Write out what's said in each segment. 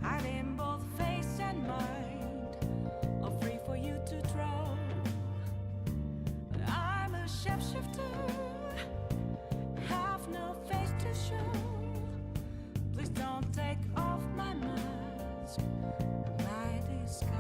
hiding both face and mind, all free for you to draw. I'm a shapeshifter, have no face to show. Please don't take off my mask, my disguise.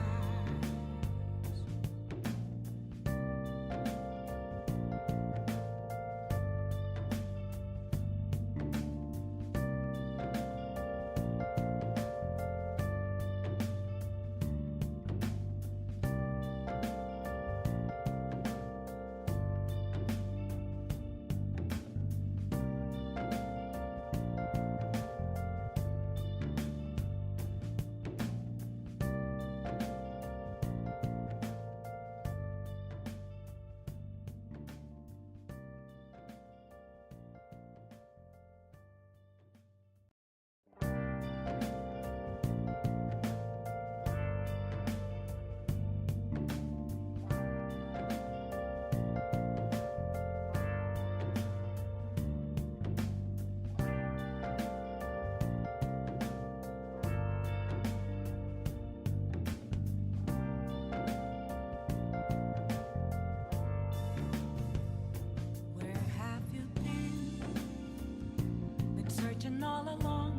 All along,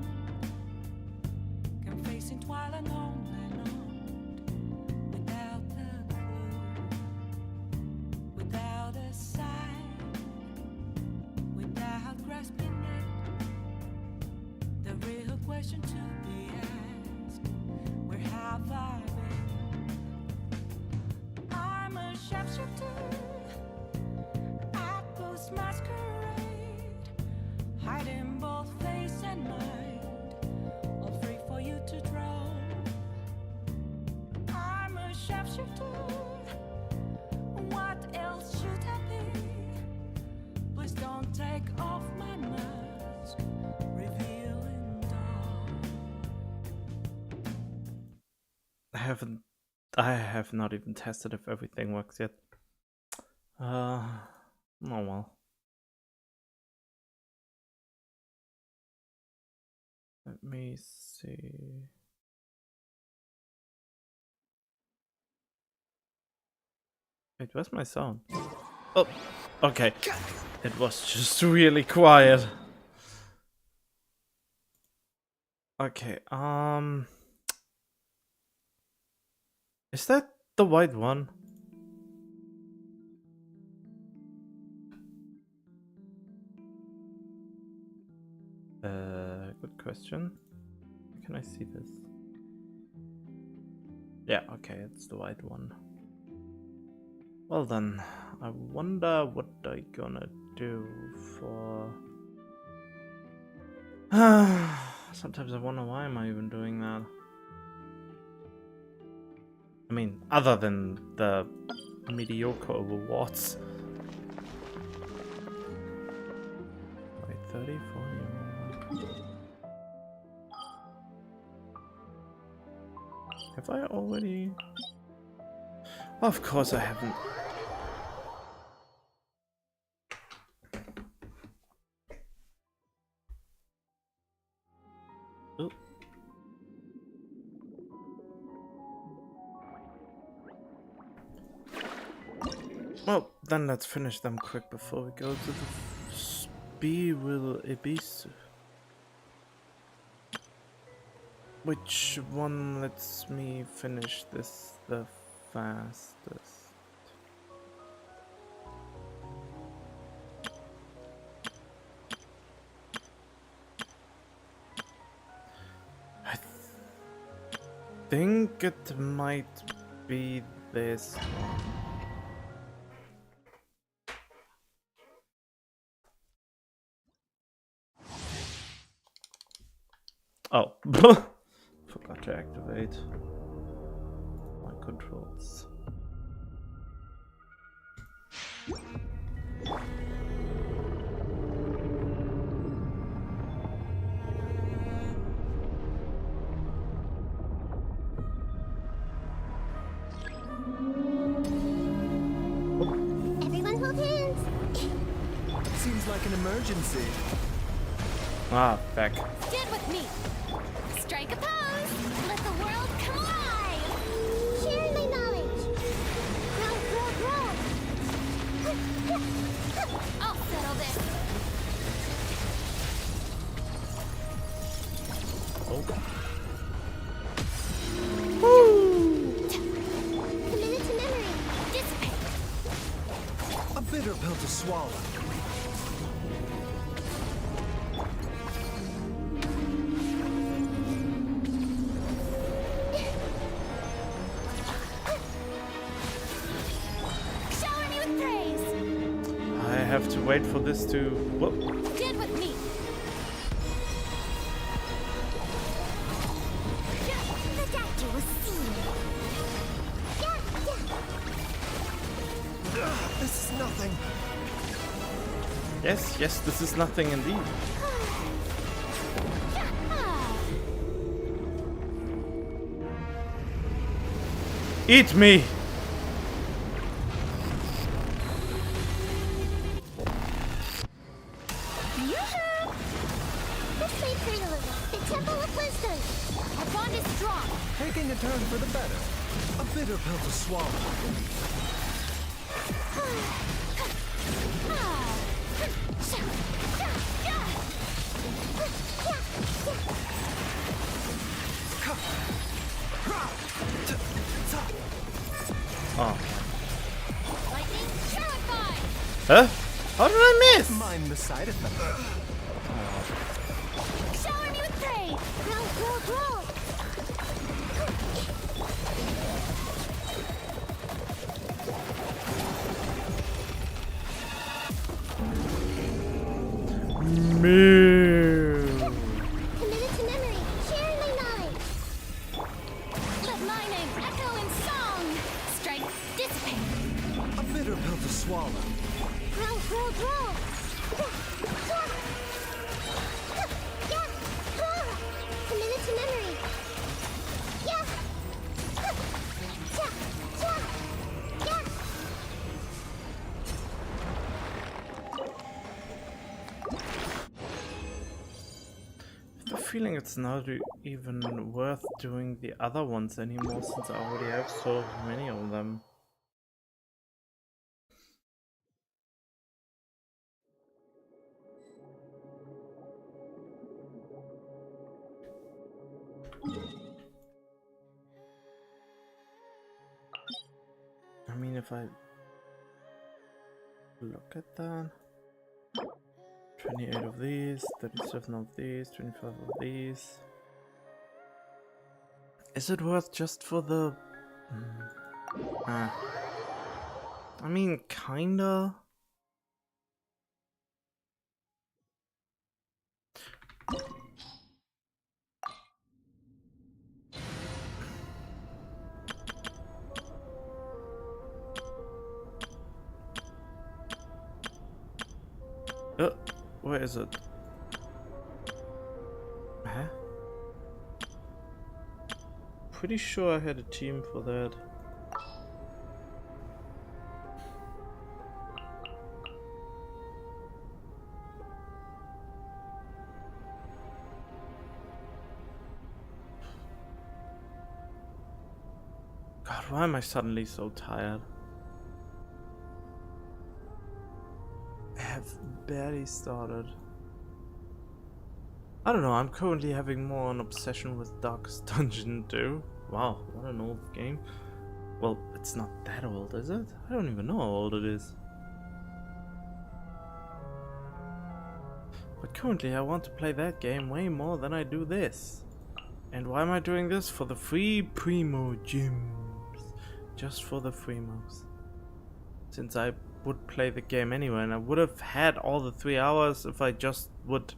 confessing while and on, without a clue, without a sign, without grasping it. The real question to be asked: where have I been? I'm a shapeshifter, I post masquerade, hiding both face and mind, all free for you to draw. I'm a shapeshifter, what else should I be? Please don't take off my mask, revealing dark. I have not even tested if everything works yet. Oh well. Let me see. Wait, where's my sound? Oh, okay. It was just really quiet. Okay, is that the white one? Good question. Can I see this? Yeah, okay, it's the white one. Well then, I wonder what I gonna do for... Sometimes I wonder why am I even doing that? I mean, other than the mediocre rewards. Wait, 30, 40... Have I already? Of course I haven't. Oh. Well, then let's finish them quick before we go to the Spiral Abyss. Which one lets me finish this the fastest? I think it might be this one. Oh. Forgot to activate my controls. Everyone hold hands. Seems like an emergency. Ah, back. Stand with me. Strike a pose. Nope. Committed to memory. Dissipate. A bitter pill to swallow. Shower me with praise. I have to wait for this to. Whoop. Stand with me. The doctor will see you. This is nothing. Yes, yes, this is nothing indeed. Eat me! Yoo-hoo! This may hurt a little. The Temple of Wisdom. Our bond is strong. Taking a turn for the better. A bitter pill to swallow. Oh. Lightning terrified. Huh? How did I miss? Mind the side effect. Shower me with praise. Roll. Mew. Committed to memory. Sharing my knowledge. Let my name echo in song. Strike. Dissipate. A bitter pill to swallow. Roll. Committed to memory. I have a feeling it's not even worth doing the other ones anymore since I already have so many of them. I mean, if I look at that, 28 of these, 37 of these, 25 of these. Is it worth just for the... I mean, kinda. Where is it? Huh? Pretty sure I had a team for that. God, why am I suddenly so tired? I have barely started. I don't know, I'm currently having more an obsession with Darkest Dungeon 2. Wow, what an old game. Well, it's not that old, is it? I don't even know how old it is. But currently I want to play that game way more than I do this. And why am I doing this? For the free Primo Gems. Just for the Primos. Since I would play the game anyway, and I would have had all the 3 hours if I just would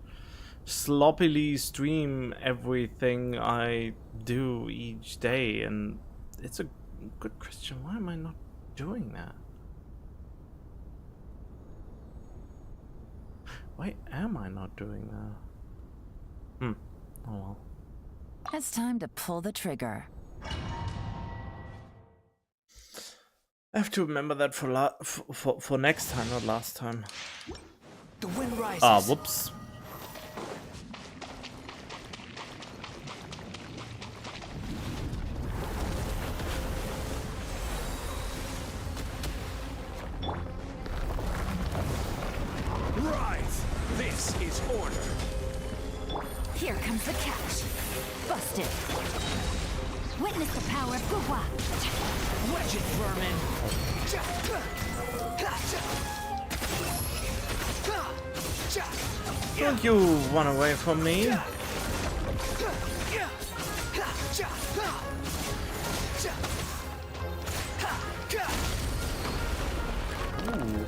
sloppily stream everything I do each day. And it's a good question. Why am I not doing that? Why am I not doing that? Oh well. It's time to pull the trigger. I have to remember that for next time, not last time. The wind rises. Ah, whoops. Rise! This is order. Here comes the catch. Busted. Witness the power of Gugwa. Wedge it, vermin! Don't you run away from me? Ooh.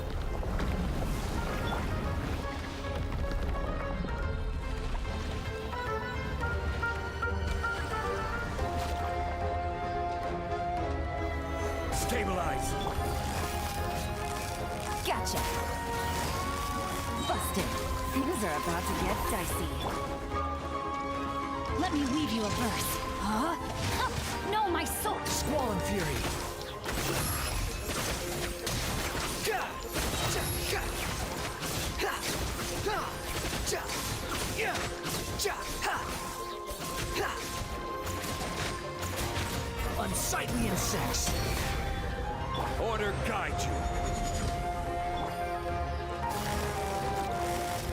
Stabilize! Gotcha. Busted. Things are about to get dicey. Let me weave you a verse. Huh? No, my soul! Squall and fury! Unsightly insects! Order guide you!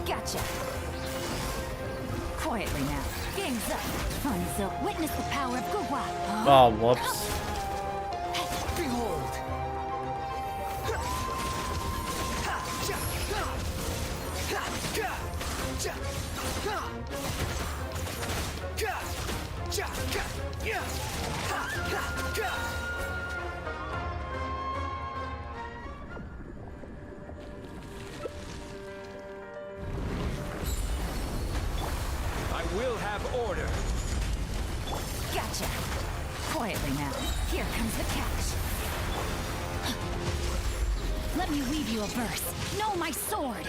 Gotcha. Quietly now. Game's up. Fun, so witness the power of Gugwa. Huh? Oh, whoops. Behold! I will have order! Gotcha. Quietly now. Here comes the catch. Let me weave you a verse. No, my sword.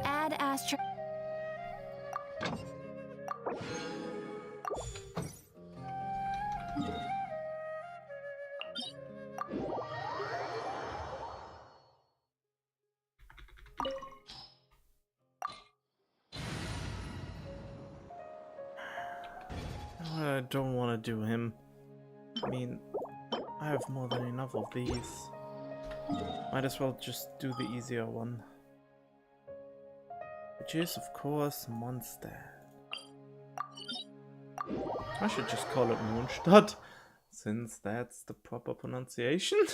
Add Astra. I don't want to do him. I mean, I have more than enough of these. Might as well just do the easier one. Which is, of course, Mondstadt. I should just call it Mondstadt, since that's the proper pronunciation.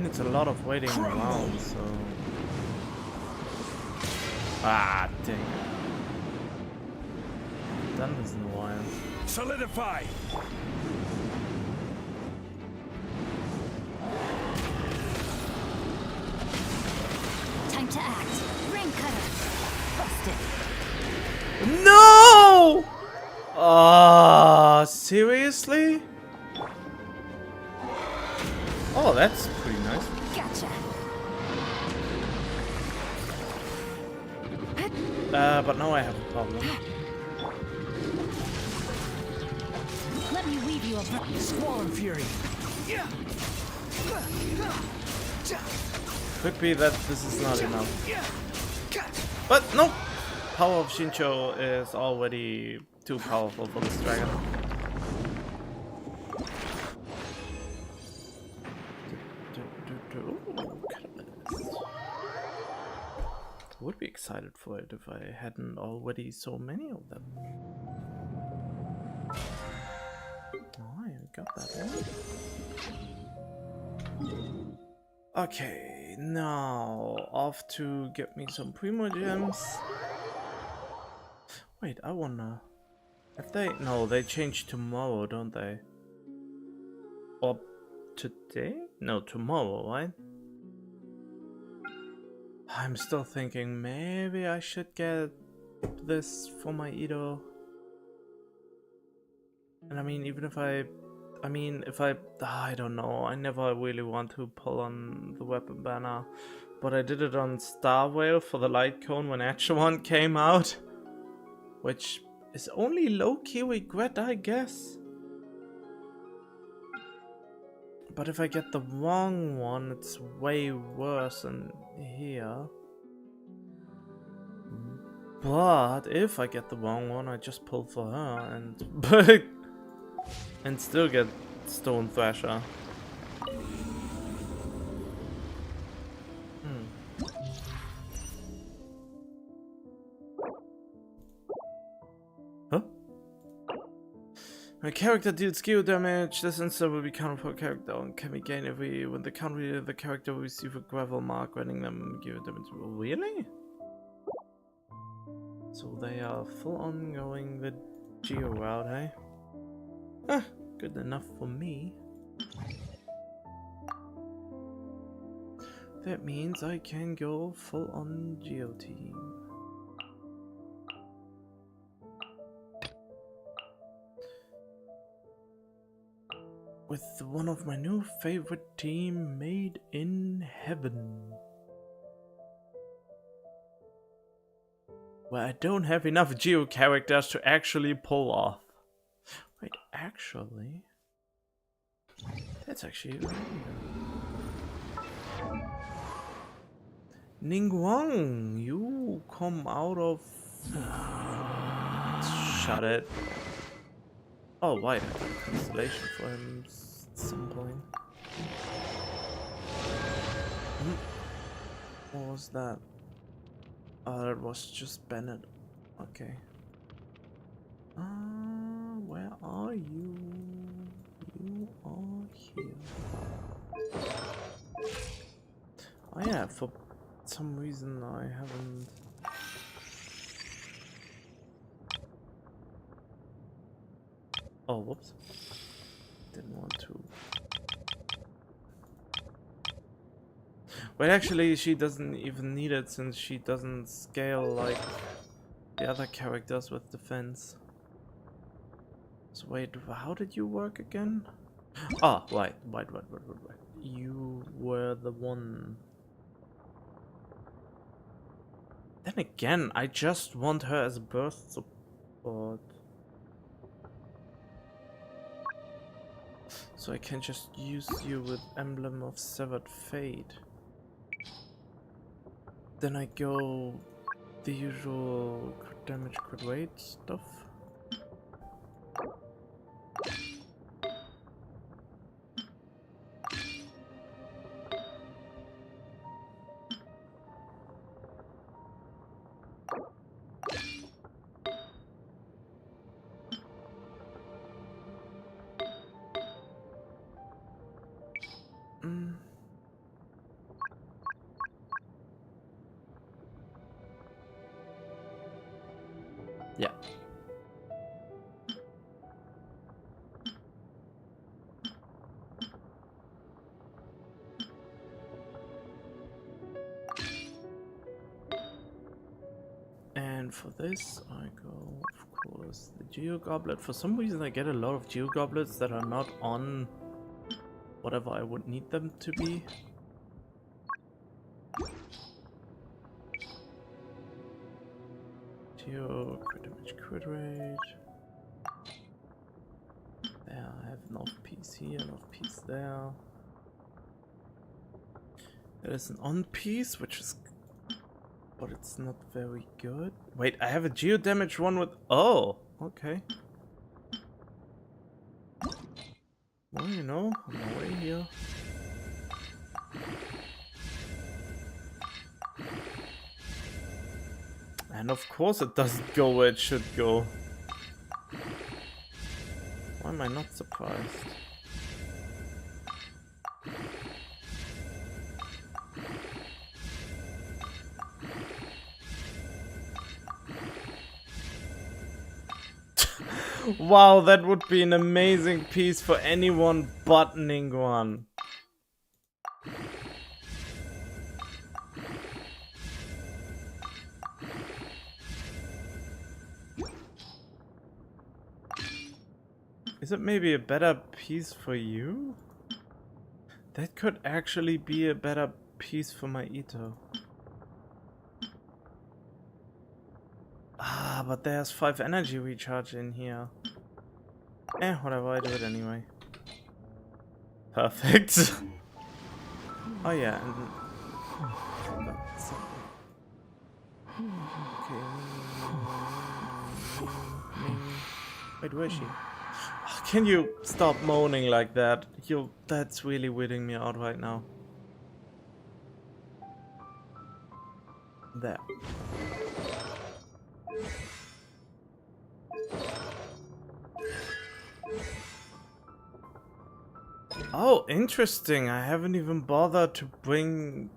It's a lot of waiting around, so... Ah, dang it. I've done this in a while. Solidify! Time to act. Ring cutter. Busted. No! Seriously? Oh, that's pretty nice. Gotcha. But now I have a problem. Let me weave you a verse. Squall and fury! Could be that this is not enough. But no! Power of Shincho is already too powerful for this dragon. Would be excited for it if I hadn't already so many of them. Oh, I got that one. Okay, now off to get me some Primo Gems. Wait, I wonder if they... No, they change tomorrow, don't they? Or today? No, tomorrow, right? I'm still thinking maybe I should get this for my Edo. And I mean, even if I don't know, I never really want to pull on the weapon banner. But I did it on Star Whale for the light cone when Echelon came out. Which is only low-key regret, I guess. But if I get the wrong one, it's way worse than here. But if I get the wrong one, I just pull for her and and still get Stone Thrasher. Huh? My character deals skill damage. This instant will be counted for a character and can be gained every when the character will receive a gravel mark, granting them give damage. Really? So they are full on going the Geo route, hey? Ah, good enough for me. That means I can go full on Geo team. With one of my new favorite team made in heaven. Where I don't have enough Geo characters to actually pull off. Wait, actually? That's actually right here. Ningguang, you come out of... Shut it. Oh, wait, I got a constellation for him at some point. What was that? Oh, it was just Bennett. Okay. Where are you? You are here. Oh yeah, for some reason I haven't... Oh, whoops. Didn't want to. But actually, she doesn't even need it since she doesn't scale like the other characters with defense. So wait, how did you work again? Ah, right. You were the one. Then again, I just want her as a burst support. So I can just use you with Emblem of Severed Fate. Then I go the usual crit damage, crit rate stuff. Yeah. And for this, I go, of course, the Geo Goblet. For some reason, I get a lot of Geo Goblets that are not on whatever I would need them to be. Geo, crit damage, crit rate. There, I have enough piece here, enough piece there. There is an on piece, which is... but it's not very good. Wait, I have a geo damage one with... Oh, okay. Well, you know, on my way here. And of course it doesn't go where it should go. Why am I not surprised? Wow, that would be an amazing piece for anyone buttoning one. Is it maybe a better piece for you? That could actually be a better piece for my Ito. Ah, but there's 5 energy recharge in here. Whatever, I do it anyway. Perfect. Oh yeah, and okay. Wait, where is she? Oh, can you stop moaning like that? That's really weirding me out right now. There. Oh, interesting. I haven't even bothered to bring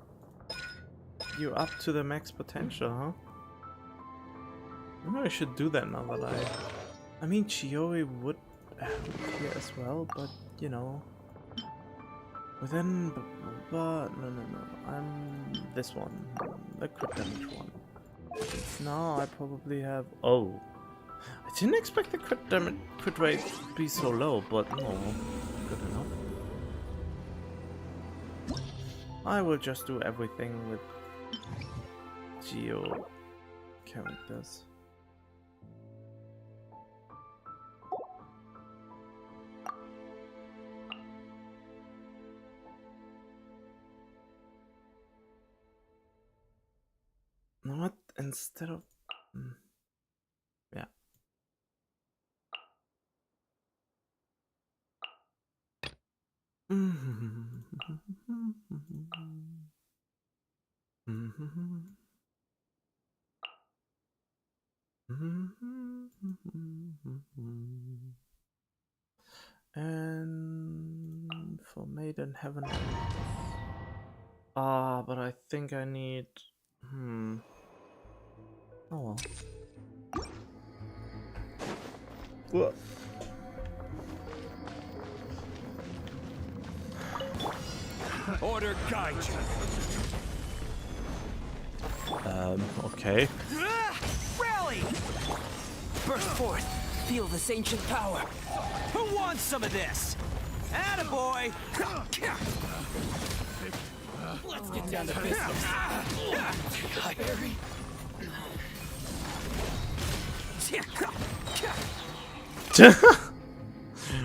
you up to the max potential, huh? Maybe I should do that now that I mean, Chiori would here as well, but you know. Within. But no. I'm this one. The crit damage one. Now I probably have. Oh. I didn't expect the crit rate to be so low, but no. Good enough. I will just do everything with Geo characters. Not instead of yeah. And for Maiden Heaven. Ah, but I think I need. Oh well. What? Order guide you. Okay. Rally! Burst forth. Feel this ancient power. Who wants some of this? Attaboy! Let's get down to business.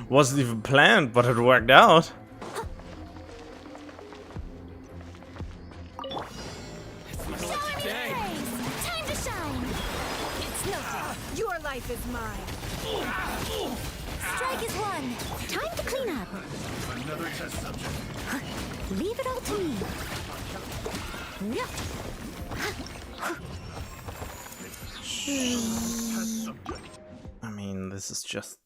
Wasn't even planned, but it worked out. Time to shine! It's nothing. Your life is mine. Strike is one! Time to clean up! Another test subject. Leave it all to me! I mean, this is just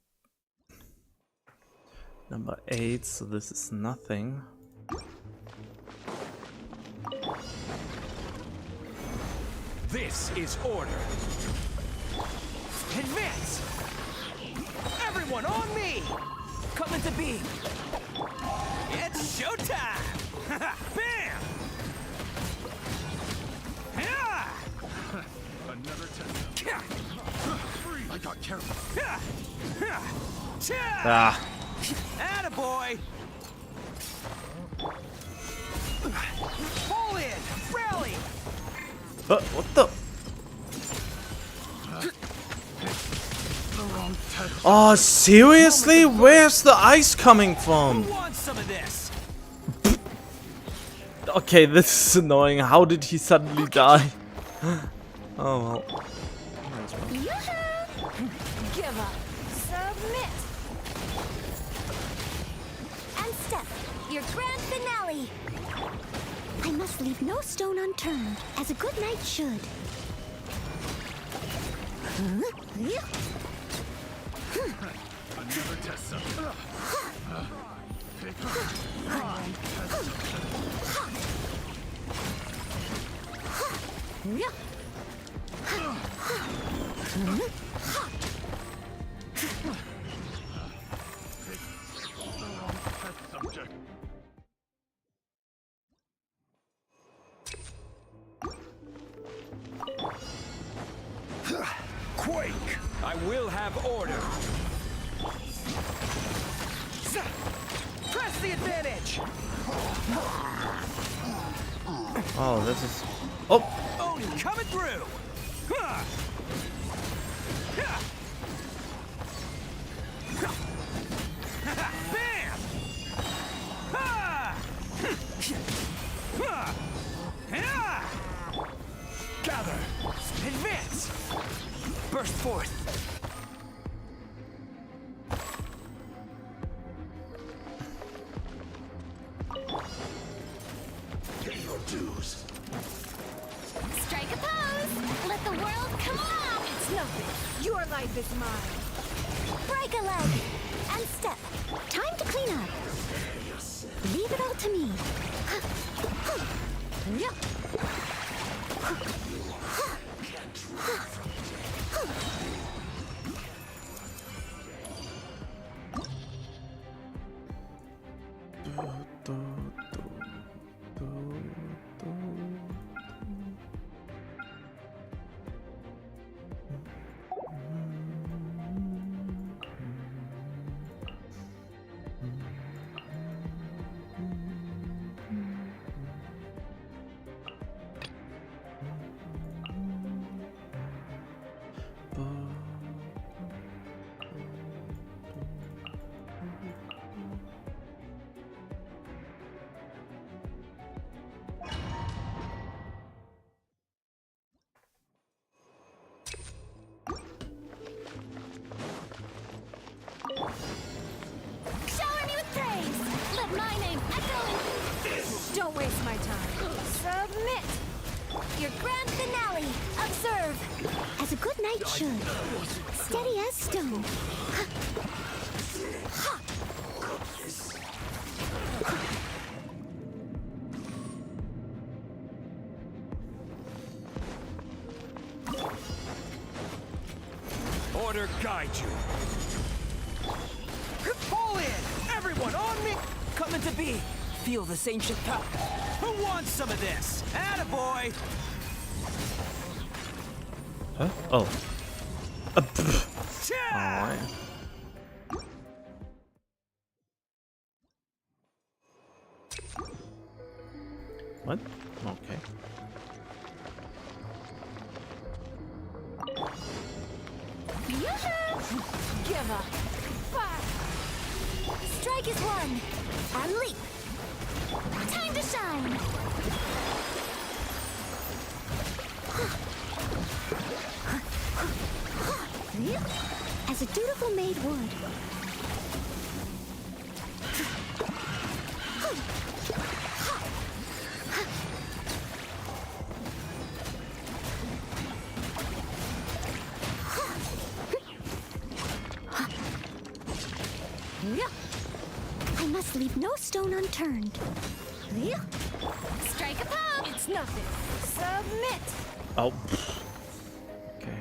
number 8, so this is nothing. This is order. Advance! Everyone on me! Coming to be. It's showtime! Bam! Yeah! Another test subject. I got careful. Ah. Attaboy! Pull in! Rally! But what the? Oh, seriously? Where's the ice coming from? Who wants some of this? Okay, this is annoying. How did he suddenly die? Oh well. Give up. Submit! And step, your grand finale! I must leave no stone unturned, as a good knight should. Another test subject. Subject. Quake! I will have order. Press the advantage! Oh, this is. Oh! Oni coming through! Huh. Bam! Ha! Gather! Advance! Burst forth! Pay your dues. Strike a pose! Let the world come alive! It's nothing. Your life is mine. Break a leg! And step. Time to clean up. Leave it all to me. Shower me with praise! Let my name echo in... Don't waste my time. Submit! Your grand finale! Observe! As a good knight should. Steady as stone. Order guide you. Pull in! Everyone on me! Coming to be. Feel this ancient power. Who wants some of this? Attaboy! Huh? Oh. Cha! Alright. What? Okay. Give up. Fire! Strike is one! And leap! Time to shine! As a dutiful maid would. I must leave no stone unturned. Strike a pose! It's nothing. Submit! Oh. Okay.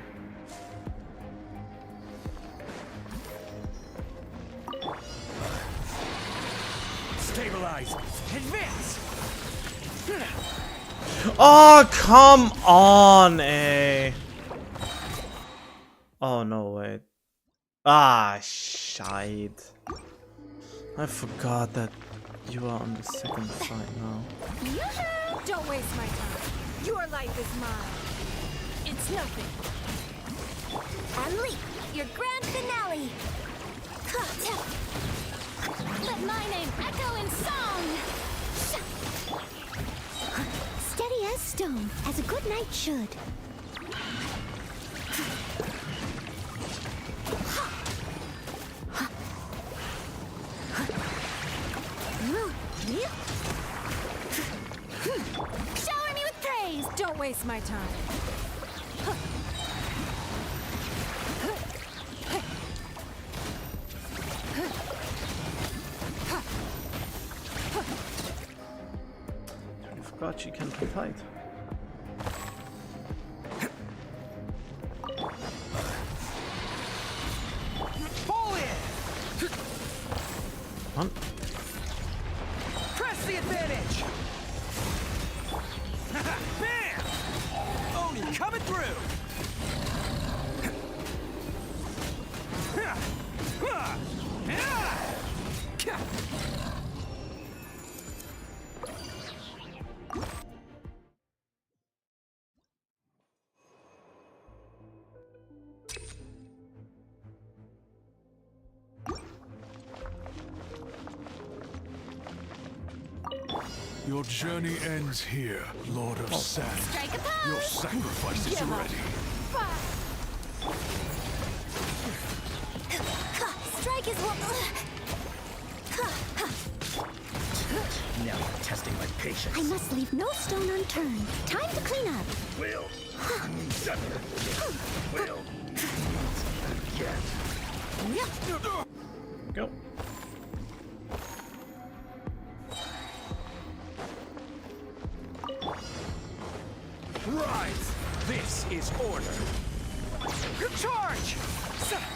Stabilize! Advance! Oh, come on, eh? Oh, no, wait. Ah, shite. I forgot that you are on the second side now. Don't waste my time. Your life is mine. It's nothing. And leap! Your grand finale! Let my name echo in song! Steady as stone, as a good knight should. Shower me with praise! Don't waste my time. forgot she can fight. Fall in! Come on. Press the advantage! Bam! Oni coming through! Your journey ends here, Lord of Sand. Strike a pose! Your sacrifice is ready. Strike is what... Now testing my patience. I must leave no stone unturned. Time to clean up. Will. Will. Again. Go. Rise! This is order! Charge!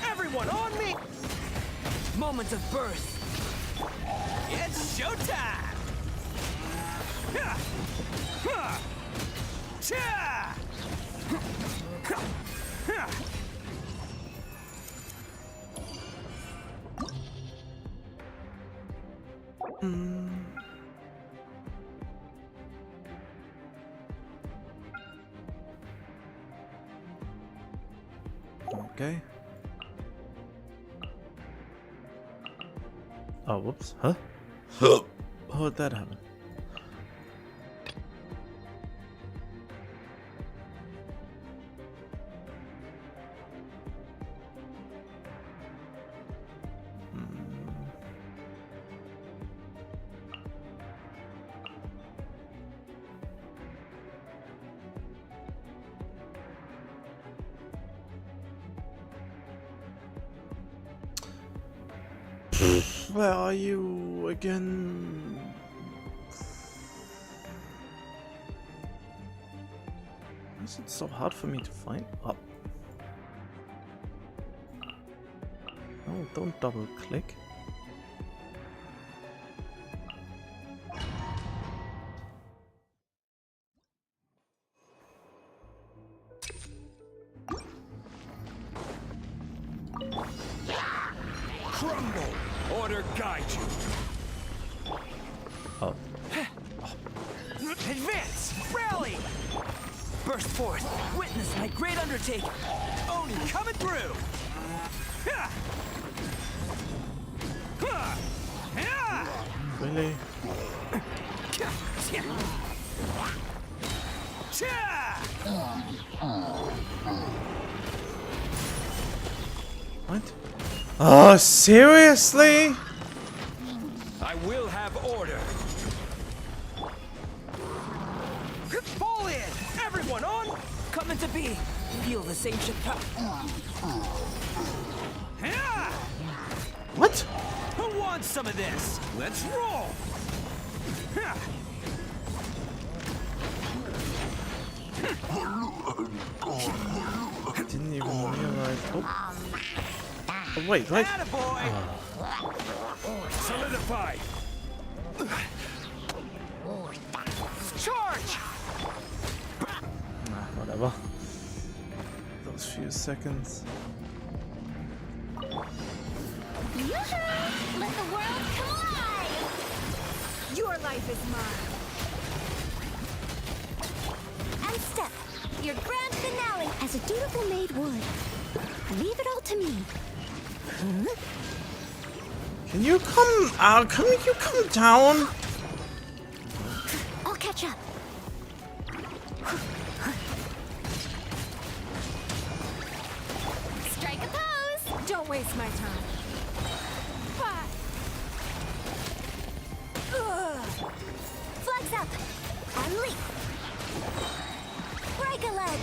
Everyone on me! Moment of birth! It's showtime! Ha! Ha! Cha! Ha! Ha! Okay. Oh, whoops. Huh? How did that happen? Where are you again? Why is it so hard for me to find? Oh. No, don't double click. Crumble! Order guide you! Oh. Advance! Rally! Burst forth! Witness my great undertaking! Oni coming through! Ha! Ha! Ha! Really? Cha! What? Oh, seriously? I will have order. Fall in! Everyone on! Coming to be. Feel this ancient power. What? Who wants some of this? Let's roll! Didn't even realize. Oh, wait. Attaboy! Solidify! Charge! Nah, whatever. Those few seconds. Yoo-hoo! Let the world come alive! Your life is mine. And step. Your grand finale as a dutiful maid would. Leave it all to me. Huh? Can you come out? Can you come down? I'll catch up. Strike a pose! Don't waste my time. Flags up! And leap! Break a leg!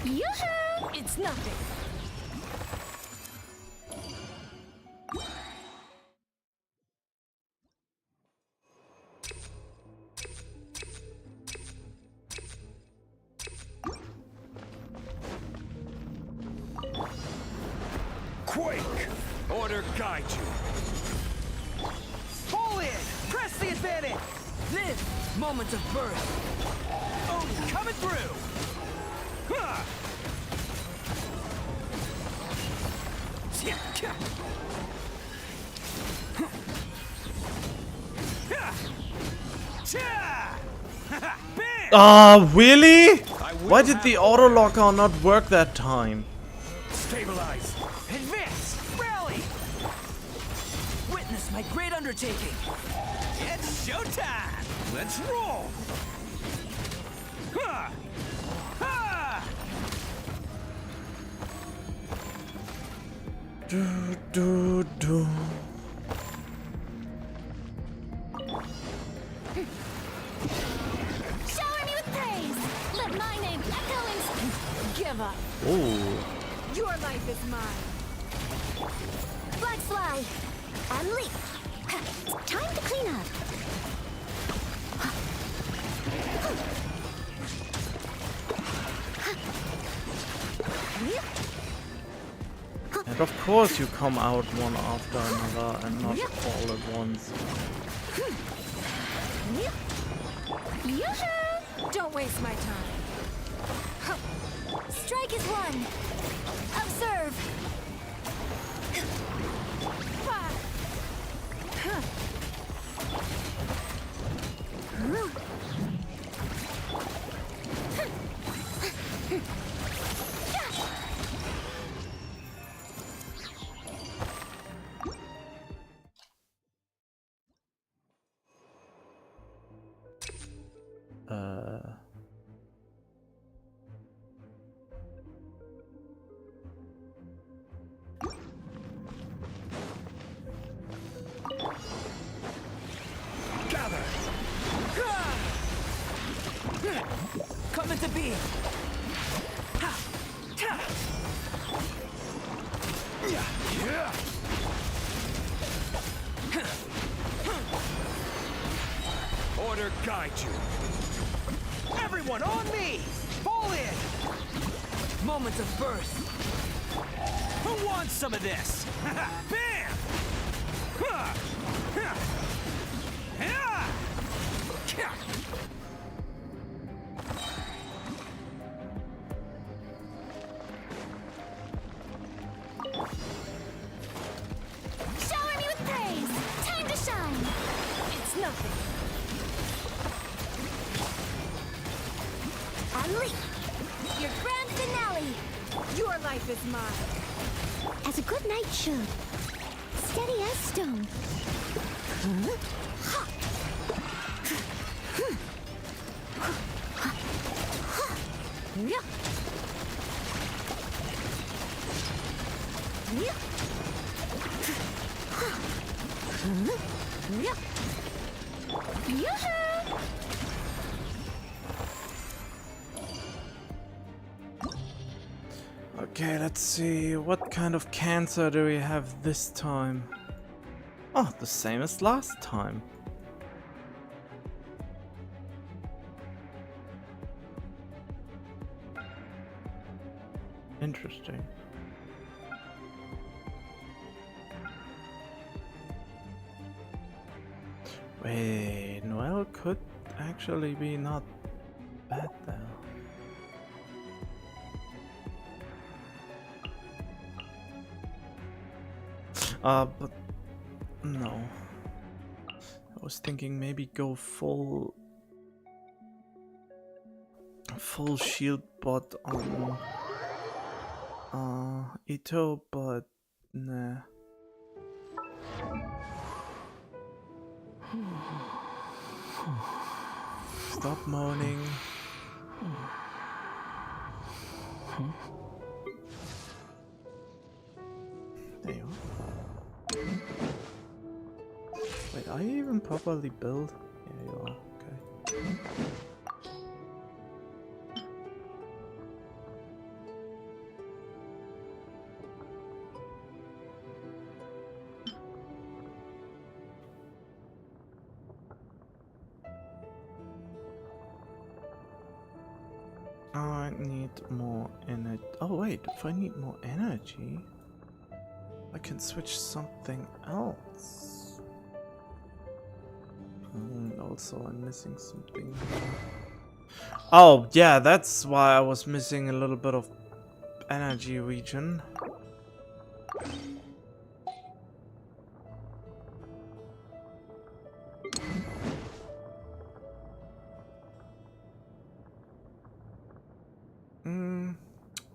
Yoo-hoo! It's nothing. Quake! Order guide you. Fall in! Press the advantage! Live! Moment of birth. Oh, coming through! Huh. Ah, really? Why did the auto locker not work that time? Stabilize! Advance! Rally! Witness my great undertaking! It's showtime! Let's roll! Ha! Ha! Do. Shower me with praise. Let my name echo in. Give up. Oh. Your life is mine. Blood fly. And leap. Time to clean up. And of course you come out one after another and not all at once. Yoo-hoo! Don't waste my time. Strike is one. Observe. Gather! Coming to be! Order guide you. Everyone on me! Fall in! Moment of birth. Who wants some of this? Bam! Shower me with praise. Time to shine. It's nothing. And leap. Your grand finale. Your life is mine. As a good knight should. Steady as stone. Yoo-hoo! Okay, let's see. What kind of cancer do we have this time? Oh, the same as last time. Interesting. Wait, Noel could actually be not bad though. But no. I was thinking maybe go full shield bot on Ito, but nah. Stop moaning. There you are. Wait, are you even properly built? Yeah, you are. Okay. I need more energy. Oh wait, if I need more energy, I can switch something else. Also, I'm missing something. Oh yeah, that's why I was missing a little bit of energy region.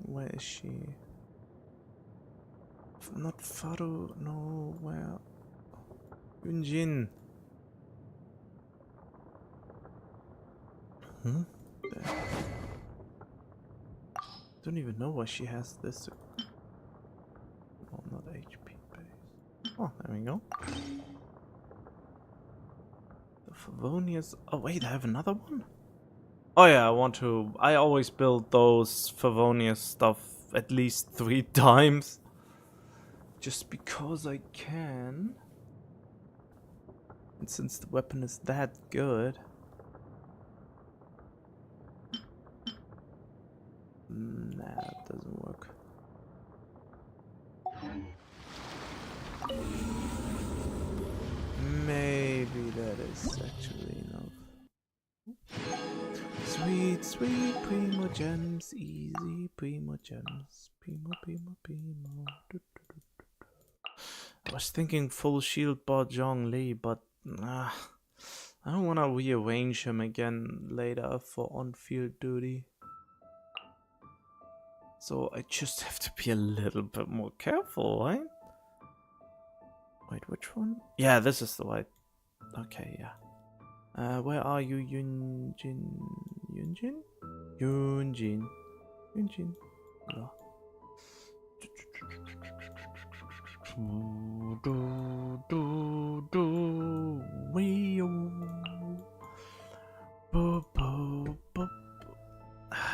Where is she? Not Faru, no, where? Yunjin. There. Don't even know why she has this. Oh, not HP base. Oh, there we go. The Favonius. Oh, wait, I have another one? Oh, yeah, I want to. I always build those Favonius stuff at least 3 times. Just because I can. And since the weapon is that good. Nah, that doesn't work. Maybe that is actually enough. Sweet, sweet primo gems, easy primo gems. Primo, primo, primo. I was thinking full shield bot Zhongli, but I don't want to rearrange him again later for on-field duty. So I just have to be a little bit more careful, right? Wait, which one? Yeah, this is the right. Okay, yeah. Where are you, Yunjin? Yunjin? Yunjin. Yunjin. Oh.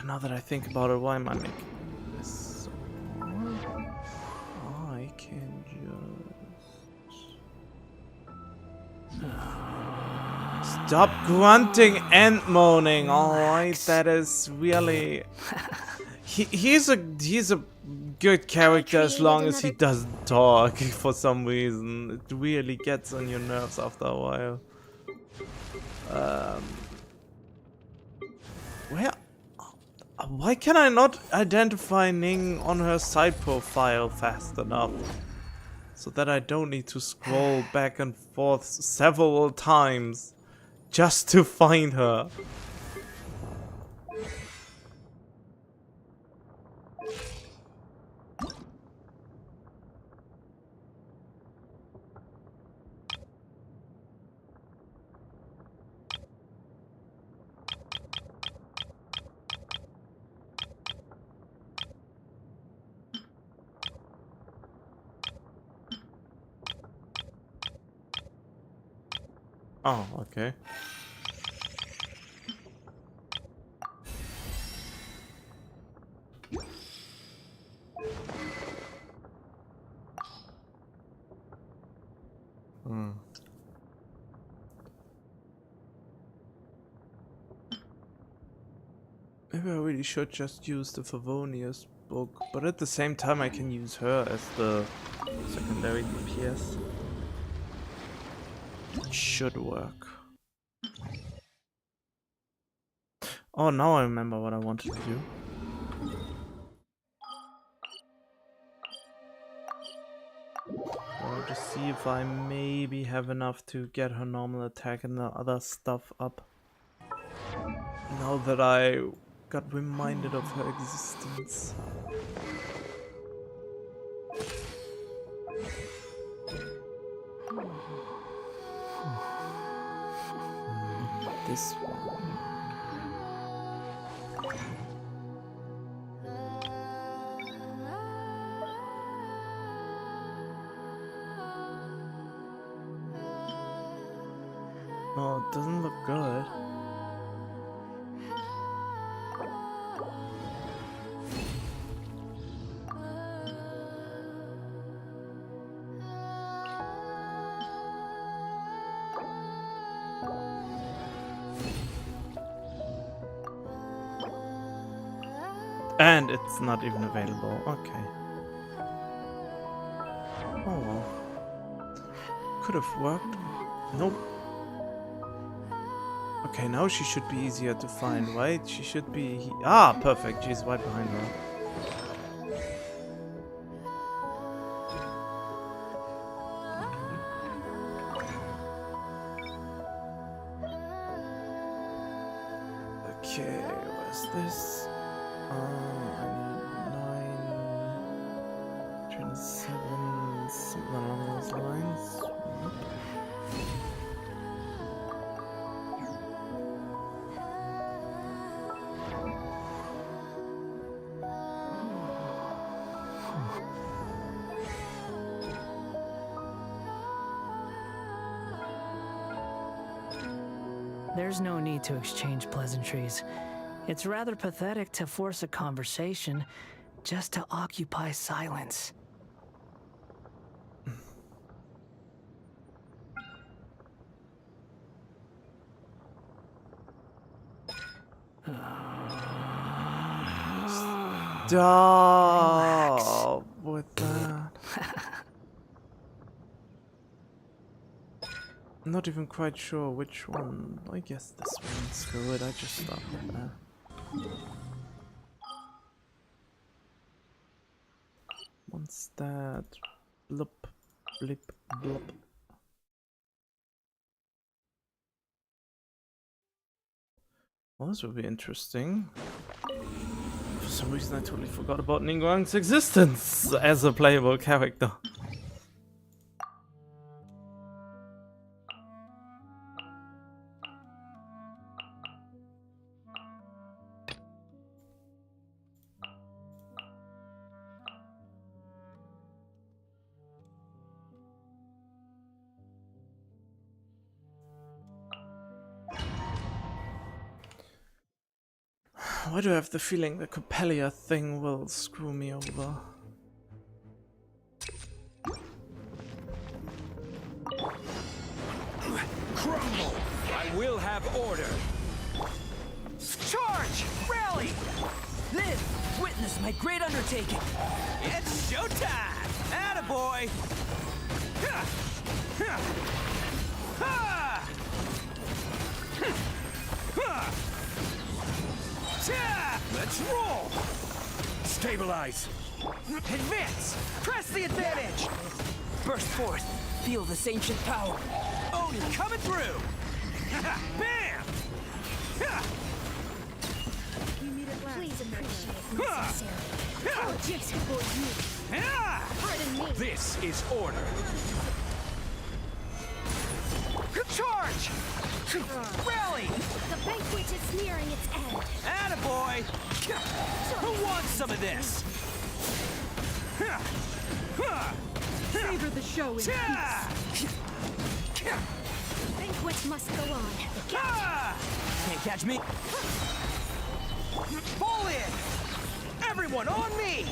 Now that I think about it, why am I making this? I can just stop grunting and moaning. Alright, that is really. He's a good character as long as he doesn't talk for some reason. It really gets on your nerves after a while. Where? Why can I not identify Ning on her side profile fast enough? So that I don't need to scroll back and forth several times just to find her. Oh, okay. Maybe I really should just use the Favonius book, but at the same time I can use her as the secondary DPS. It should work. Oh, now I remember what I wanted to do. I want to see if I maybe have enough to get her normal attack and the other stuff up. Now that I got reminded of her existence. This one. Oh, it doesn't look good. And it's not even available. Okay. Oh well. Could have worked. Nope. Okay, now she should be easier to find, right? She should be... Ah, perfect. She's right behind her. Okay, where's this? I need 9, 27, something along those lines. There's no need to exchange pleasantries. It's rather pathetic to force a conversation just to occupy silence. Stop with that. I'm not even quite sure which one. I guess this one. Screw it, I just stopped it now. What's that? Blip, blip, blop. Well, this would be interesting. For some reason I totally forgot about Ningguang's existence as a playable character. Why do I have the feeling the Coppelia thing will screw me over? Crumble! I will have order! Charge! Rally! Live! Witness my great undertaking! It's showtime! Attaboy! Ha! Ha! Ha! Ha! Let's roll! Stabilize! Advance! Press the advantage! Burst forth! Feel this ancient power! Oni coming through! Bam! Please appreciate necessary. Apologies for you. Pardon me. This is order! Charge! Rally! The banquet is nearing its end. Attaboy! Who wants some of this? Savor the show in peace. Banquet must go on. Can't catch me. Fall in! Everyone on me!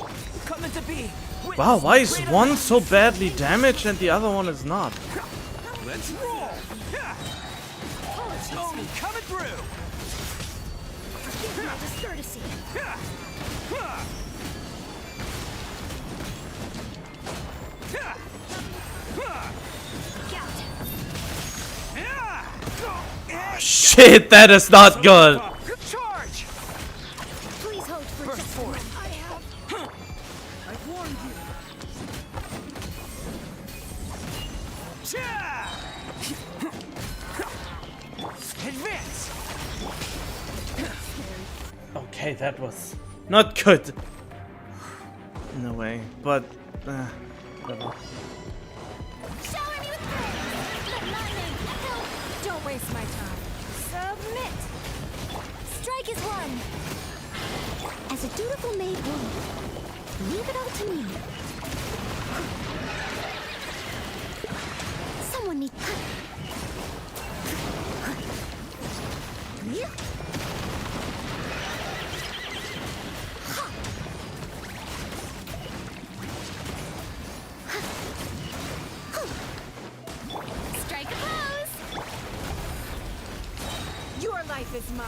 Coming to be. Wow, why is one so badly damaged and the other one is not? Let's roll! Oni coming through! Forgive my discourtesy. Shit, that is not good! Charge! Please hold for Burst just a forth! moment. I have. I've warned you. Advance! Okay, that was not good. No way, but whatever. Shower me with praise. Let my name echo. Don't waste my time. Submit. Strike is won. As a dutiful maid woman, leave it all to me. Someone need cut. Yeah. Strike a pose. Your life is mine.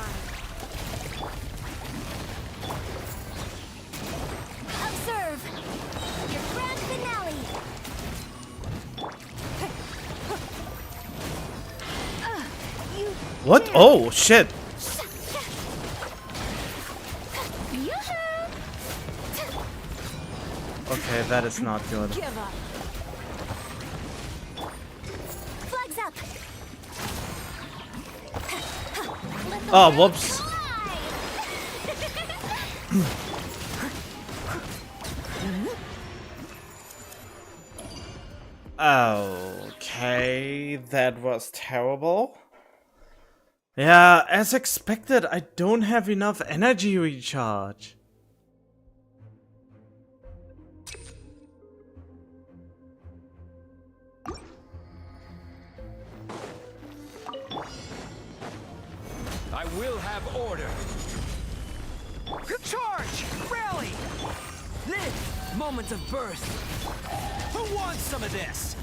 Observe! Your grand finale! What? Oh shit! Yoo-hoo! Okay, that is not good. Give up. Flags up! Let the Oh, world whoops. collide! Okay, that was terrible. Yeah, as expected, I don't have enough energy recharge. I will have order. Charge! Rally! Live! Moment of birth. Who wants some of this?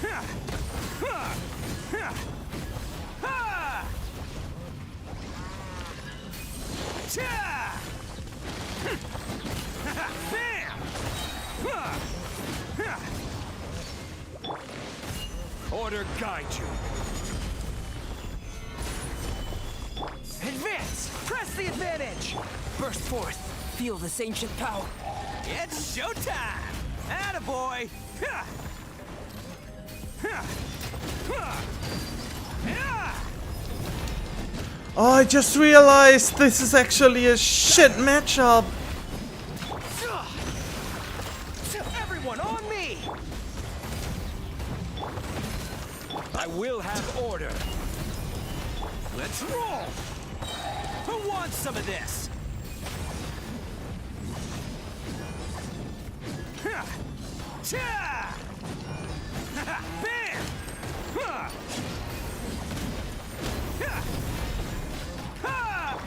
Ha! Ha! Ha! Ha! Cha! Bam! Ha! Ha! Order guide you. Advance! Press the advantage! Burst forth. Feel this ancient power. It's showtime! Attaboy! Ha! Ha! Ha! Yeah! Oh, I just realized this is actually a shit matchup. Everyone on me! I will have order. Let's roll! Who wants some of this? Ha! Cha! Ha! Bam! Ha! Ha! Ha!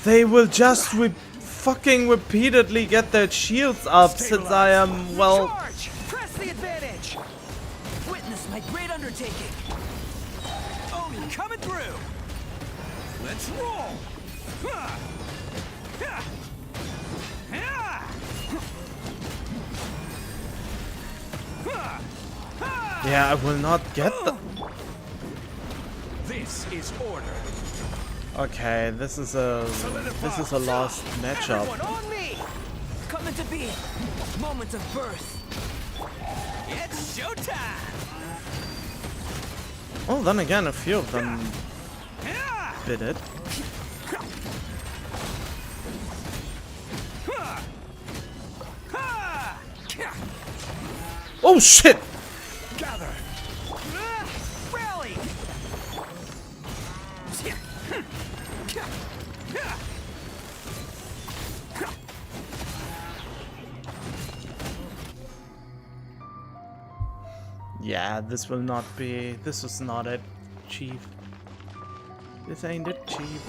They will just fucking repeatedly get their shields up since I am, well... Charge! Press the advantage! Witness my great undertaking. Oni coming through! Let's roll! Ha! Ha! Ha! Ha! Ha! Yeah, I will not get the... This is order. Okay, this is a lost matchup. Everyone on me! Coming to be. Moment of birth. It's showtime! Oh, then again, a few of them Yeah! did it. Ha! Ha! Oh shit! Gather! Rally! Yeah, this will not be... This is not it, Chief. This ain't it, Chief.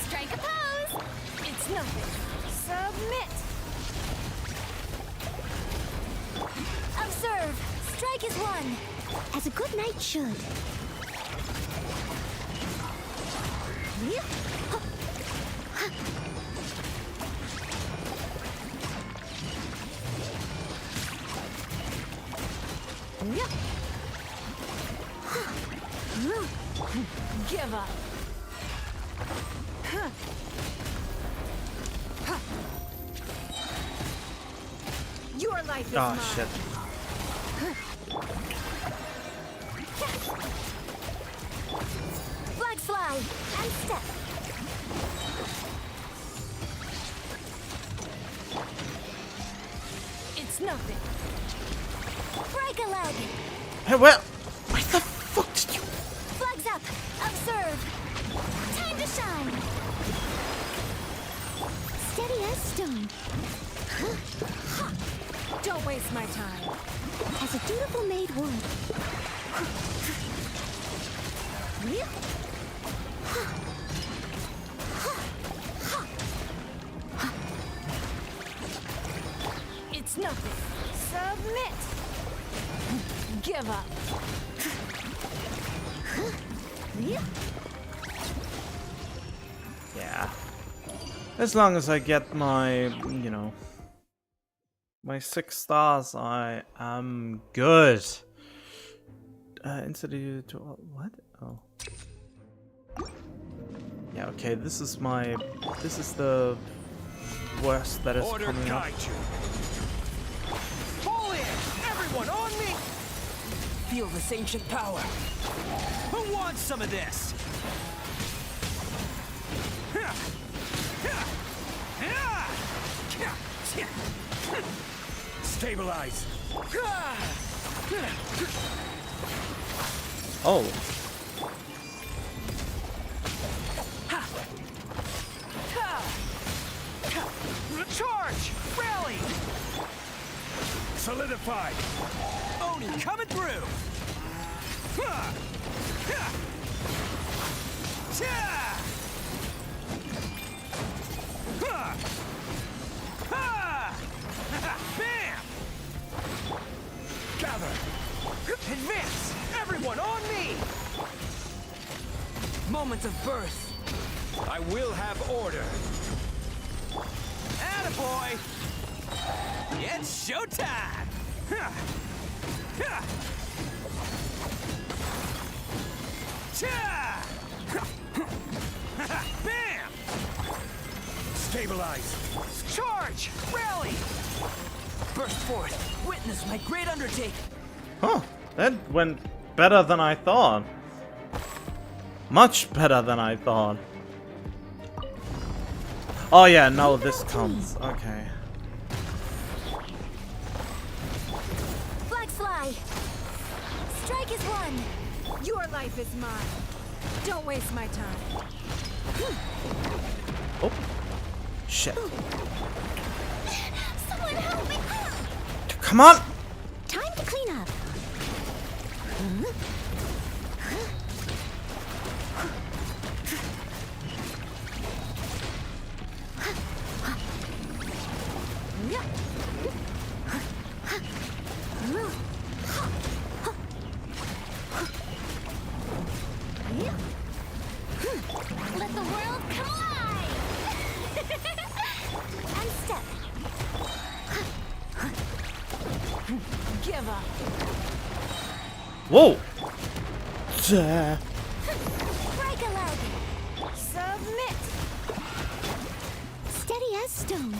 Strike a pose! It's nothing. Submit. Observe! Strike is one! As a good knight should. Give up. Your life is Ah, mine. shit. Flag fly and step. It's nothing. Break a leg. Hey, where the fuck did you... Flags up. Observe. Time to shine. Steady as stone. Don't waste my time. As a dutiful maid would. It's nothing. Submit. Give up. Yeah. As long as I get my, you know, my 6 stars, I am good. Instead of to what? Oh. Yeah, okay, this is the worst that is Order coming up. guide you. Pull in! Everyone on me! Feel this ancient power. Who wants some of this? Stabilize. Oh. Charge! Rally! Solidified! Oni coming through! Bam! Gather! Advance! Everyone on me! Moment of birth. I will have order. Attaboy! It's showtime! Bam! Stabilize! Charge! Rally! Burst forth! Witness my great undertaking! Huh. That went better than I thought. Much better than I thought. Oh yeah, no, this counts. Okay. Flags fly. Strike is one. Your life is mine. Don't waste my time. Oh. Shit. Someone help me. Come on! Time to clean up. Let the world collide! And step. Give up. Whoa! Break a leg. Submit. Steady as stone.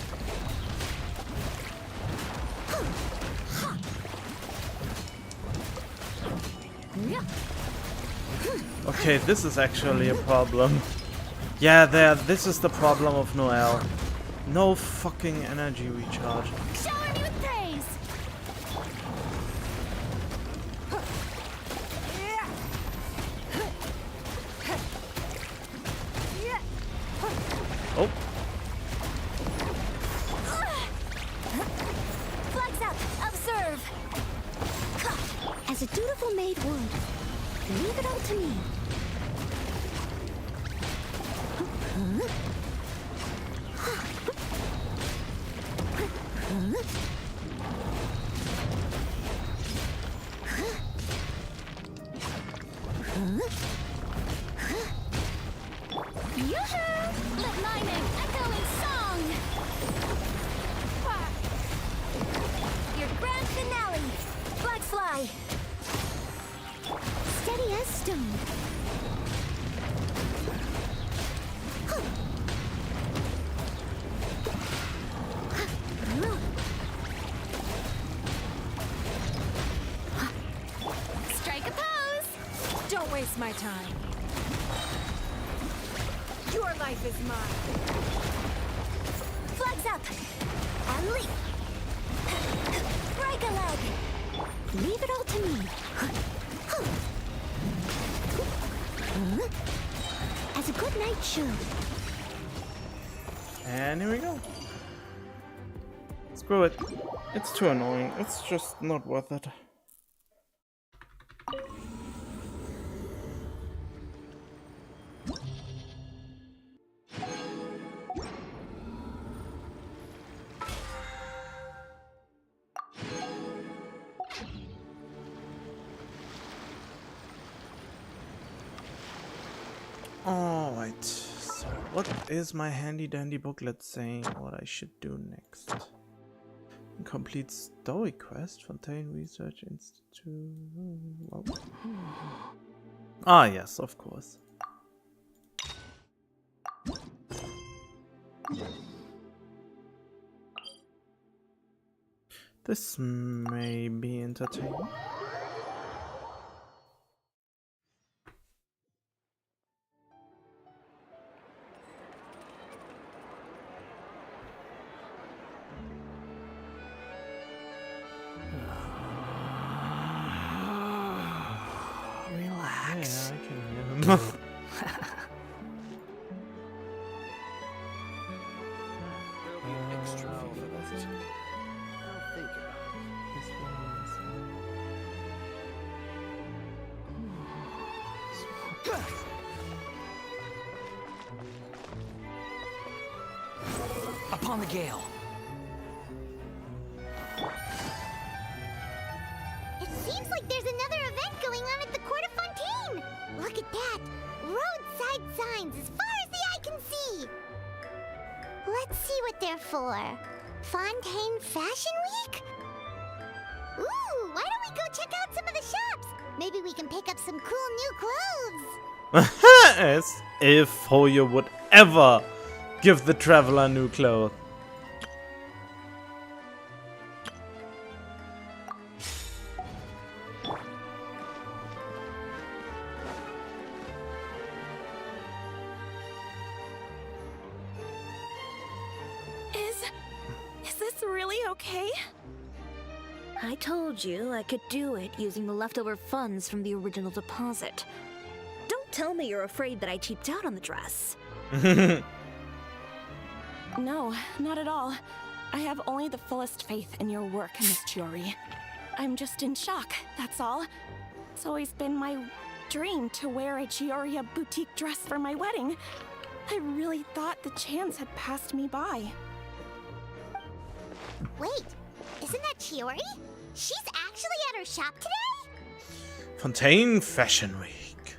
Okay, this is actually a problem. Yeah, this is the problem of Noelle. No fucking energy recharge. Shower me with praise. Oh. Flags up. Observe. As a dutiful maid would. Leave it all to me. Yoo-hoo! Let my name echo in song! Your grand finale! Flags fly! Steady as stone. Strike a pose! Don't waste my time. Your life is mine. Flags up! And leap! Break a leg! Leave it all to me. As a good knight should. And here we go. Screw it. It's too annoying. It's just not worth it. Alright, so what is my handy dandy booklet saying what I should do next? Complete story quest, Fontaine Research Institute. Well. Ah, yes, of course. This may be entertaining. Relax. Yeah, I can hear him. Extra for that. I'll think about it. This one Upon the gale. It seems like there's another event going on at the Court of Fontaine. Look at that. Roadside signs as far as the eye can see. Let's see what they're for. Fontaine Fashion Week? Ooh, why don't we go check out some of the shops? Maybe we can pick up some cool new clothes. As if Hoyo would ever give the traveler new clothes. Is this really okay? I told you I could do it using the leftover funds from the original deposit. Don't tell me you're afraid that I cheaped out on the dress. No, not at all. I have only the fullest faith in your work, Miss Chiori. I'm just in shock, that's all. It's always been my dream to wear a Chioria boutique dress for my wedding. I really thought the chance had passed me by. Wait, isn't that Chiori? She's actually at her shop today? Fontaine Fashion Week.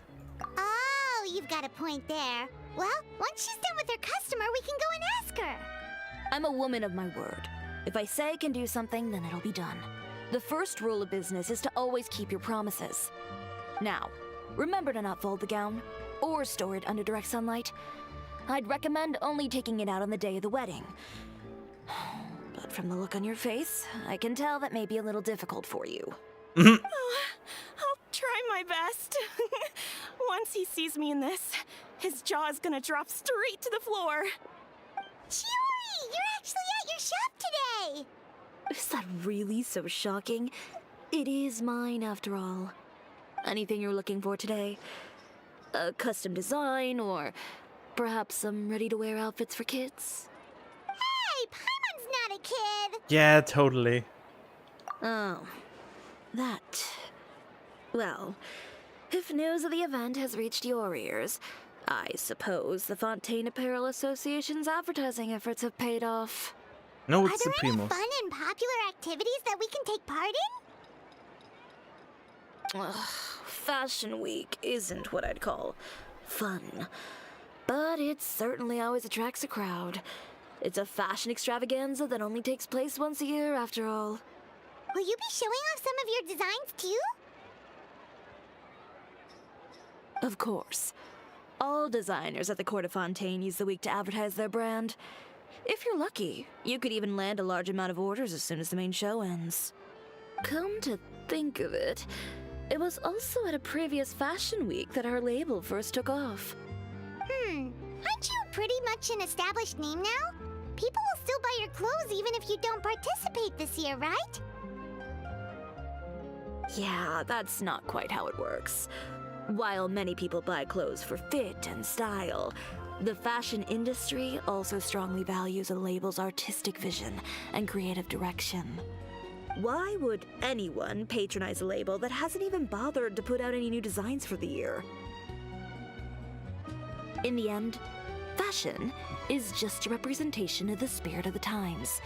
Oh, you've got a point there. Well, once she's done with her customer, we can go and ask her. I'm a woman of my word. If I say I can do something, then it'll be done. The first rule of business is to always keep your promises. Now, remember to not fold the gown, or store it under direct sunlight. I'd recommend only taking it out on the day of the wedding. But from the look on your face, I can tell that may be a little difficult for you. I'll try my best. Once he sees me in this, his jaw is gonna drop straight to the floor. Chiori, you're actually at your shop today. Is that really so shocking? It is mine, after all. Anything you're looking for today? A custom design, or perhaps some ready-to-wear outfits for kids? Hey, Paimon's not a kid. Yeah, totally. Oh, that. Well, if news of the event has reached your ears, I suppose the Fontaine Apparel Association's advertising efforts have paid off. No, Are it's there any Supremos. fun and popular activities that we can take part in? Ugh, Fashion Week isn't what I'd call fun, but it certainly always attracts a crowd. It's a fashion extravaganza that only takes place once a year, after all. Will you be showing off some of your designs too? Of course. All designers at the Court of Fontaine use the week to advertise their brand. If you're lucky, you could even land a large amount of orders as soon as the main show ends. Come to think of it, it was also at a previous Fashion Week that our label first took off. Aren't you pretty much an established name now? People will still buy your clothes even if you don't participate this year, right? Yeah, that's not quite how it works. While many people buy clothes for fit and style, the fashion industry also strongly values a label's artistic vision and creative direction. Why would anyone patronize a label that hasn't even bothered to put out any new designs for the year? In the end, fashion is just a representation of the spirit of the times.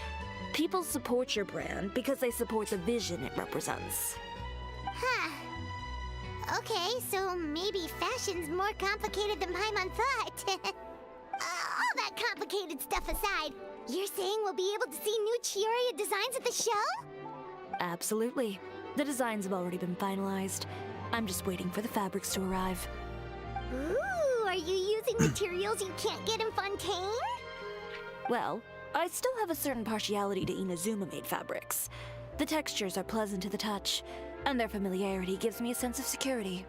People support your brand because they support the vision it represents. Huh. Okay, so maybe fashion's more complicated than Paimon thought. that complicated stuff aside, you're saying we'll be able to see new Chioria designs at the show? Absolutely. The designs have already been finalized. I'm just waiting for the fabrics to arrive. Ooh, are you using materials you can't get in Fontaine? Well, I still have a certain partiality to Inazuma-made fabrics. The textures are pleasant to the touch, and their familiarity gives me a sense of security.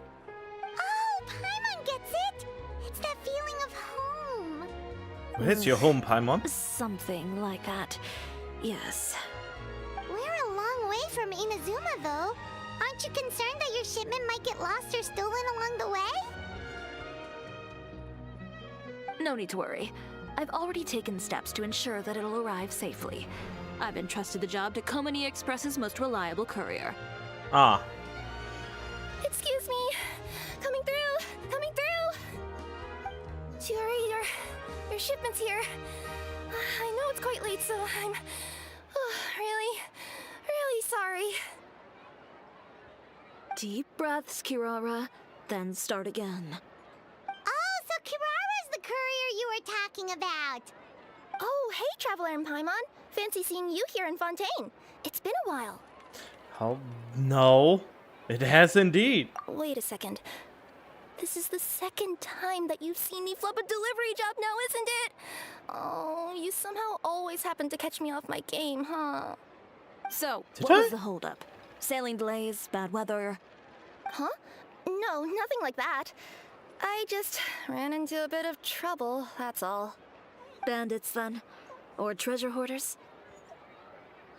Oh, Paimon gets it! It's that feeling of home. Where's your home, Paimon? Something like that. Yes. We're a long way from Inazuma, though. Aren't you concerned that your shipment might get lost or stolen along the way? No need to worry. I've already taken steps to ensure that it'll arrive safely. I've entrusted the job to Komani Express's most reliable courier. Ah. Excuse me. Coming through. Coming through. Chiori, your shipment's here. I know it's quite late, so I'm really, really sorry. Deep breaths, Kirara, then start again. Oh, so Kirara's the courier you were talking about. Oh, hey, Traveler and Paimon. Fancy seeing you here in Fontaine. It's been a while. How? No. It has indeed. Wait a second. This is the second time that you've seen me flub a delivery job now, isn't it? Oh, you somehow always happen to catch me off my game, huh? So, Did what I? was the holdup? Sailing delays, bad weather? Huh? No, nothing like that. I just ran into a bit of trouble, that's all. Bandits, then? Or treasure hoarders?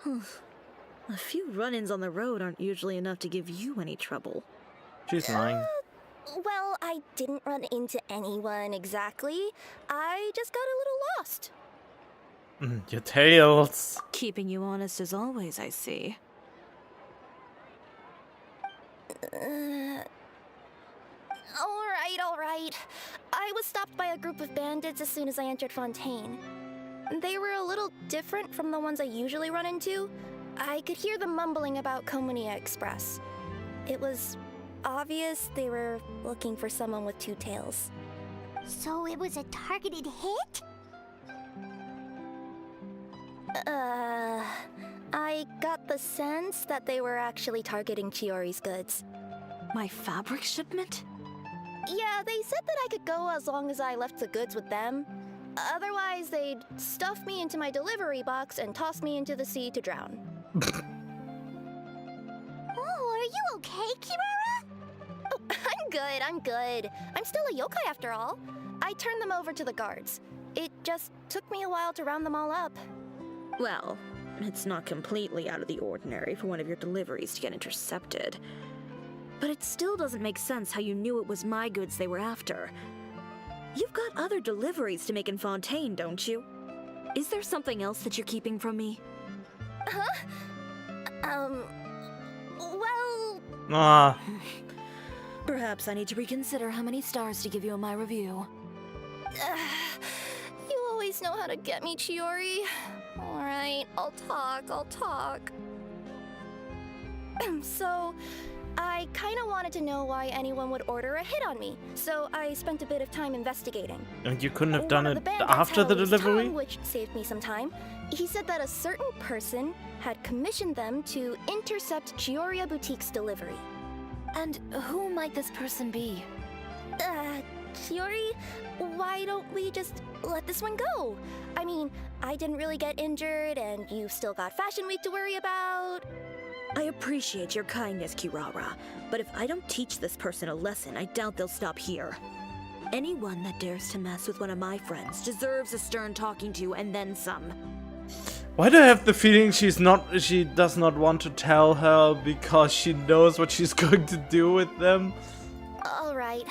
A few run-ins on the road aren't usually enough to give you any trouble. She's lying. Well, I didn't run into anyone exactly. I just got a little lost. Your tails. Keeping you honest as always, I see. All right. I was stopped by a group of bandits as soon as I entered Fontaine. They were a little different from the ones I usually run into. I could hear them mumbling about Komani Express. It was obvious they were looking for someone with two tails. So it was a targeted hit? I got the sense that they were actually targeting Chiori's goods. My fabric shipment? Yeah, they said that I could go as long as I left the goods with them. Otherwise, they'd stuff me into my delivery box and toss me into the sea to drown. Oh, are you okay, Kirara? Oh, I'm good. I'm still a yokai after all. I turned them over to the guards. It just took me a while to round them all up. Well, it's not completely out of the ordinary for one of your deliveries to get intercepted. But it still doesn't make sense how you knew it was my goods they were after. You've got other deliveries to make in Fontaine, don't you? Is there something else that you're keeping from me? Well... Ah. Perhaps I need to reconsider how many stars to give you in my review. You always know how to get me, Chiori. Alright, I'll talk. So, I kinda wanted to know why anyone would order a hit on me, so I spent a bit of time investigating. And you couldn't have done One of it the bandits after the held his delivery? tongue, which saved me some time. He said that a certain person had commissioned them to intercept Chioria Boutique's delivery. And who might this person be? Chiori, why don't we just let this one go? I mean, I didn't really get injured, and you've still got Fashion Week to worry about. I appreciate your kindness, Kirara, but if I don't teach this person a lesson, I doubt they'll stop here. Anyone that dares to mess with one of my friends deserves a stern talking to and then some. Why do I have the feeling she does not want to tell her because she knows what she's going to do with them? Alright.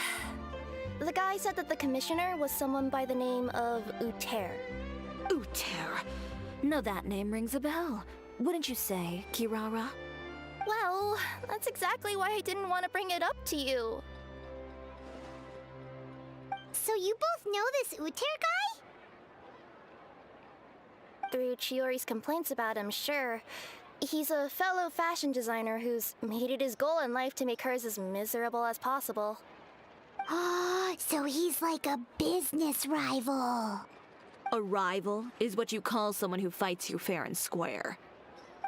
The guy said that the commissioner was someone by the name of Uter. Uter. No, that name rings a bell. Wouldn't you say, Kirara? Well, that's exactly why I didn't want to bring it up to you. So you both know this Uter guy? Through Chiori's complaints about him, sure. He's a fellow fashion designer who's made it his goal in life to make hers as miserable as possible. Oh, so he's like a business rival. A rival is what you call someone who fights you fair and square.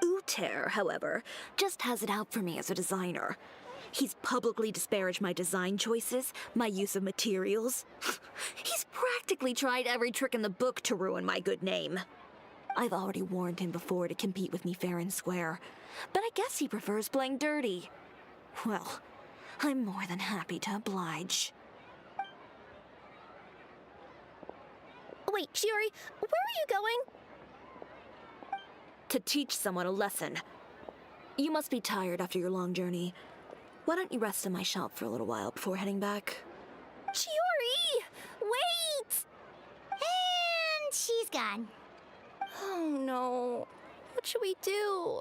Uter, however, just has it out for me as a designer. He's publicly disparaged my design choices, my use of materials. He's practically tried every trick in the book to ruin my good name. I've already warned him before to compete with me fair and square, but I guess he prefers playing dirty. Well, I'm more than happy to oblige. Wait, Shiori, where are you going? To teach someone a lesson. You must be tired after your long journey. Why don't you rest in my shop for a little while before heading back? Shiori! Wait! And she's gone. Oh no. What should we do?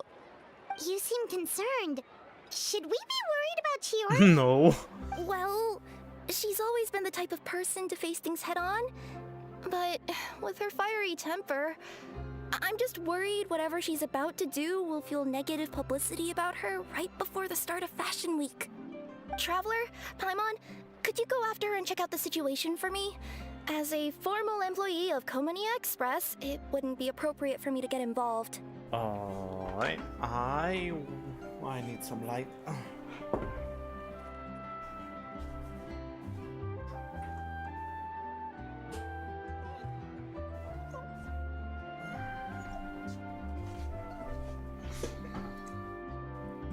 You seem concerned. Should we be worried about Chiori? No. Well, she's always been the type of person to face things head on. But with her fiery temper, I'm just worried whatever she's about to do will feel negative publicity about her right before the start of Fashion Week. Traveler, Paimon, could you go after her and check out the situation for me? As a formal employee of Komonia Express, it wouldn't be appropriate for me to get involved. Alright. I need some light.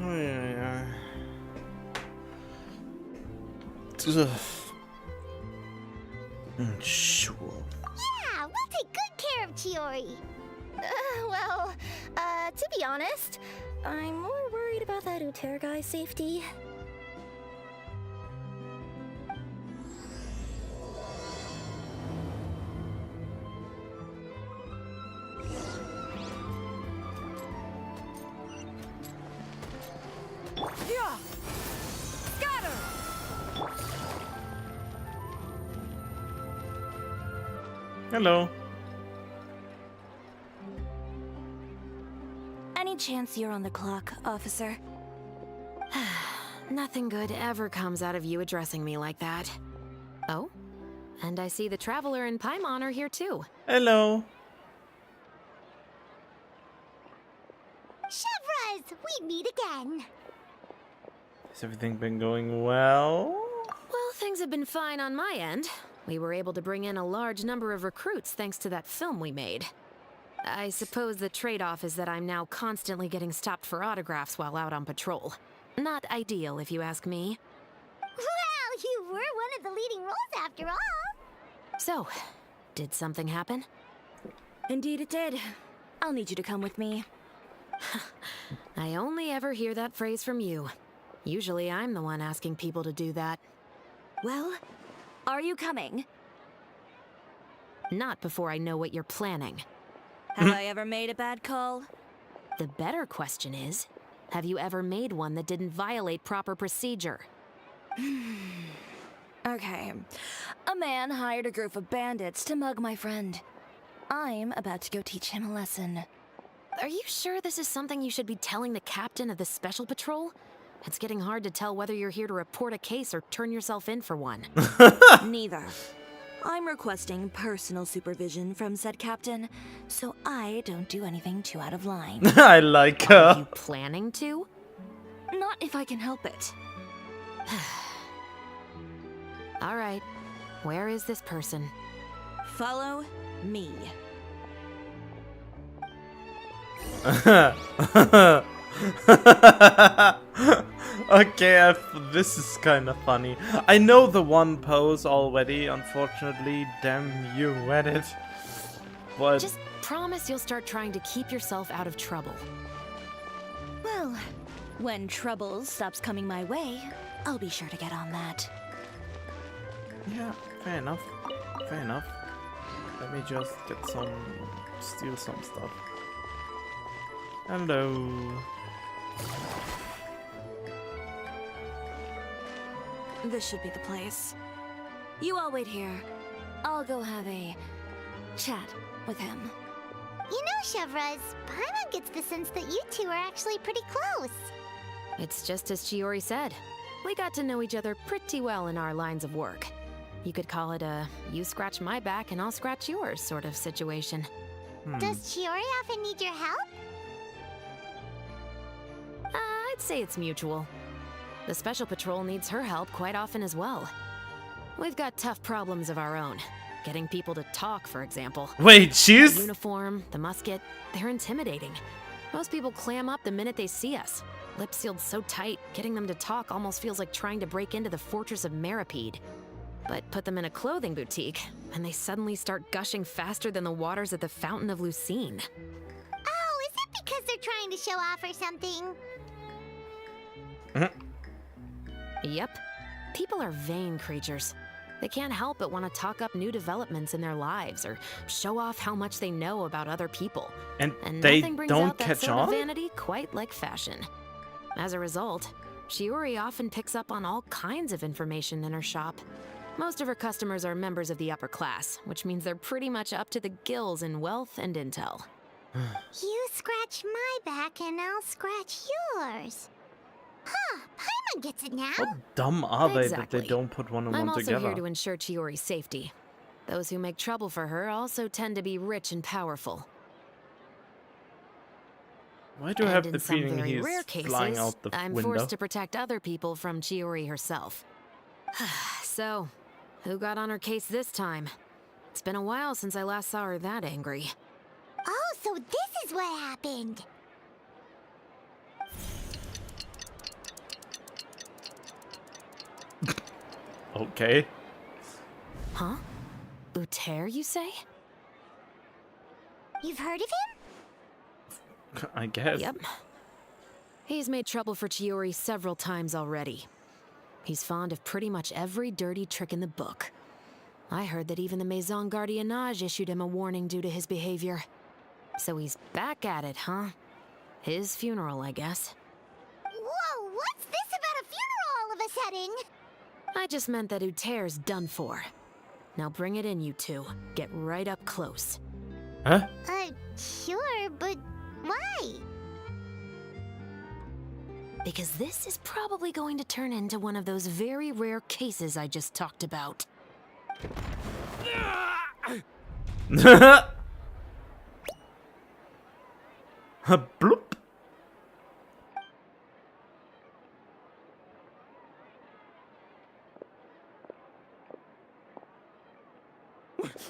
Oh, yeah. Sure. Yeah, we'll take good care of Chiori. To be honest, I'm more worried about that Uter guy's safety. Yeah! Scatter! Hello. Any chance you're on the clock, officer? Nothing good ever comes out of you addressing me like that. Oh? And I see the Traveler and Paimon are here too. Hello. Chevraz, we meet again. Has everything been going well? Well, things have been fine on my end. We were able to bring in a large number of recruits thanks to that film we made. I suppose the trade-off is that I'm now constantly getting stopped for autographs while out on patrol. Not ideal, if you ask me. Well, you were one of the leading roles after all. So, did something happen? Indeed it did. I'll need you to come with me. I only ever hear that phrase from you. Usually I'm the one asking people to do that. Well, are you coming? Not before I know what you're planning. Have I ever made a bad call? The better question is, have you ever made one that didn't violate proper procedure? Okay. A man hired a group of bandits to mug my friend. I'm about to go teach him a lesson. Are you sure this is something you should be telling the captain of the special patrol? It's getting hard to tell whether you're here to report a case or turn yourself in for one. Neither. I'm requesting personal supervision from said captain, so I don't do anything too out of line. I like Are her. you planning to? Not if I can help it. All right. Where is this person? Follow me. Okay, this is kind of funny. I know the one pose already, unfortunately. Damn you, Reddit. But Just promise you'll start trying to keep yourself out of trouble. Well, when trouble stops coming my way, I'll be sure to get on that. yeah, fair enough. Fair enough. Let me just steal some stuff. Hello. This should be the place. You all wait here. I'll go have a chat with him. You know, Chevraz, Paimon gets the sense that you two are actually pretty close. It's just as Chiori said. We got to know each other pretty well in our lines of work. You could call it a you scratch my back and I'll scratch yours sort of situation. Does Chiori often need your help? I'd say it's mutual. The Special Patrol needs her help quite often as well. We've got tough problems of our own. Getting people to talk, for example. Wait, The she's... uniform, the musket, they're intimidating. Most people clam up the minute they see us. Lips sealed so tight, getting them to talk almost feels like trying to break into the fortress of Meripede. But put them in a clothing boutique, and they suddenly start gushing faster than the waters at the Fountain of Lucine. Oh, is it because they're trying to show off or something? Yep. People are vain creatures. They can't help but want to talk up new developments in their lives or show off how much they know about other people. And And they nothing brings don't out that catch sort of on? vanity quite like fashion. As a result, Shiori often picks up on all kinds of information in her shop. Most of her customers are members of the upper class, which means they're pretty much up to the gills in wealth and intel. You scratch my back and I'll scratch yours. Huh, Paimon gets it now. How dumb are they that Exactly. they don't put one and I'm one also together? here to ensure Chiori's safety. Those who make trouble for her also tend to be rich and powerful. Why do I And have in the some feeling very he's rare cases, flying out the I'm window? forced to protect other people from Chiori herself. So, who got on her case this time? It's been a while since I last saw her that angry. Oh, so this is what happened. Okay. Huh? Uter, you say? You've heard of him? I guess. Yep. He's made trouble for Chiori several times already. He's fond of pretty much every dirty trick in the book. I heard that even the Maison Gardiennage issued him a warning due to his behavior. So he's back at it, huh? His funeral, I guess. Whoa, what's this about a funeral all of a sudden? I just meant that Uter's done for. Now bring it in, you two. Get right up close. Huh? Sure, but why? Because this is probably going to turn into one of those very rare cases I just talked about. Bloop.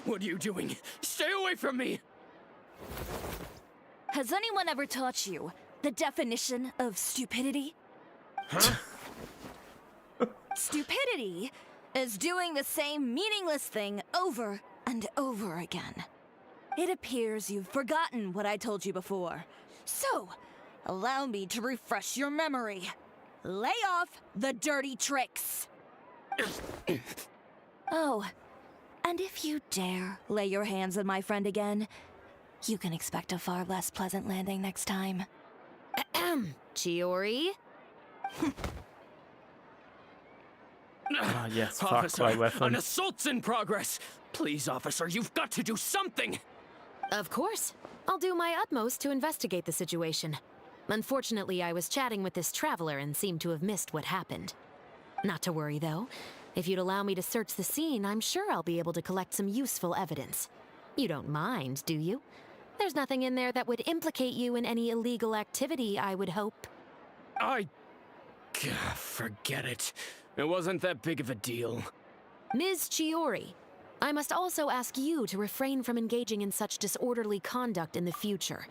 What are you doing? Stay away from me! Has anyone ever taught you the definition of stupidity? Huh? Stupidity is doing the same meaningless thing over and over again. It appears you've forgotten what I told you before. So, allow me to refresh your memory. Lay off the dirty tricks. Oh, and if you dare lay your hands on my friend again, you can expect a far less pleasant landing next time. Chiori? Ah, yes, fuck Officer, my weapon. an assault's in progress! Please, officer, you've got to do something! Of course. I'll do my utmost to investigate the situation. Unfortunately, I was chatting with this traveler and seemed to have missed what happened. Not to worry, though. If you'd allow me to search the scene, I'm sure I'll be able to collect some useful evidence. You don't mind, do you? There's nothing in there that would implicate you in any illegal activity, I would hope. Forget it. It wasn't that big of a deal. Ms. Chiori, I must also ask you to refrain from engaging in such disorderly conduct in the future,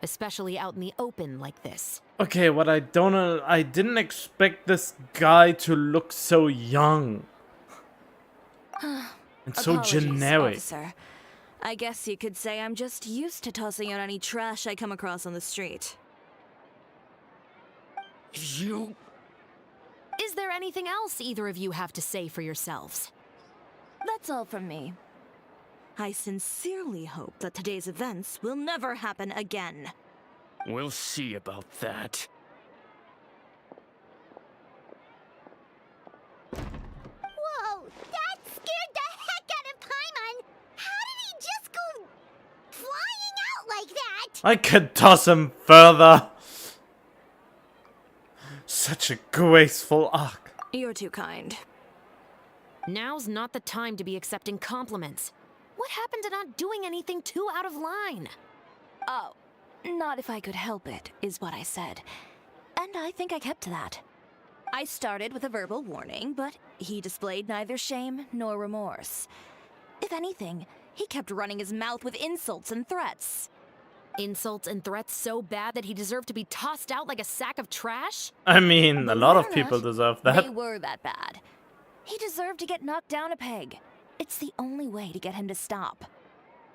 especially out in the open like this. Okay, what I don't know, I didn't expect this guy to look so young. And so Apologies, generic. Officer. I guess you could say I'm just used to tossing out any trash I come across on the street. You... Is there anything else either of you have to say for yourselves? That's all from me. I sincerely hope that today's events will never happen again. We'll see about that. Whoa, that scared the heck out of Paimon! How did he just go flying out like that? I could toss him further. Such a graceful arc. You're too kind. Now's not the time to be accepting compliments. What happened to not doing anything too out of line? Oh, not if I could help it, is what I said. And I think I kept to that. I started with a verbal warning, but he displayed neither shame nor remorse. If anything, he kept running his mouth with insults and threats. Insults and threats so bad that he deserved to be tossed out like a sack of trash? I mean, a Believe lot it of or people not, deserve They that. were that bad. He deserved to get knocked down a peg. It's the only way to get him to stop.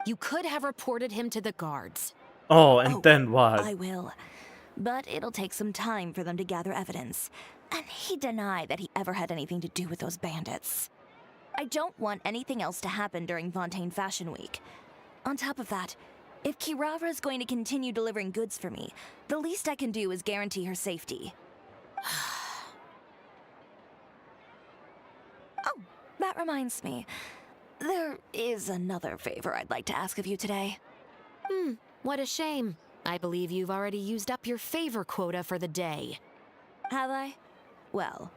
You could have reported him to the guards. Oh, and then what? I will. But it'll take some time for them to gather evidence. And he denied that he ever had anything to do with those bandits. I don't want anything else to happen during Fontaine Fashion Week. On top of that, if Kirara is going to continue delivering goods for me, the least I can do is guarantee her safety. Oh, that reminds me. There is another favor I'd like to ask of you today. What a shame. I believe you've already used up your favor quota for the day. Have I? Well,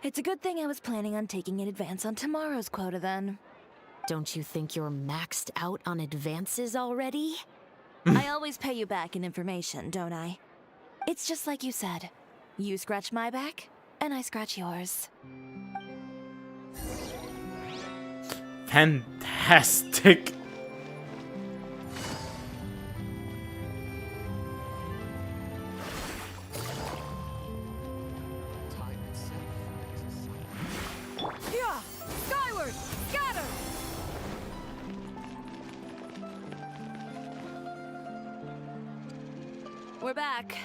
it's a good thing I was planning on taking an advance on tomorrow's quota then. Don't you think you're maxed out on advances already? I always pay you back in information, don't I? It's just like you said. You scratch my back, and I scratch yours. Fantastic. Yeah! Skyward! Scatter! We're back.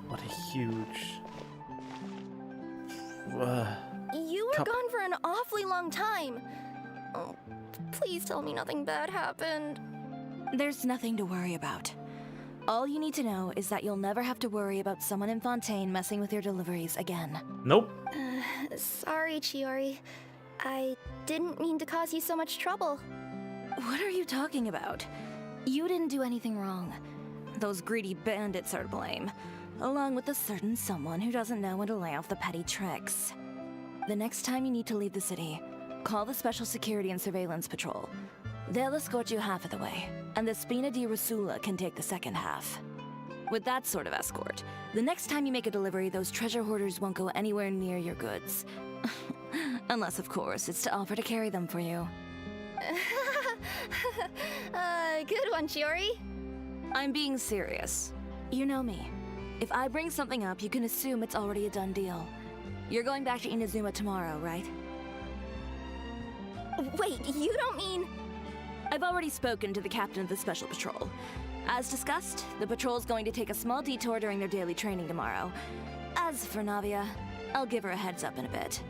What a huge... You were Cup. gone for an awfully long time. Oh, please tell me nothing bad happened. There's nothing to worry about. All you need to know is that you'll never have to worry about someone in Fontaine messing with your deliveries again. Nope. Sorry, Chiori. I didn't mean to cause you so much trouble. What are you talking about? You didn't do anything wrong. Those greedy bandits are to blame, along with a certain someone who doesn't know when to lay off the petty tricks. The next time you need to leave the city, call the Special Security and Surveillance Patrol. They'll escort you half of the way, and the Spina di Rasula can take the second half. With that sort of escort, the next time you make a delivery, those treasure hoarders won't go anywhere near your goods. Unless, of course, it's to offer to carry them for you. Good one, Chiori. I'm being serious. You know me. If I bring something up, you can assume it's already a done deal. You're going back to Inazuma tomorrow, right? Wait, you don't mean... I've already spoken to the captain of the Special Patrol. As discussed, the patrol's going to take a small detour during their daily training tomorrow. As for Navia, I'll give her a heads up in a bit.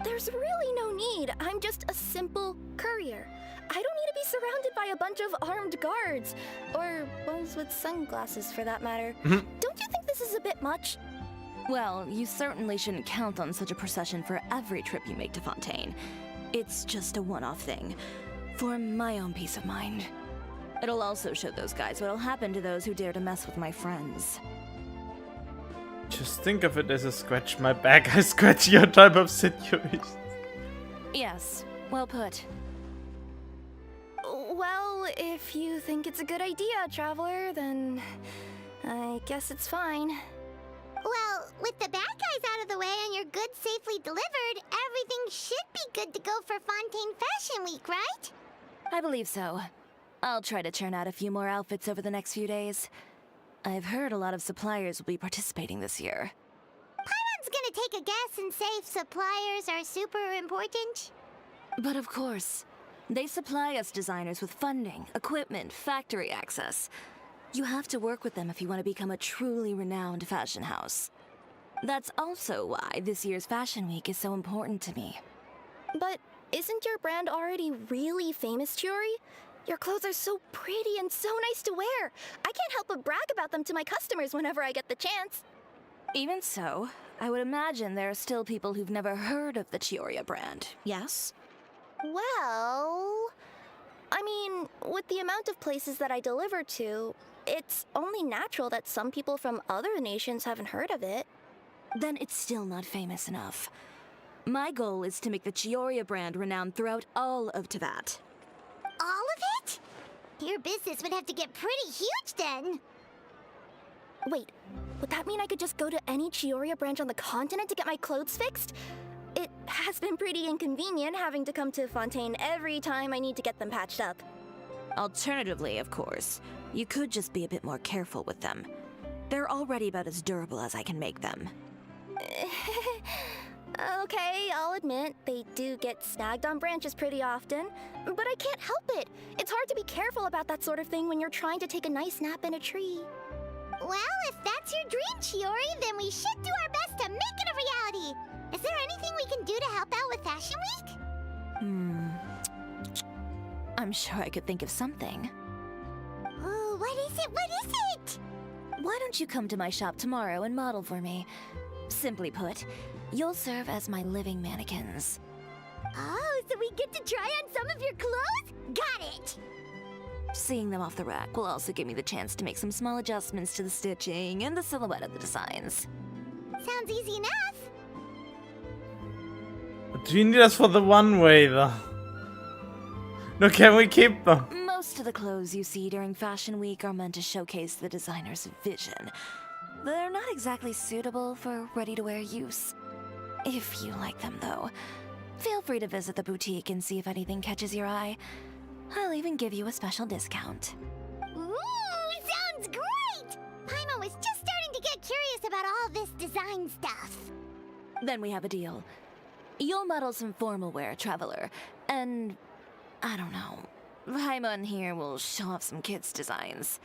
There's really no need. I'm just a simple courier. I don't need to be surrounded by a bunch of armed guards. Or ones with sunglasses, for that matter. Don't you think this is a bit much? Well, you certainly shouldn't count on such a procession for every trip you make to Fontaine. It's just a one-off thing, for my own peace of mind. It'll also show those guys what'll happen to those who dare to mess with my friends. Just think of it as a scratch my back, I scratch your type of situation. Yes, well put. Well, if you think it's a good idea, Traveler, then I guess it's fine. Well, with the bad guys out of the way and your goods safely delivered, everything should be good to go for Fontaine Fashion Week, right? I believe so. I'll try to churn out a few more outfits over the next few days. I've heard a lot of suppliers will be participating this year. Paimon's gonna take a guess and say suppliers are super important. But of course, they supply us designers with funding, equipment, factory access. You have to work with them if you want to become a truly renowned fashion house. That's also why this year's Fashion Week is so important to me. But isn't your brand already really famous, Chiori? Your clothes are so pretty and so nice to wear. I can't help but brag about them to my customers whenever I get the chance. Even so, I would imagine there are still people who've never heard of the Chioria brand, yes? Well... I mean, with the amount of places that I deliver to, it's only natural that some people from other nations haven't heard of it. Then it's still not famous enough. My goal is to make the Chioria brand renowned throughout all of Teyvat. All of it? Your business would have to get pretty huge then. Wait, would that mean I could just go to any Chioria branch on the continent to get my clothes fixed? It has been pretty inconvenient having to come to Fontaine every time I need to get them patched up. Alternatively, of course, you could just be a bit more careful with them. They're already about as durable as I can make them. Okay, I'll admit, they do get snagged on branches pretty often, but I can't help it. It's hard to be careful about that sort of thing when you're trying to take a nice nap in a tree. Well, if that's your dream, Chiori, then we should do our best to make it a reality. Is there anything we can do to help out with Fashion Week? I'm sure I could think of something. Oh, what is it? What is it? Why don't you come to my shop tomorrow and model for me? Simply put, you'll serve as my living mannequins. Oh, so we get to try on some of your clothes? Got it! Seeing them off the rack will also give me the chance to make some small adjustments to the stitching and the silhouette of the designs. Sounds easy enough. Do you need us for the one way though? No, can we keep them? Most of the clothes you see during Fashion Week are meant to showcase the designer's vision. They're not exactly suitable for ready-to-wear use. If you like them, though, feel free to visit the boutique and see if anything catches your eye. I'll even give you a special discount. Ooh, sounds great! Paimon was just starting to get curious about all this design stuff. Then we have a deal. You'll model some formal wear, Traveler, and I don't know. Paimon here will show off some kids' designs.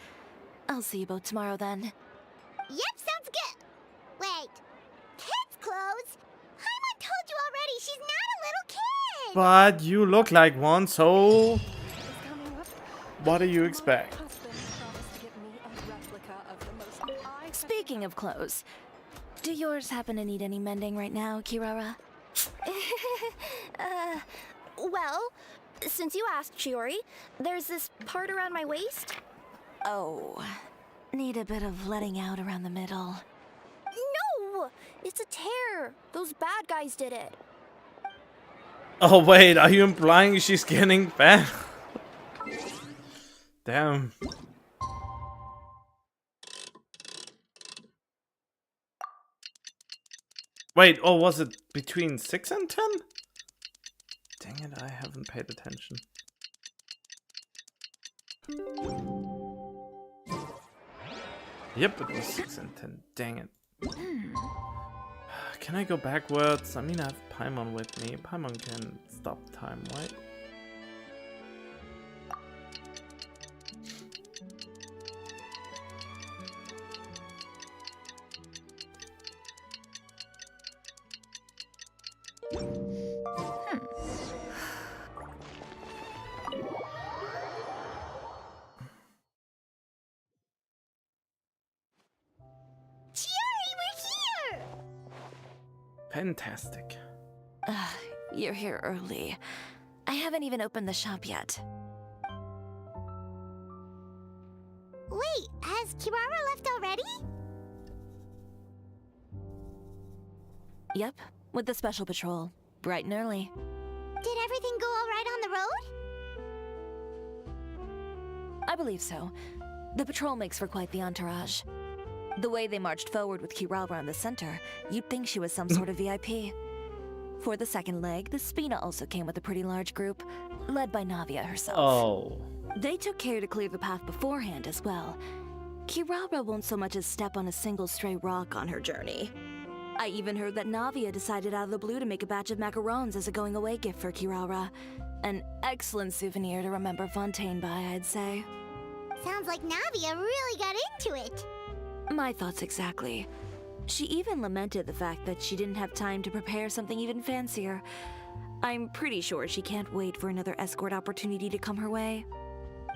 I'll see you both tomorrow then. Yep, sounds good. Wait, kids' clothes? Paimon told you already she's not a little kid. But you look like one, so what do you expect? Speaking of clothes, do yours happen to need any mending right now, Kirara? Well, since you asked, Chiori, there's this part around my waist. Oh, need a bit of letting out around the middle. No! It's a tear. Those bad guys did it. Oh wait, are you implying she's getting fat? Damn. Wait, oh, was it between 6 and 10? Dang it, I haven't paid attention. Yep, it was 6 and 10. Dang it. Can I go backwards? I mean, I have Paimon with me. Paimon can stop time, right? Fantastic. You're here early. I haven't even opened the shop yet. Wait, has Kirara left already? Yep, with the special patrol. Bright and early. Did everything go all right on the road? I believe so. The patrol makes for quite the entourage. The way they marched forward with Kirara in the center, you'd think she was some sort of VIP. For the second leg, the Spina also came with a pretty large group, led by Navia herself. Oh. They took care to clear the path beforehand as well. Kirara won't so much as step on a single stray rock on her journey. I even heard that Navia decided out of the blue to make a batch of macarons as a going-away gift for Kirara. An excellent souvenir to remember Fontaine by, I'd say. Sounds like Navia really got into it. My thoughts exactly. She even lamented the fact that she didn't have time to prepare something even fancier. I'm pretty sure she can't wait for another escort opportunity to come her way.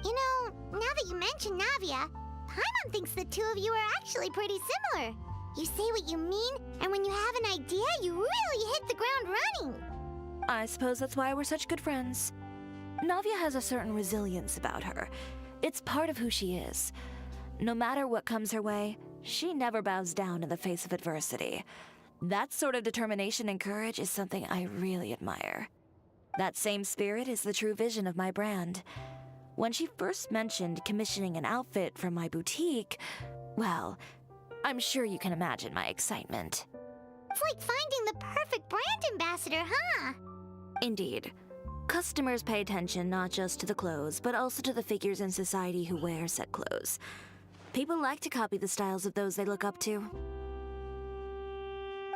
You know, now that you mention Navia, Paimon thinks the two of you are actually pretty similar. You say what you mean, and when you have an idea, you really hit the ground running. I suppose that's why we're such good friends. Navia has a certain resilience about her. It's part of who she is. No matter what comes her way, she never bows down in the face of adversity. That sort of determination and courage is something I really admire. That same spirit is the true vision of my brand. When she first mentioned commissioning an outfit from my boutique, well, I'm sure you can imagine my excitement. It's like finding the perfect brand ambassador, huh? Indeed. Customers pay attention not just to the clothes, but also to the figures in society who wear said clothes. People like to copy the styles of those they look up to.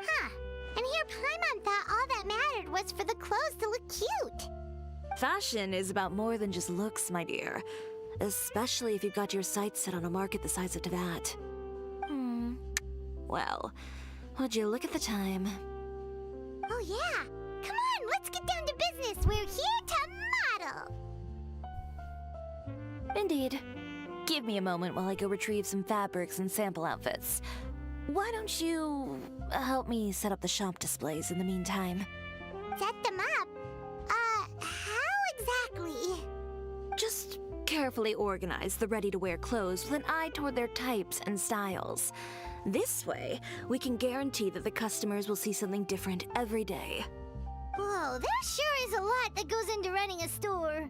Huh. And here Paimon thought all that mattered was for the clothes to look cute. Fashion is about more than just looks, my dear. Especially if you've got your sights set on a market the size of Teyvat. Well, would you look at the time? Oh yeah. Come on, let's get down to business. We're here to model. Indeed. Give me a moment while I go retrieve some fabrics and sample outfits. Why don't you help me set up the shop displays in the meantime? Set them up? How exactly? Just carefully organize the ready-to-wear clothes with an eye toward their types and styles. This way, we can guarantee that the customers will see something different every day. Whoa, there sure is a lot that goes into running a store.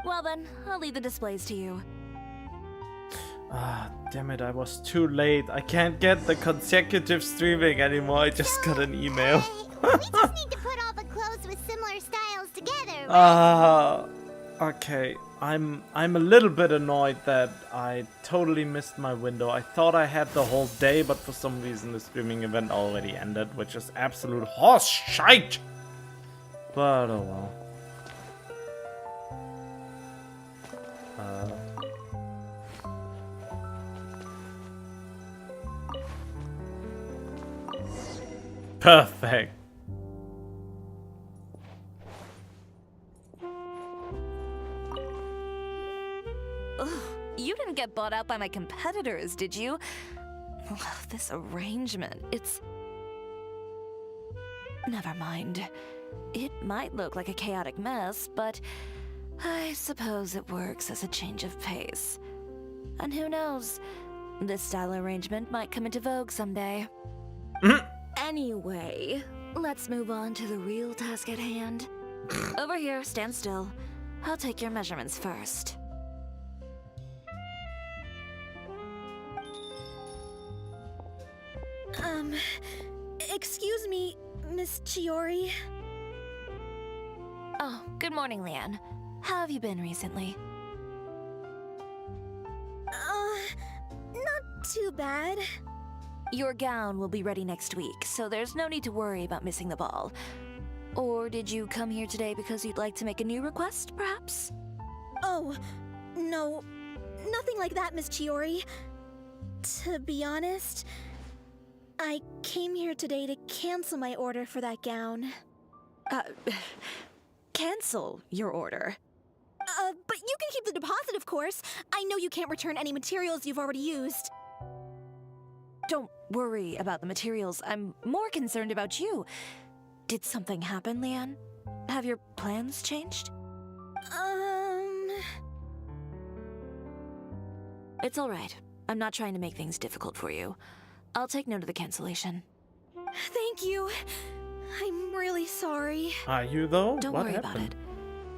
Well then, I'll leave the displays to you. Ah, damn it, I was too late. I can't get the consecutive streaming anymore. I just got an email. We just need to put all the clothes with similar styles together, right? Okay. I'm a little bit annoyed that I totally missed my window. I thought I had the whole day, but for some reason the streaming event already ended, which is absolute horse shite. But oh well. Perfect. Ugh, you didn't get bought out by my competitors, did you? Ugh, this arrangement, it's... Never mind. It might look like a chaotic mess, but I suppose it works as a change of pace. And who knows, this style arrangement might come into vogue someday. Anyway, let's move on to the real task at hand. Over here, stand still. I'll take your measurements first. Excuse me, Miss Chiori. Oh, good morning, Leanne. How have you been recently? Not too bad. Your gown will be ready next week, so there's no need to worry about missing the ball. Or did you come here today because you'd like to make a new request, perhaps? Oh, no. Nothing like that, Miss Chiori. To be honest, I came here today to cancel my order for that gown. Cancel your order. But you can keep the deposit, of course. I know you can't return any materials you've already used. Don't worry about the materials. I'm more concerned about you. Did something happen, Leanne? Have your plans changed? It's all right. I'm not trying to make things difficult for you. I'll take note of the cancellation. Thank you. I'm really sorry. Are you though? Don't What worry happened? about it.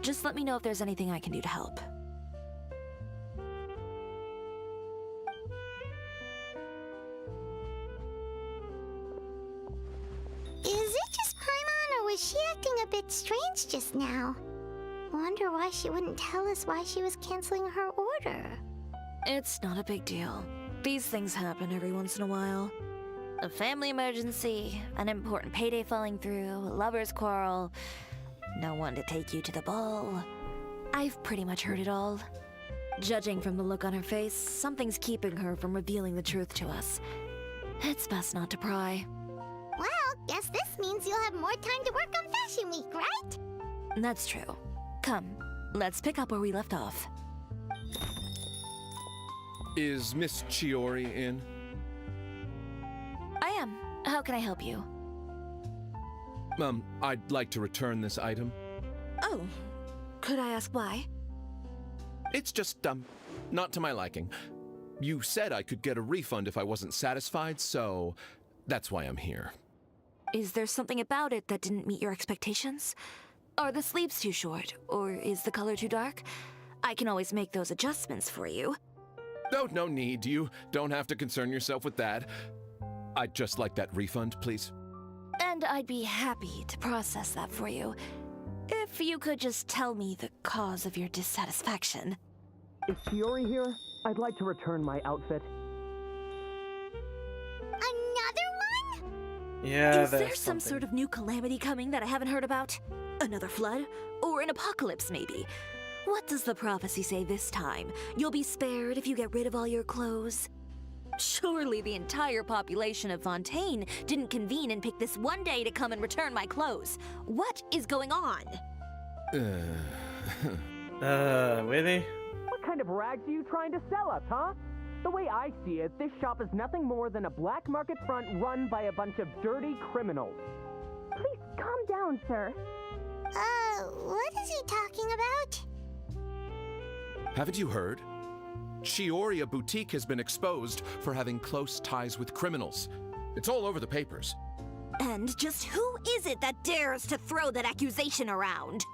Just let me know if there's anything I can do to help. Is it just Paimon, or was she acting a bit strange just now? Wonder why she wouldn't tell us why she was canceling her order. It's not a big deal. These things happen every once in a while. A family emergency, an important payday falling through, a lover's quarrel, no one to take you to the ball. I've pretty much heard it all. Judging from the look on her face, something's keeping her from revealing the truth to us. It's best not to pry. Well, guess this means you'll have more time to work on Fashion Week, right? That's true. Come, let's pick up where we left off. Is Miss Chiori in? I am. How can I help you? I'd like to return this item. Oh, could I ask why? It's just, not to my liking. You said I could get a refund if I wasn't satisfied, so that's why I'm here. Is there something about it that didn't meet your expectations? Are the sleeves too short, or is the color too dark? I can always make those adjustments for you. No, no need. You don't have to concern yourself with that. I'd just like that refund, please. And I'd be happy to process that for you. If you could just tell me the cause of your dissatisfaction. Is Shiori here? I'd like to return my outfit. Another one? Yeah, Is there there's some something. sort of new calamity coming that I haven't heard about? Another flood? Or an apocalypse, maybe? What does the prophecy say this time? You'll be spared if you get rid of all your clothes? Surely the entire population of Fontaine didn't convene and pick this one day to come and return my clothes. What is going on? Really? What kind of rags are you trying to sell us, huh? The way I see it, this shop is nothing more than a black market front run by a bunch of dirty criminals. Please calm down, sir. What is he talking about? Haven't you heard? Chioria Boutique has been exposed for having close ties with criminals. It's all over the papers. And just who is it that dares to throw that accusation around?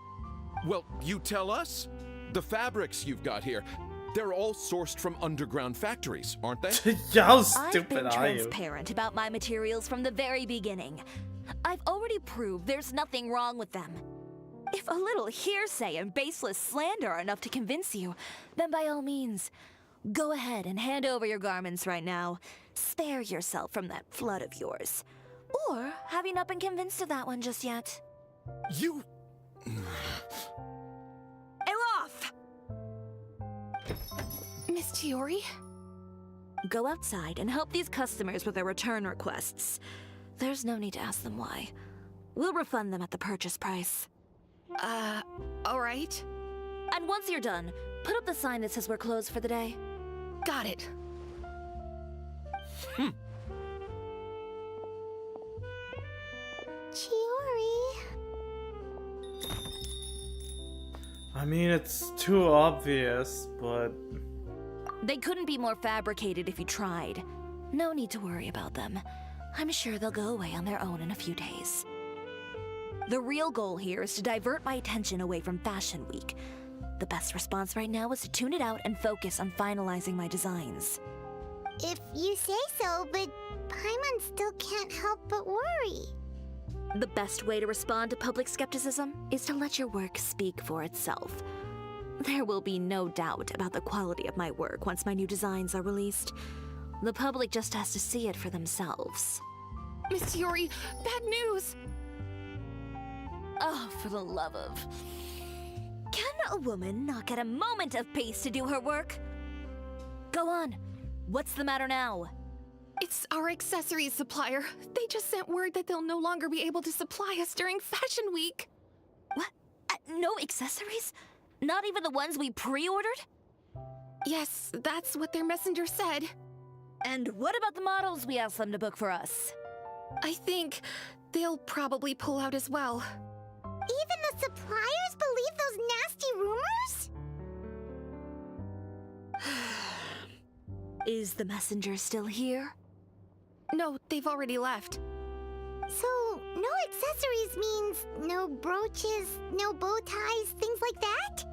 Well, you tell us. The fabrics you've got here, they're all sourced from underground factories, aren't they? How I've stupid been are you? transparent about my materials from the very beginning. I've already proved there's nothing wrong with them. If a little hearsay and baseless slander are enough to convince you, then by all means, go ahead and hand over your garments right now. Spare yourself from that flood of yours. Or have you not been convinced of that one just yet? You... Elof! Miss Chiori? Go outside and help these customers with their return requests. There's no need to ask them why. We'll refund them at the purchase price. Alright. And once you're done, put up the sign that says we're closed for the day. Got it. Chiori. I mean, it's too obvious, but... They couldn't be more fabricated if you tried. No need to worry about them. I'm sure they'll go away on their own in a few days. The real goal here is to divert my attention away from Fashion Week. The best response right now is to tune it out and focus on finalizing my designs. If you say so, but Paimon still can't help but worry. The best way to respond to public skepticism is to let your work speak for itself. There will be no doubt about the quality of my work once my new designs are released. The public just has to see it for themselves. Miss Chiori, bad news! Oh, for the love of... Can a woman not get a moment of peace to do her work? Go on. What's the matter now? It's our accessories supplier. They just sent word that they'll no longer be able to supply us during Fashion Week. What? No accessories? Not even the ones we pre-ordered? Yes, that's what their messenger said. And what about the models we asked them to book for us? I think they'll probably pull out as well. Even the suppliers believe those nasty rumors? Is the messenger still here? No, they've already left. So, no accessories means no brooches, no bow ties, things like that?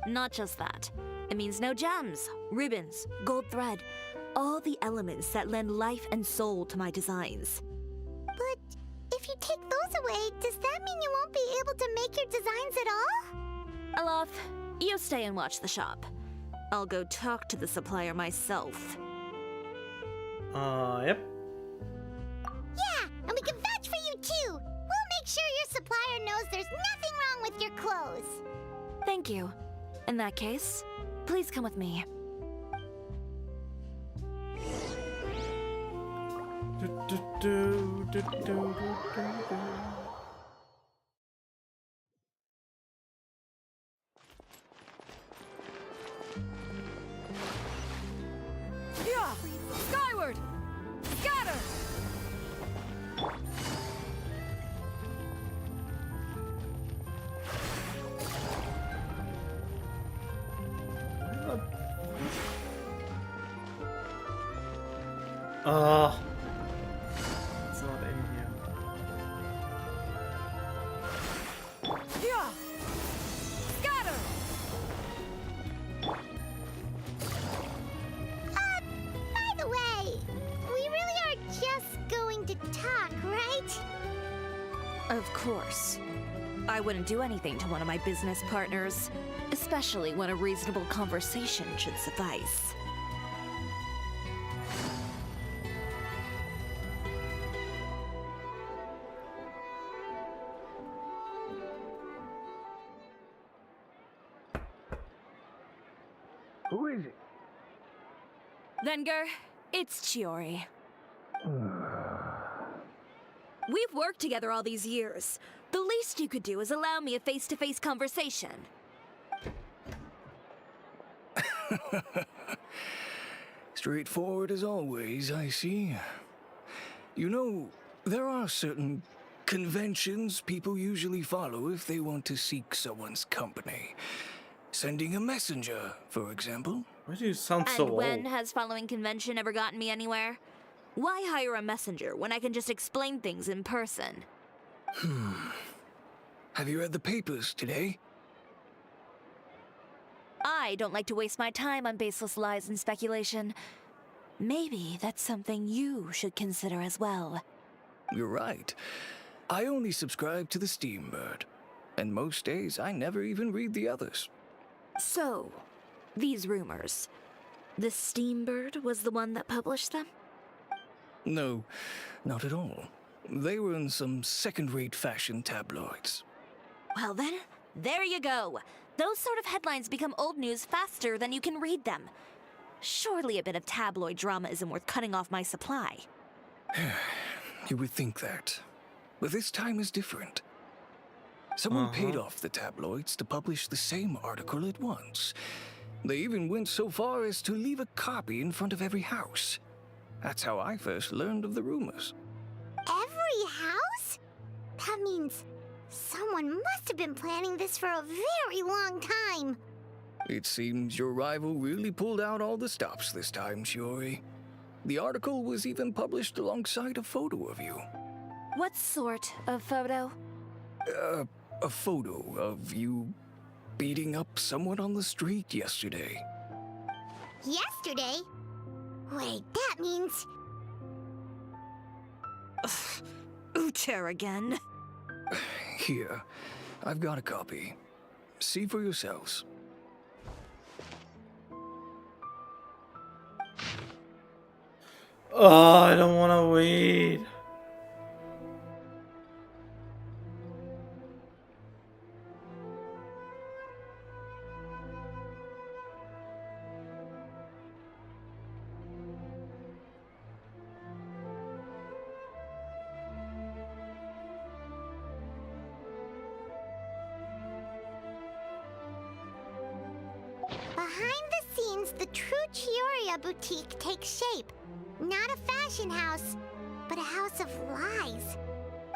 Not just that. It means no gems, ribbons, gold thread, all the elements that lend life and soul to my designs. But if you take those away, does that mean you won't be able to make your designs at all? Alof, you stay and watch the shop. I'll go talk to the supplier myself. Yep. Yeah, and we can vouch for you too. We'll make sure your supplier knows there's nothing wrong with your clothes. Thank you. In that case, please come with me. Yeah! Skyward! Scatter! Oh, it's not in here. Yeah. Scatter. By the way, we really are just going to talk, right? Of course. I wouldn't do anything to one of my business partners, especially when a reasonable conversation should suffice. Who is it? Venger, it's Chiori. We've worked together all these years. The least you could do is allow me a face-to-face conversation. Straightforward as always, I see. You know, there are certain conventions people usually follow if they want to seek someone's company. Sending a messenger, for example. Why do you sound so And when old? has following convention ever gotten me anywhere? Why hire a messenger when I can just explain things in person? Have you read the papers today? I don't like to waste my time on baseless lies and speculation. Maybe that's something you should consider as well. You're right. I only subscribe to the Steambird. And most days, I never even read the others. So, these rumors. The Steambird was the one that published them? No, not at all. They were in some second-rate fashion tabloids. Well then, there you go. Those sort of headlines become old news faster than you can read them. Surely a bit of tabloid drama isn't worth cutting off my supply. You would think that. But this time is different. Someone paid off the tabloids to publish the same article at once. They even went so far as to leave a copy in front of every house. That's how I first learned of the rumors. Every house? That means someone must have been planning this for a very long time. It seems your rival really pulled out all the stops this time, Shiori. The article was even published alongside a photo of you. What sort of photo? A photo of you beating up someone on the street yesterday. Yesterday? Wait, that means... Ucher again. Here, I've got a copy. See for yourselves. Oh, I don't want to wait. Behind the scenes, the true Chioria boutique takes shape. Not a fashion house, but a house of lies.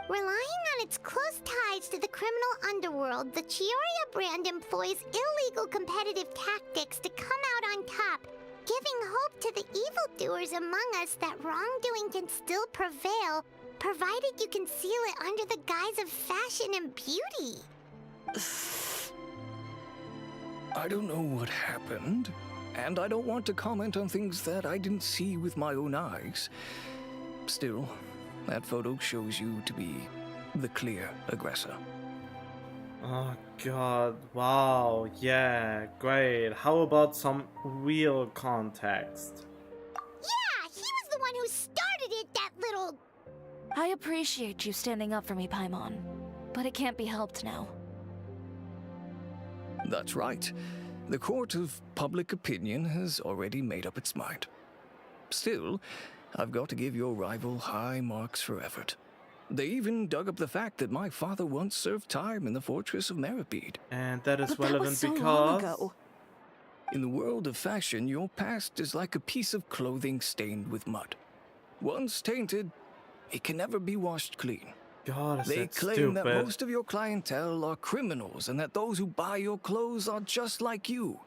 Relying on its close ties to the criminal underworld, the Chioria brand employs illegal competitive tactics to come out on top, giving hope to the evildoers among us that wrongdoing can still prevail, provided you conceal it under the guise of fashion and beauty. I don't know what happened, and I don't want to comment on things that I didn't see with my own eyes. Still, that photo shows you to be the clear aggressor. Oh god, wow, yeah, great. How about some real context? Yeah, he was the one who started it, that little... I appreciate you standing up for me, Paimon, but it can't be helped now. That's right. The court of public opinion has already made up its mind. Still, I've got to give your rival high marks for effort. They even dug up the fact that my father once served time in the fortress of Meripede. And that is But relevant that was so because... long ago. In the world of fashion, your past is like a piece of clothing stained with mud. Once tainted, it can never be washed clean. God, is They that claim stupid. that most of your clientele are criminals and that those who buy your clothes are just like you.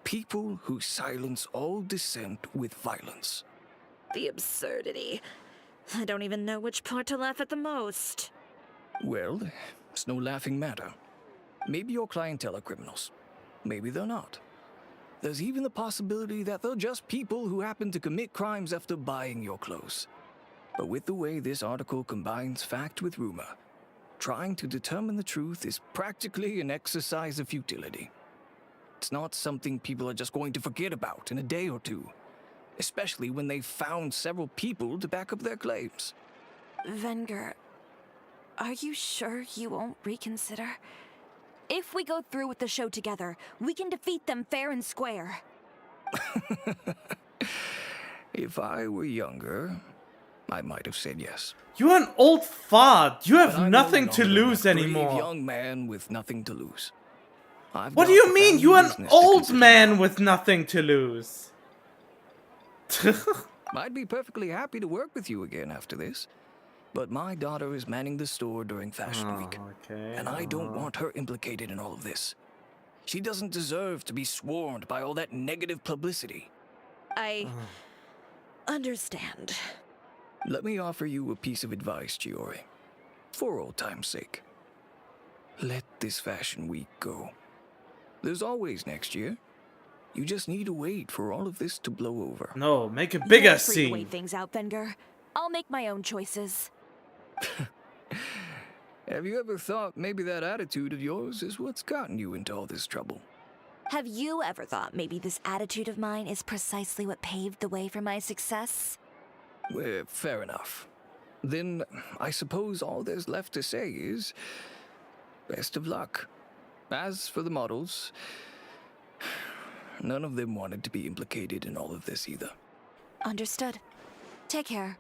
People who silence all dissent with violence. The absurdity. I don't even know which part to laugh at the most. Well, it's no laughing matter. Maybe your clientele are criminals. Maybe they're not. There's even the possibility that they're just people who happen to commit crimes after buying your clothes. But with the way this article combines fact with rumor, trying to determine the truth is practically an exercise of futility. It's not something people are just going to forget about in a day or two, especially when they've found several people to back up their claims. Venger, are you sure you won't reconsider? If we go through with the show together, we can defeat them fair and square. If I were younger, I might have said yes. You're an old fart. You have But I'm nothing no to longer lose that brave anymore. young man with nothing to lose. I've What got do you the mean? family You're an business to old consider. man with nothing to lose. I'd be perfectly happy to work with you again after this. But my daughter is manning the store during Fashion Week. Okay. And I don't want her implicated in all of this. She doesn't deserve to be swarmed by all that negative publicity. I understand. Let me offer you a piece of advice, Chiori. For old time's sake. Let this Fashion Week go. There's always next year. You just need to wait for all of this to blow over. No, make a bigger You're free to wait scene. things out, Venger. I'll make my own choices. Have you ever thought maybe that attitude of yours is what's gotten you into all this trouble? Have you ever thought maybe this attitude of mine is precisely what paved the way for my success? Well, fair enough. Then I suppose all there's left to say is best of luck. As for the models, none of them wanted to be implicated in all of this either. Understood. Take care.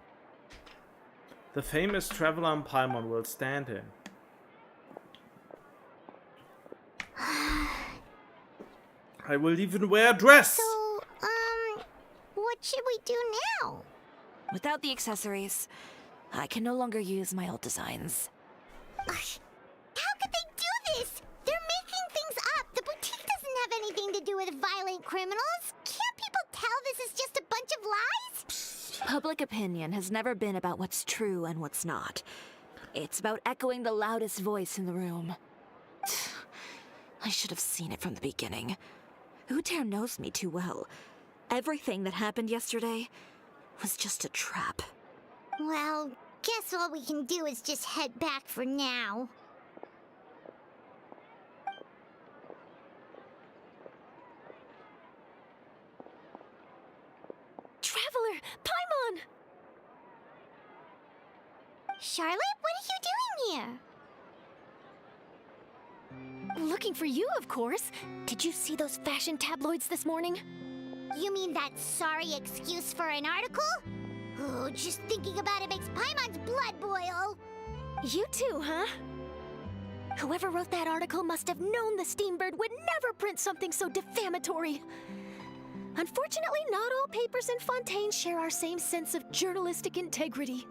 The famous traveler on Paimon will stand him. I will even wear a dress. So, what should we do now? Without the accessories, I can no longer use my old designs. How could they do this? They're making things up. The boutique doesn't have anything to do with violent criminals. Can't people tell this is just a bunch of lies? Public opinion has never been about what's true and what's not. It's about echoing the loudest voice in the room. I should have seen it from the beginning. Uter knows me too well. Everything that happened yesterday was just a trap. Well, guess all we can do is just head back for now. Traveler! Paimon! Charlotte, what are you doing here? Looking for you, of course. Did you see those fashion tabloids this morning? You mean that sorry excuse for an article? Oh, just thinking about it makes Paimon's blood boil. You too, huh? Whoever wrote that article must have known the Steambird would never print something so defamatory. Unfortunately, not all papers in Fontaine share our same sense of journalistic integrity.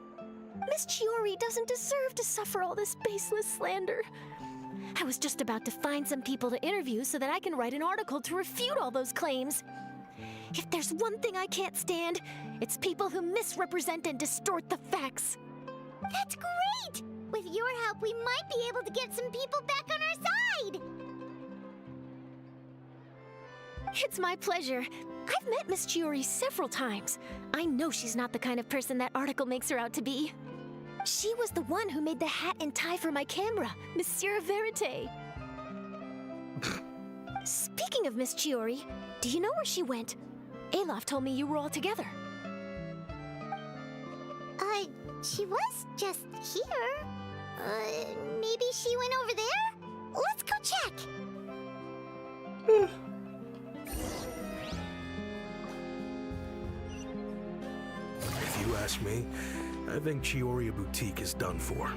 Miss Chiori doesn't deserve to suffer all this baseless slander. I was just about to find some people to interview so that I can write an article to refute all those claims. If there's one thing I can't stand, it's people who misrepresent and distort the facts. That's great! With your help, we might be able to get some people back on our side! It's my pleasure. I've met Miss Chiori several times. I know she's not the kind of person that article makes her out to be. She was the one who made the hat and tie for my camera, Monsieur Verite. Speaking of Miss Chiori, do you know where she went? Alof told me you were all together. She was just here. Maybe she went over there? Let's go check. If you ask me, I think Chiori Boutique is done for.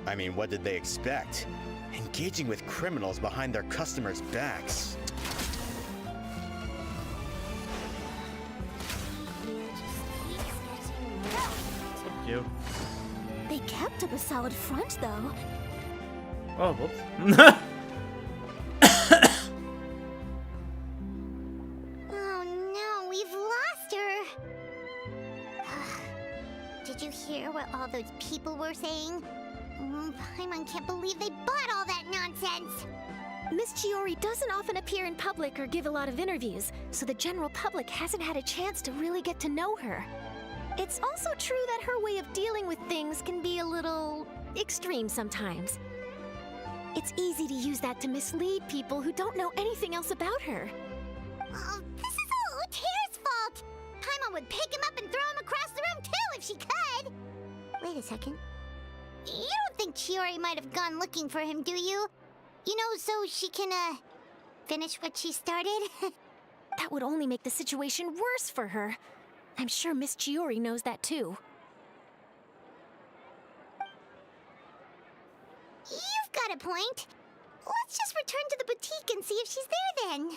I mean, what did they expect? Engaging with criminals behind their customers' backs. You. They kept up a solid front, though. Oh, whoops. Oh no, we've lost her. hear what all those people were saying? Paimon can't believe they bought all that nonsense! Miss Chiori doesn't often appear in public or give a lot of interviews, so the general public hasn't had a chance to really get to know her. It's also true that her way of dealing with things can be a little extreme sometimes. It's easy to use that to mislead people who don't know anything else about her. Oh, this is all Utear's fault! Paimon would pick him up and throw him across the room too if she could! Wait a second. You don't think Chiori might have gone looking for him, do you? You know, so she can, finish what she started? That would only make the situation worse for her. I'm sure Miss Chiori knows that too. You've got a point. Let's just return to the boutique and see if she's there then.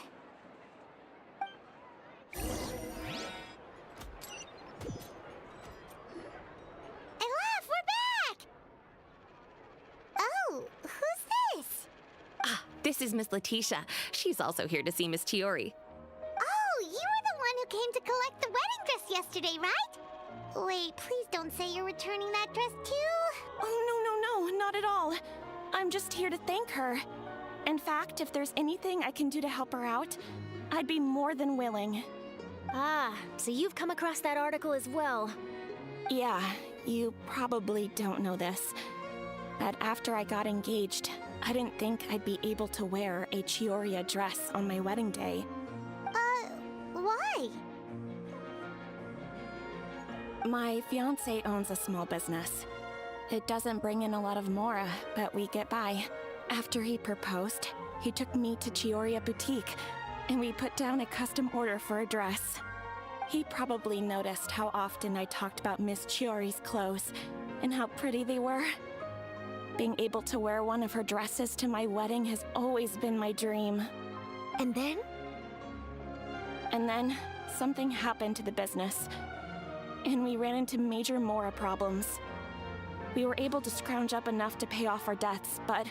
Elaf, we're back! Oh, who's this? Ah, this is Miss Letitia. She's also here to see Miss Chiori. Oh, you were the one who came to collect the wedding dress yesterday, right? Wait, please don't say you're returning that dress too. Oh, no, not at all. I'm just here to thank her. In fact, if there's anything I can do to help her out, I'd be more than willing. Ah, so you've come across that article as well. Yeah, you probably don't know this, but after I got engaged, I didn't think I'd be able to wear a Chioria dress on my wedding day. Why? My fiancé owns a small business. It doesn't bring in a lot of mora, but we get by. After he proposed, he took me to Chioria Boutique, and we put down a custom order for a dress. He probably noticed how often I talked about Miss Chiori's clothes, and how pretty they were. Being able to wear one of her dresses to my wedding has always been my dream. And then? And then, something happened to the business, and we ran into major mora problems. We were able to scrounge up enough to pay off our debts, but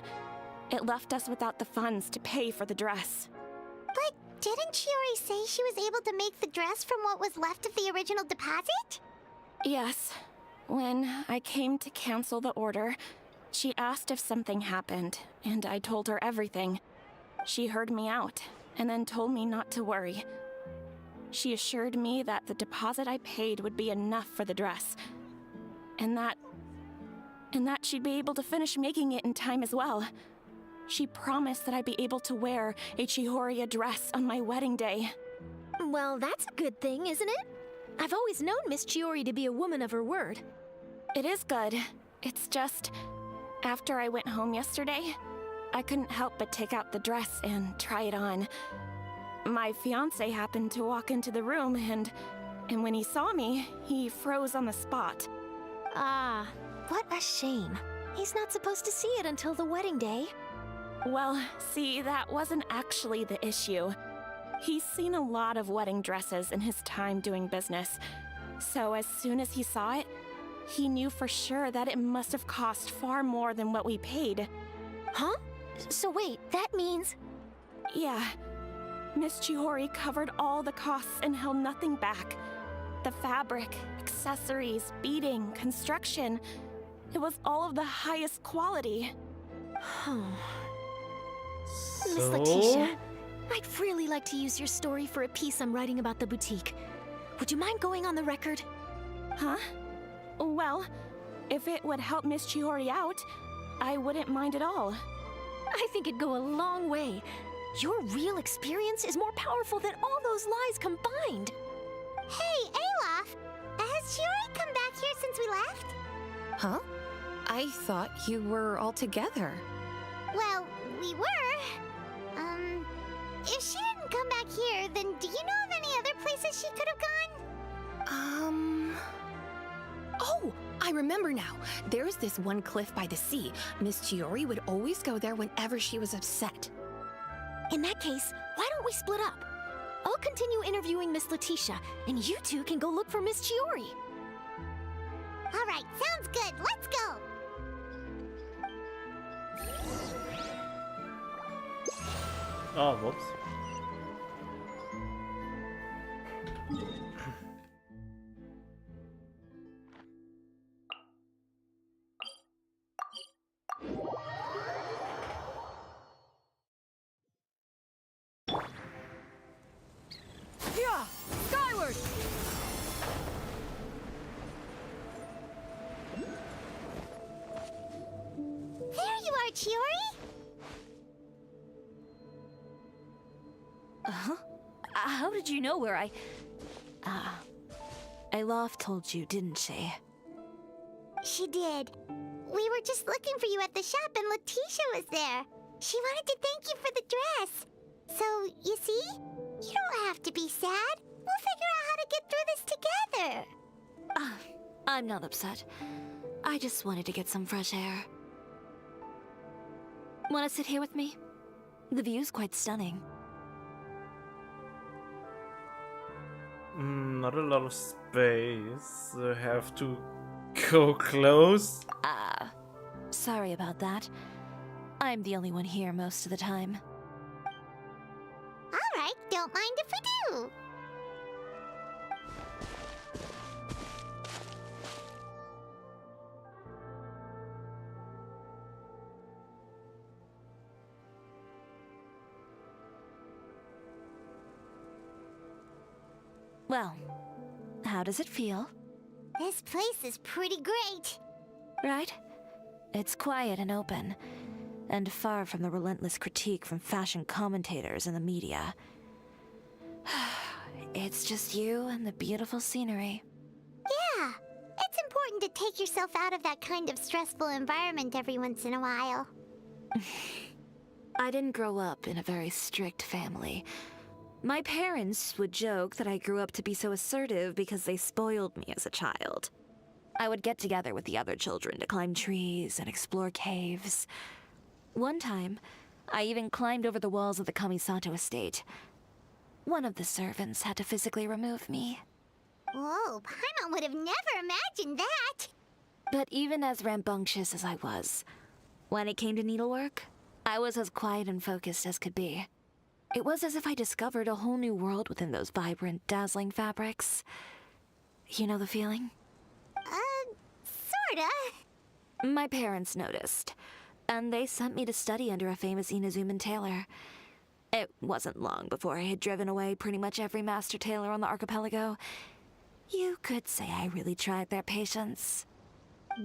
it left us without the funds to pay for the dress. But didn't Chiori say she was able to make the dress from what was left of the original deposit? Yes. When I came to cancel the order, she asked if something happened, and I told her everything. She heard me out, and then told me not to worry. She assured me that the deposit I paid would be enough for the dress, and that she'd be able to finish making it in time as well. She promised that I'd be able to wear a Chioria dress on my wedding day. Well, that's a good thing, isn't it? I've always known Miss Chiori to be a woman of her word. It is good. It's just, after I went home yesterday, I couldn't help but take out the dress and try it on. My fiancé happened to walk into the room, and when he saw me, he froze on the spot. Ah, what a shame. He's not supposed to see it until the wedding day. Well, see, that wasn't actually the issue. He's seen a lot of wedding dresses in his time doing business, so as soon as he saw it, he knew for sure that it must have cost far more than what we paid. Huh? So wait, that means... Yeah. Miss Chiori covered all the costs and held nothing back. The fabric, accessories, beading, construction. It was all of the highest quality. Miss Letitia, I'd really like to use your story for a piece I'm writing about the boutique. Would you mind going on the record? Huh? Well, if it would help Miss Chiori out, I wouldn't mind at all. I think it'd go a long way. Your real experience is more powerful than all those lies combined. Hey, Olaf! Has Chiori come back here since we left? Huh? I thought you were all together. Well, we were. If she didn't come back here, then do you know of any other places she could have gone? Oh, I remember now. There's this one cliff by the sea. Miss Chiori would always go there whenever she was upset. In that case, why don't we split up? I'll continue interviewing Miss Letitia, and you two can go look for Miss Chiori. All right, sounds good. Let's go. Oh, whoops. there, Chiori? Uh-huh. How did you know where I... Aloft told you, didn't she? She did. We were just looking for you at the shop and Letitia was there. She wanted to thank you for the dress. So, you see? You don't have to be sad. We'll figure out how to get through this together. I'm not upset. I just wanted to get some fresh air. Want to sit here with me? The view's quite stunning. Not a lot of space. I have to go close. Sorry about that. I'm the only one here most of the time. All right, don't mind if we do. Well, how does it feel? This place is pretty great. Right? It's quiet and open, and far from the relentless critique from fashion commentators and the media. It's just you and the beautiful scenery. Yeah, it's important to take yourself out of that kind of stressful environment every once in a while. I didn't grow up in a very strict family. My parents would joke that I grew up to be so assertive because they spoiled me as a child. I would get together with the other children to climb trees and explore caves. One time, I even climbed over the walls of the Kamisato estate. One of the servants had to physically remove me. Whoa, Paimon would have never imagined that. But even as rambunctious as I was, when it came to needlework, I was as quiet and focused as could be. It was as if I discovered a whole new world within those vibrant, dazzling fabrics. You know the feeling? Sorta. My parents noticed, and they sent me to study under a famous Inazuman tailor. It wasn't long before I had driven away pretty much every master tailor on the archipelago. You could say I really tried their patience.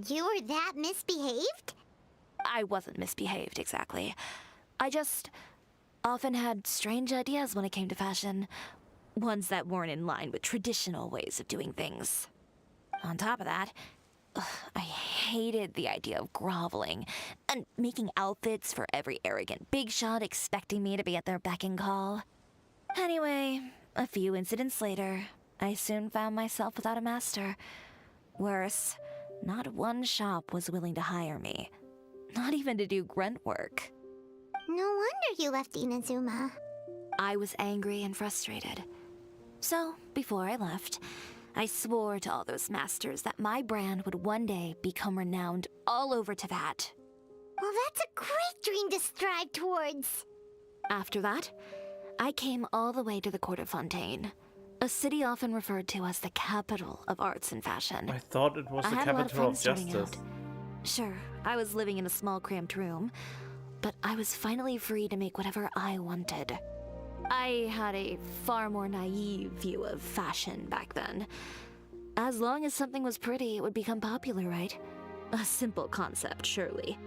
You were that misbehaved? I wasn't misbehaved, exactly. I just often had strange ideas when it came to fashion. Ones that weren't in line with traditional ways of doing things. On top of that, I hated the idea of groveling and making outfits for every arrogant big shot expecting me to be at their beck and call. Anyway, a few incidents later, I soon found myself without a master. Worse, not one shop was willing to hire me. Not even to do grunt work. No wonder you left Inazuma. I was angry and frustrated. So, before I left, I swore to all those masters that my brand would one day become renowned all over Teyvat. Well, that's a great dream to strive towards. After that, I came all the way to the Court of Fontaine, a city often referred to as the capital of arts and fashion. I thought it was the capital of justice. Sure, I was living in a small cramped room, but I was finally free to make whatever I wanted. I had a far more naive view of fashion back then. As long as something was pretty, it would become popular, right? A simple concept, surely.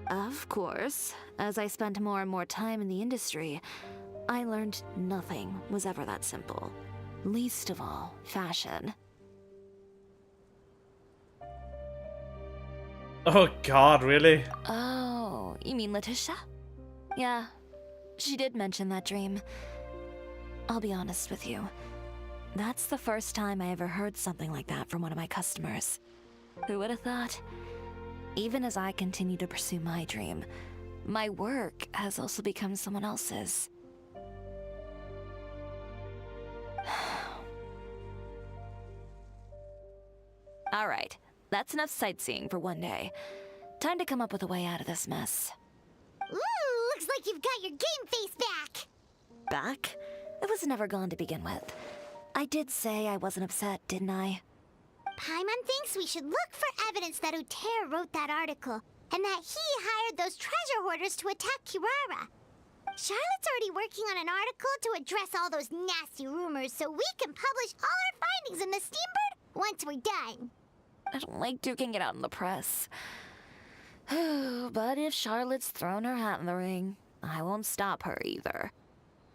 Of course, as I spent more and more time in the industry, I learned nothing was ever that simple. Least of all, fashion. Oh god, really? Oh, you mean Letitia? Yeah, she did mention that dream. I'll be honest with you. That's the first time I ever heard something like that from one of my customers. Who would have thought? Even as I continue to pursue my dream, my work has also become someone else's. Alright, that's enough sightseeing for one day. Time to come up with a way out of this mess. Ooh, looks like you've got your game face back. Back? It was never gone to begin with. I did say I wasn't upset, didn't I? Paimon thinks we should look for evidence that Uter wrote that article, and that he hired those treasure hoarders to attack Kirara. Charlotte's already working on an article to address all those nasty rumors so we can publish all our findings in the Steambird once we're done. I don't like duking it out in the press. but if Charlotte's thrown her hat in the ring, I won't stop her either.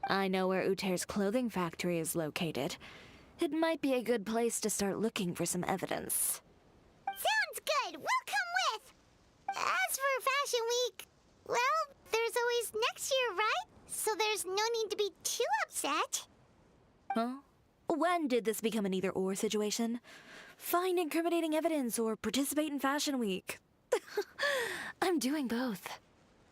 I know where Uter's clothing factory is located. It might be a good place to start looking for some evidence. Sounds good. We'll come with. As for Fashion Week, well, there's always next year, right? So there's no need to be too upset. Huh? When did this become an either-or situation? Find incriminating evidence or participate in Fashion Week. I'm doing both.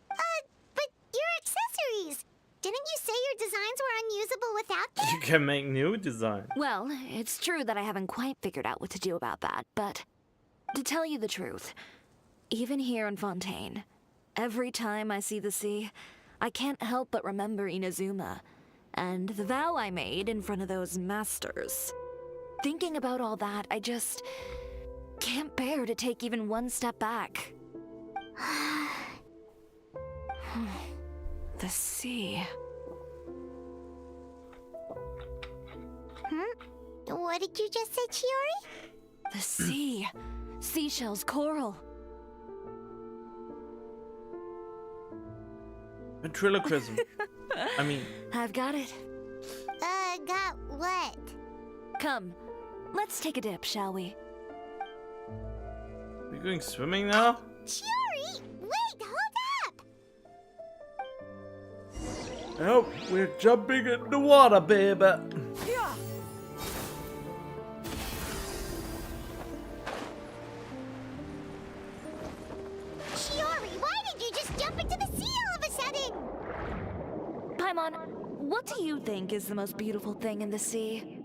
But your accessories. Didn't you say your designs were unusable without them? You can make new design. Well, it's true that I haven't quite figured out what to do about that, but to tell you the truth, even here in Fontaine, every time I see the sea, I can't help but remember Inazuma and the vow I made in front of those masters. Thinking about all that, I just can't bear to take even one step back. The sea. What did you just say, Chiori? The sea. Seashells, coral. Ventriloquism. I mean... I've got it. Got what? Come, let's take a dip, shall we? We're going swimming now? Chiori, wait, hold up! Oh, we're jumping in the water, baby. Yeah. Chiori, why did you just jump into the sea all of a sudden? Paimon, what do you think is the most beautiful thing in the sea?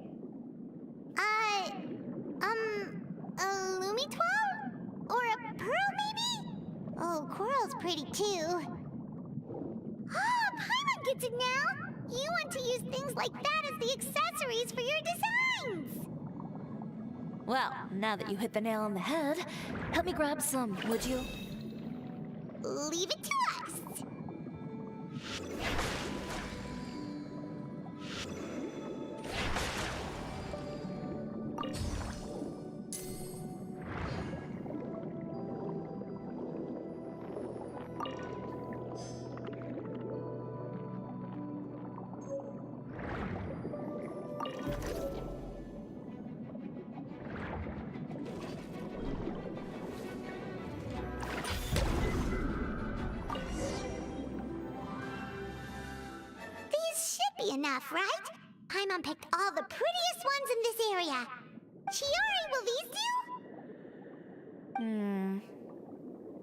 A Lumitoile? Or a pearl, maybe? Oh, coral's pretty too. Ah, Paimon gets it now! You want to use things like that as the accessories for your designs! Well, now that you hit the nail on the head, help me grab some, would you? Leave it to us! Enough, right? Paimon picked all the prettiest ones in this area. Chiori, will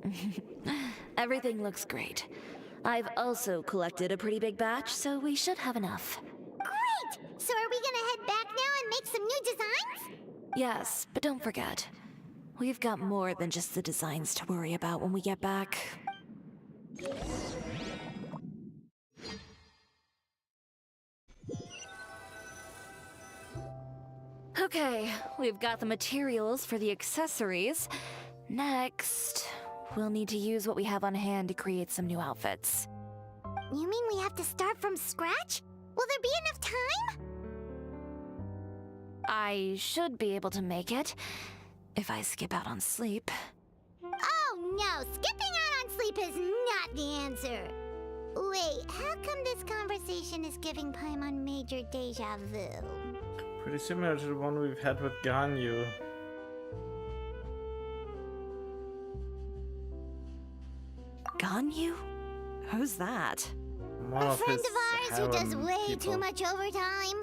these do? Everything looks great. I've also collected a pretty big batch, so we should have enough. Great! So are we gonna head back now and make some new designs? Yes, but don't forget, we've got more than just the designs to worry about when we get back. Okay, we've got the materials for the accessories. Next, we'll need to use what we have on hand to create some new outfits. You mean we have to start from scratch? Will there be enough time? I should be able to make it, if I skip out on sleep. Oh no, skipping out on sleep is not the answer. Wait, how come this conversation is giving Paimon major deja vu? Pretty similar to the one we've had with Ganyu. Ganyu? Who's that? One A of friend his of ours who does harem way people. too much overtime.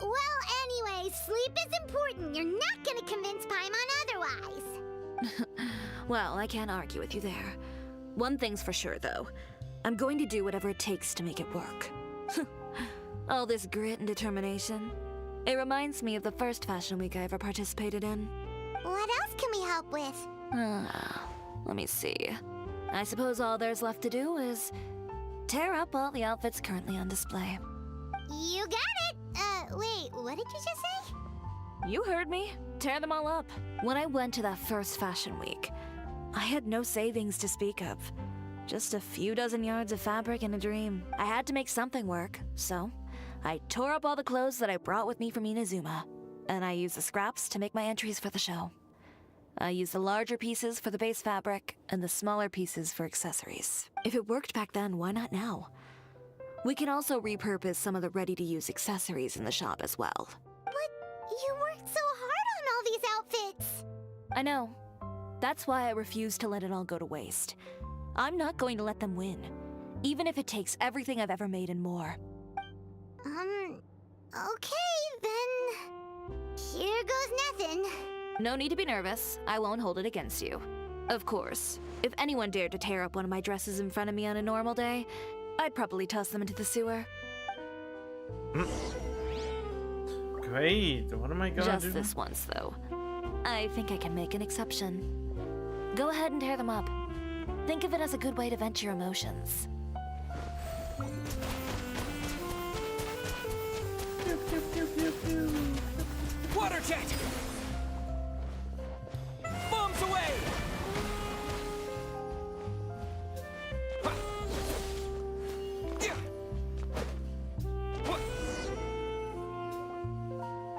Well, anyway, sleep is important. You're not gonna convince Paimon otherwise. Well, I can't argue with you there. One thing's for sure, though. I'm going to do whatever it takes to make it work. All this grit and determination. It reminds me of the first Fashion Week I ever participated in. What else can we help with? Let me see. I suppose all there's left to do is tear up all the outfits currently on display. You got it! Wait, what did you just say? You heard me. Tear them all up. When I went to that first Fashion Week, I had no savings to speak of. Just a few dozen yards of fabric and a dream. I had to make something work, so I tore up all the clothes that I brought with me from Inazuma, and I used the scraps to make my entries for the show. I use the larger pieces for the base fabric and the smaller pieces for accessories. If it worked back then, why not now? We can also repurpose some of the ready-to-use accessories in the shop as well. But you worked so hard on all these outfits! I know. That's why I refuse to let it all go to waste. I'm not going to let them win, even if it takes everything I've ever made and more. Okay, then... Here goes nothing. No need to be nervous. I won't hold it against you. Of course, if anyone dared to tear up one of my dresses in front of me on a normal day, I'd probably toss them into the sewer. Great. What am I gonna do? Just this once, though. I think I can make an exception. Go ahead and tear them up. Think of it as a good way to vent your emotions. Water jet! Bombs away!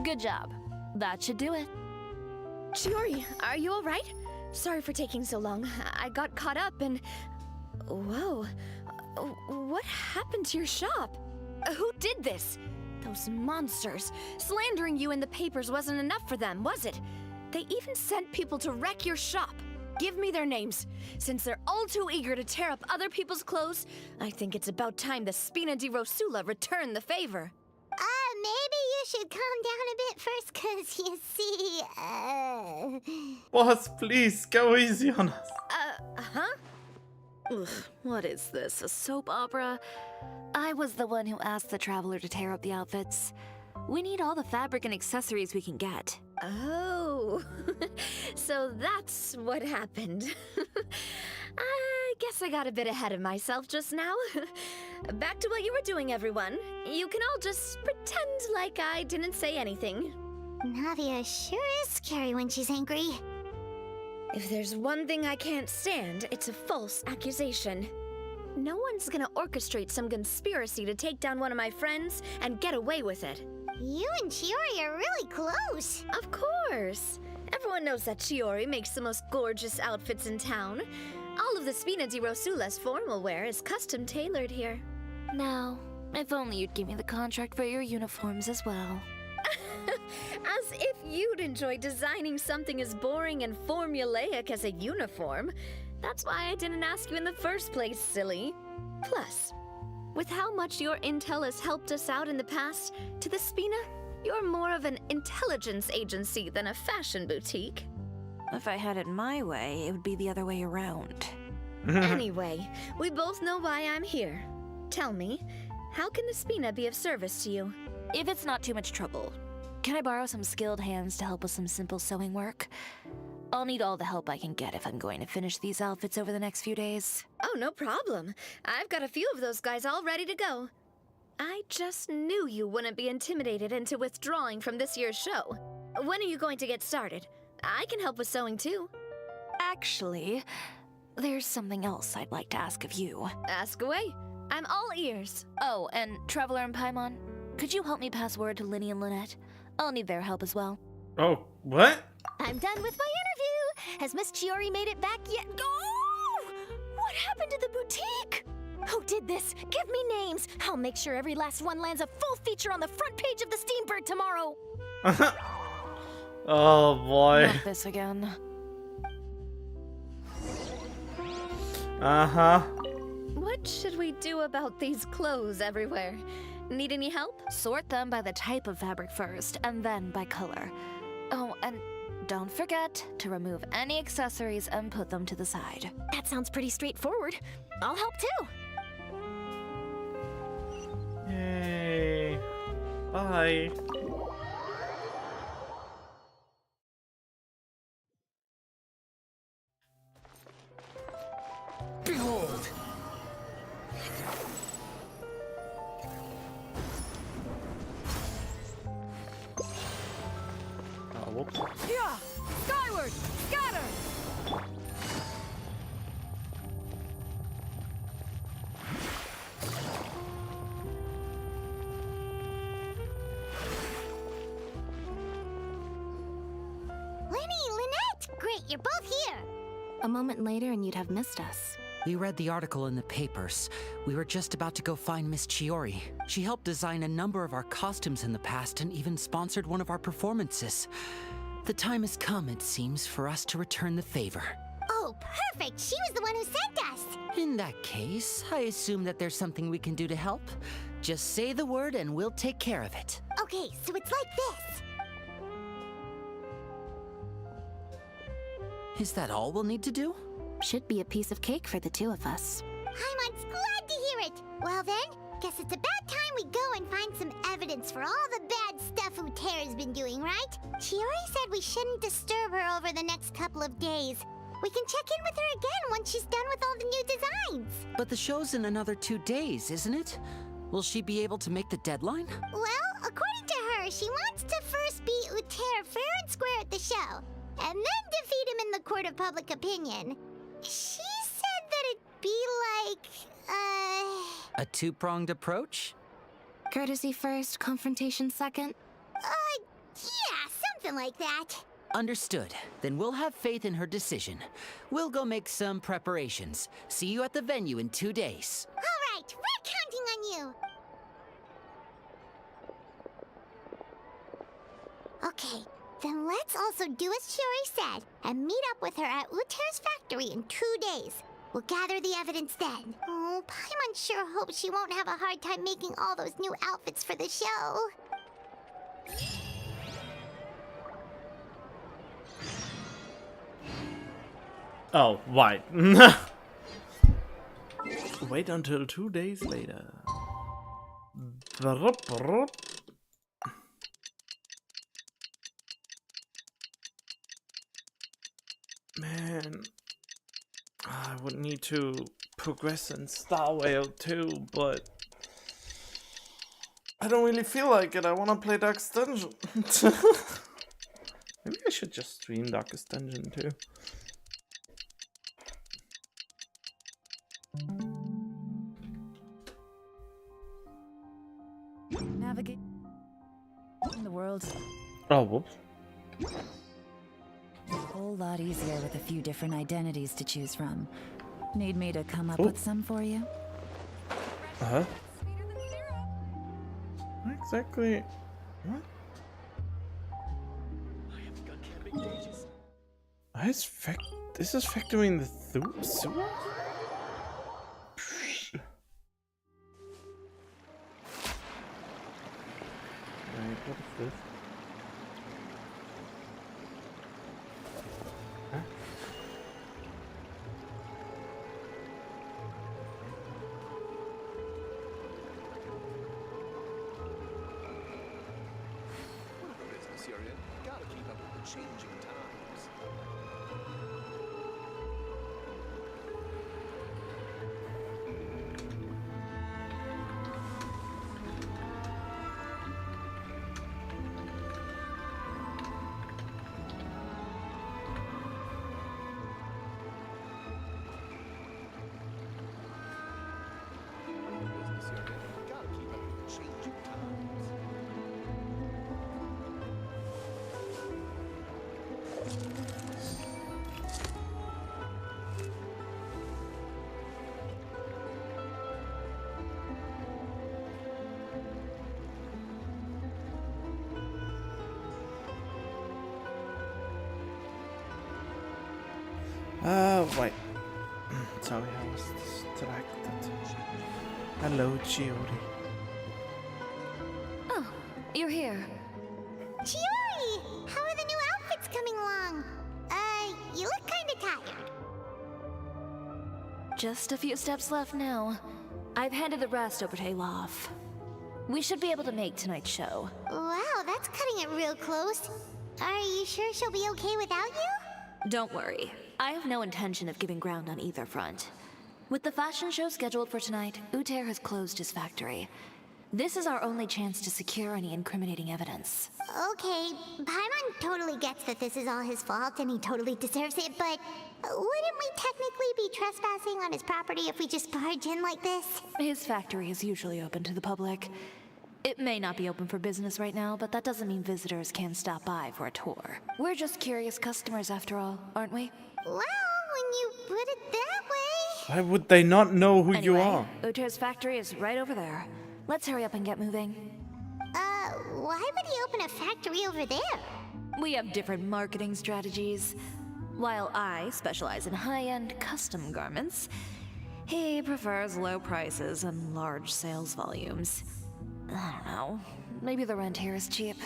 Good job. That should do it. Chiori, are you alright? Sorry for taking so long. I got caught up and... Whoa. What happened to your shop? Who did this? Those monsters. Slandering you in the papers wasn't enough for them, was it? They even sent people to wreck your shop. Give me their names. Since they're all too eager to tear up other people's clothes, I think it's about time the Spina di Rosula return the favor. Maybe you should calm down a bit first, 'cause you see, Boss, please, go easy on us. Huh? Ugh, what is this, a soap opera? I was the one who asked the traveler to tear up the outfits. We need all the fabric and accessories we can get. Oh, so that's what happened. I guess I got a bit ahead of myself just now. Back to what you were doing, everyone. You can all just pretend like I didn't say anything. Navia sure is scary when she's angry. If there's one thing I can't stand, it's a false accusation. No one's gonna orchestrate some conspiracy to take down one of my friends and get away with it. You and Chiori are really close. Of course. Everyone knows that Chiori makes the most gorgeous outfits in town. All of the Spina di Rosula's formal wear is custom tailored here. Now, if only you'd give me the contract for your uniforms as well. As if you'd enjoy designing something as boring and formulaic as a uniform. That's why I didn't ask you in the first place, silly. Plus, with how much your intel has helped us out in the past, to the Spina, you're more of an intelligence agency than a fashion boutique. If I had it my way, it would be the other way around. Anyway, we both know why I'm here. Tell me, how can the Spina be of service to you? If it's not too much trouble, can I borrow some skilled hands to help with some simple sewing work? I'll need all the help I can get if I'm going to finish these outfits over the next few days. Oh, no problem. I've got a few of those guys all ready to go. I just knew you wouldn't be intimidated into withdrawing from this year's show. When are you going to get started? I can help with sewing too. Actually, there's something else I'd like to ask of you. Ask away. I'm all ears. Oh, and Traveler and Paimon, could you help me pass word to Linny and Lynette? I'll need their help as well. Oh, what? I'm done with my interview. Has Miss Chiori made it back yet? Oh! What happened to the boutique? Who did this? Give me names. I'll make sure every last one lands a full feature on the front page of the Steambird tomorrow. Oh boy. Not this again. Uh-huh. What should we do about these clothes everywhere? Need any help? Sort them by the type of fabric first, and then by color. Oh, and don't forget to remove any accessories and put them to the side. That sounds pretty straightforward. I'll help too. Yay. Bye. Behold! Oh, whoops. Yeah! Skyward! Scatter! A moment later and you'd have missed us. We read the article in the papers. We were just about to go find Miss Chiori. She helped design a number of our costumes in the past and even sponsored one of our performances. The time has come, it seems, for us to return the favor. Oh, perfect! She was the one who sent us! In that case, I assume that there's something we can do to help. Just say the word and we'll take care of it. Okay, so it's like this. Is that all we'll need to do? Should be a piece of cake for the two of us. Paimon's glad to hear it! Well then, guess it's about time we go and find some evidence for all the bad stuff Utera's been doing, right? Chiori said we shouldn't disturb her over the next couple of days. We can check in with her again once she's done with all the new designs. But the show's in another 2 days, isn't it? Will she be able to make the deadline? Well, according to her, she wants to first beat Utera fair and square at the show, and then defeat him in the court of public opinion. She said that it'd be like, A two-pronged approach? Courtesy first, confrontation second? Yeah, something like that. Understood. Then we'll have faith in her decision. We'll go make some preparations. See you at the venue in 2 days. All right, we're counting on you. Okay, then let's also do as Chiori said and meet up with her at Utera's factory in 2 days. We'll gather the evidence then. Oh, Paimon sure hopes she won't have a hard time making all those new outfits for the show. Oh, right. Wait until 2 days later. Man, I would need to progress in Star Whale too, but I don't really feel like it. I want to play Darkest Dungeon. Maybe I should just stream Darkest Dungeon too. Navigate in the world. Oh, whoops. A whole lot easier with a few different identities to choose from. Need me to come up with some for you? Uh-huh. Exactly. What? This is factoring the sewer? Right, what is this? Huh? Business you're in. Gotta keep up with the changing times. Wait. Sorry, I was distracted. Hello, Chiori. Oh, you're here. Chiori! How are the new outfits coming along? You look kinda tired. Just a few steps left now. I've handed the rest over to Olaf. We should be able to make tonight's show. Wow, that's cutting it real close. Are you sure she'll be okay without you? Don't worry. I have no intention of giving ground on either front. With the fashion show scheduled for tonight, Uther has closed his factory. This is our only chance to secure any incriminating evidence. Okay, Paimon totally gets that this is all his fault and he totally deserves it, but wouldn't we technically be trespassing on his property if we just barge in like this? His factory is usually open to the public. It may not be open for business right now, but that doesn't mean visitors can't stop by for a tour. We're just curious customers after all, aren't we? Well, when you put it that way. Why would they not know who you are? Uter's factory is right over there. Let's hurry up and get moving. Why would he open a factory over there? We have different marketing strategies. While I specialize in high-end custom garments, he prefers low prices and large sales volumes. I don't know. Maybe the rent here is cheap.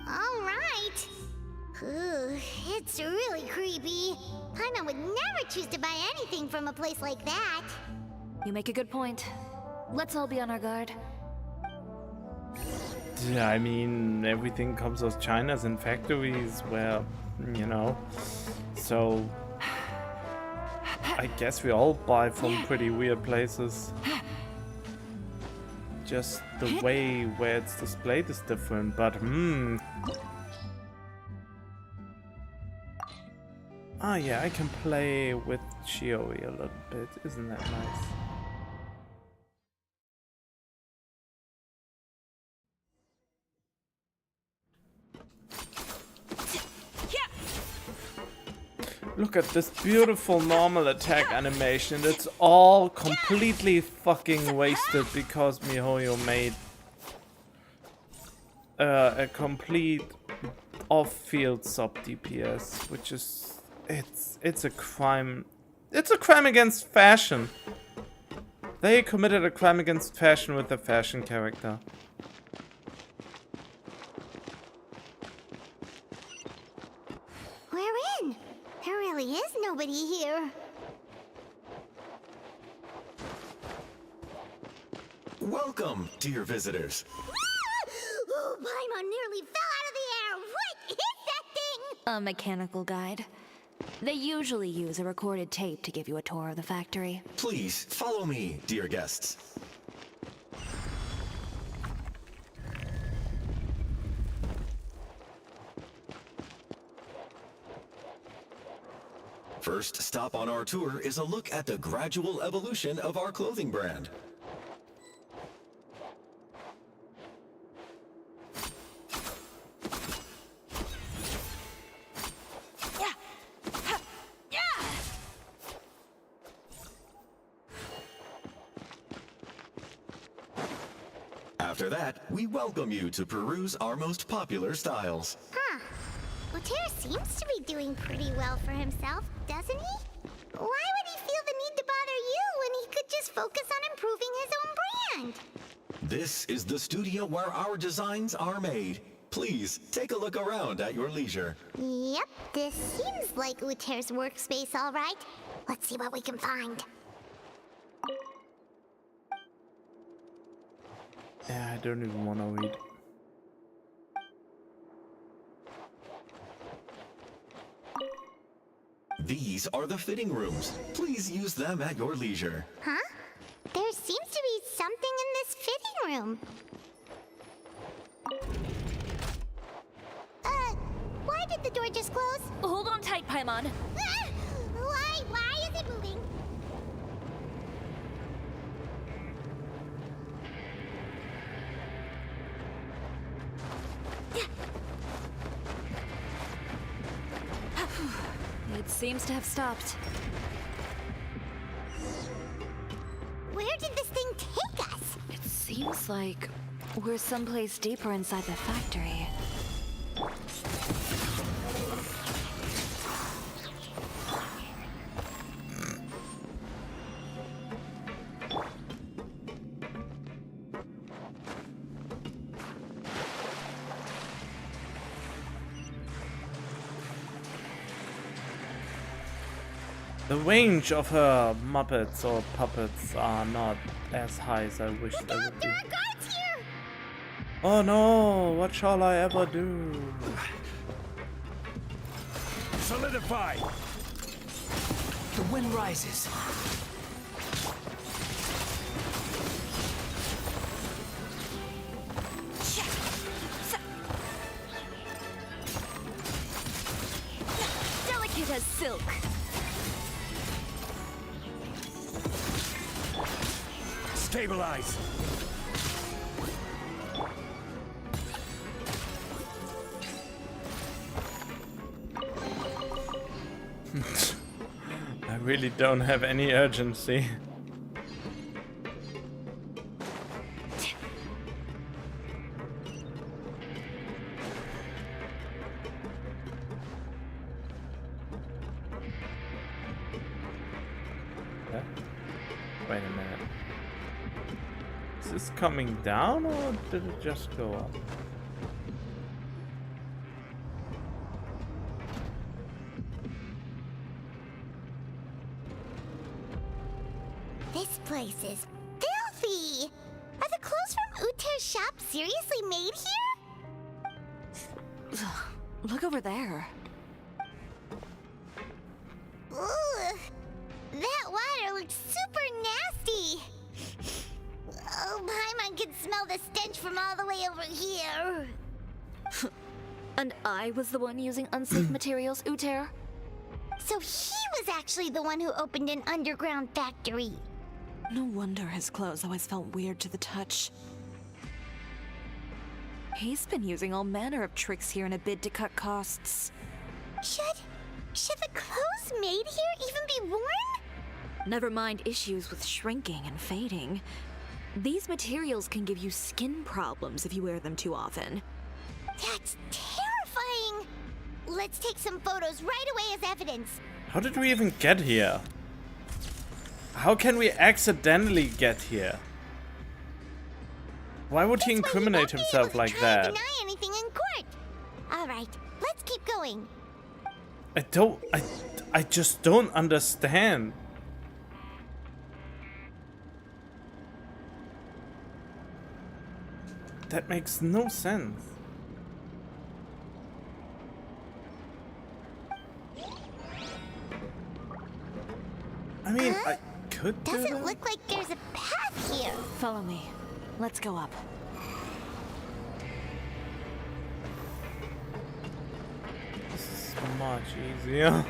All right. Ooh, it's really creepy. Paimon would never choose to buy anything from a place like that. You make a good point. Let's all be on our guard. Yeah, I mean, everything comes out of China's and factories where, you know, so I guess we all buy from pretty weird places. Just the way where it's displayed is different, but Ah yeah, I can play with Chiori a little bit, isn't that nice? Look at this beautiful normal attack animation. It's all completely fucking wasted because MiHoYo made a complete off-field sub DPS, which is it's a crime. It's a crime against fashion. They committed a crime against fashion with a fashion character. We're in. There really is nobody here. Welcome, dear visitors. Oh, Paimon nearly fell out of the air. What is that thing? A mechanical guide. They usually use a recorded tape to give you a tour of the factory. Please follow me, dear guests. First stop on our tour is a look at the gradual evolution of our clothing brand. After that, we welcome you to peruse our most popular styles. Huh. Uter seems to be doing pretty well for himself, doesn't he? Why would he feel the need to bother you when he could just focus on improving his own brand? This is the studio where our designs are made. Please, take a look around at your leisure. Yep, this seems like Uter's workspace, all right. Let's see what we can find. Yeah, I don't even want to read. These are the fitting rooms. Please use them at your leisure. Huh? There seems to be something in this fitting room. Why did the door just close? Hold on tight, Paimon. Ah! Why is it moving? It seems to have stopped. Where did this thing take us? It seems like we're someplace deeper inside the factory. The range of her Muppets or puppets are not as high as I wish they would be. Oh no, what shall I ever do? Solidify! The wind rises. Delicate as silk. Stabilize! really don't have any urgency. Wait a minute. Is this coming down or did it just go up? This place is filthy! Are the clothes from Uter's shop seriously made here? Look over there. Ugh. That water looks super nasty! Oh, Paimon can smell the stench from all the way over here. And I was the one using unsafe materials, Uter? So he was actually the one who opened an underground factory. No wonder his clothes always felt weird to the touch. He's been using all manner of tricks here in a bid to cut costs. Should the clothes made here even be worn? Never mind issues with shrinking and fading. These materials can give you skin problems if you wear them too often. That's terrifying! Let's take some photos right away as evidence. How did we even get here? How can we accidentally get here? Why would he incriminate himself like that? Deny anything in court. All right, let's keep going. I just don't understand. That makes no sense. I mean, I could do Doesn't that. look like there's a path here. Follow me. Let's go up. This is much easier.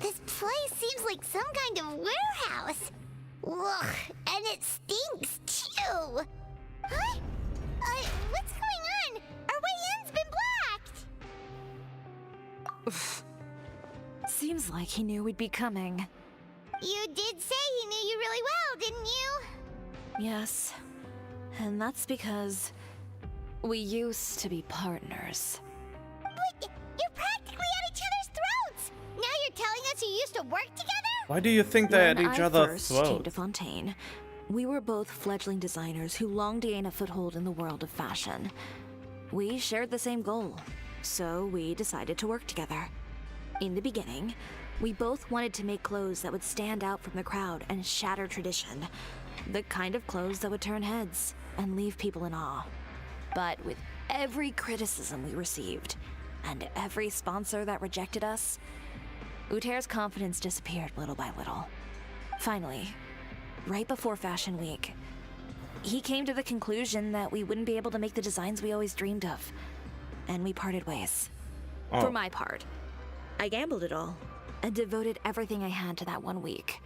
This place seems like some kind of warehouse. Ugh, and it stinks too. Huh? What's going on? Our way in's been blocked. Seems like he knew we'd be coming. You did say he knew you really well, didn't you? Yes. And that's because we used to be partners. But you're practically at each other's throats. Now you're telling us you used to work together? Why do you think they're at When each I other's first came to throats? Fontaine, we were both fledgling designers who longed to gain a foothold in the world of fashion. We shared the same goal, so we decided to work together. In the beginning, we both wanted to make clothes that would stand out from the crowd and shatter tradition. The kind of clothes that would turn heads and leave people in awe. But with every criticism we received, and every sponsor that rejected us, Uter's confidence disappeared little by little. Finally, right before Fashion Week, he came to the conclusion that we wouldn't be able to make the designs we always dreamed of, and we parted ways. Oh. For my part, I gambled it all and devoted everything I had to that 1 week.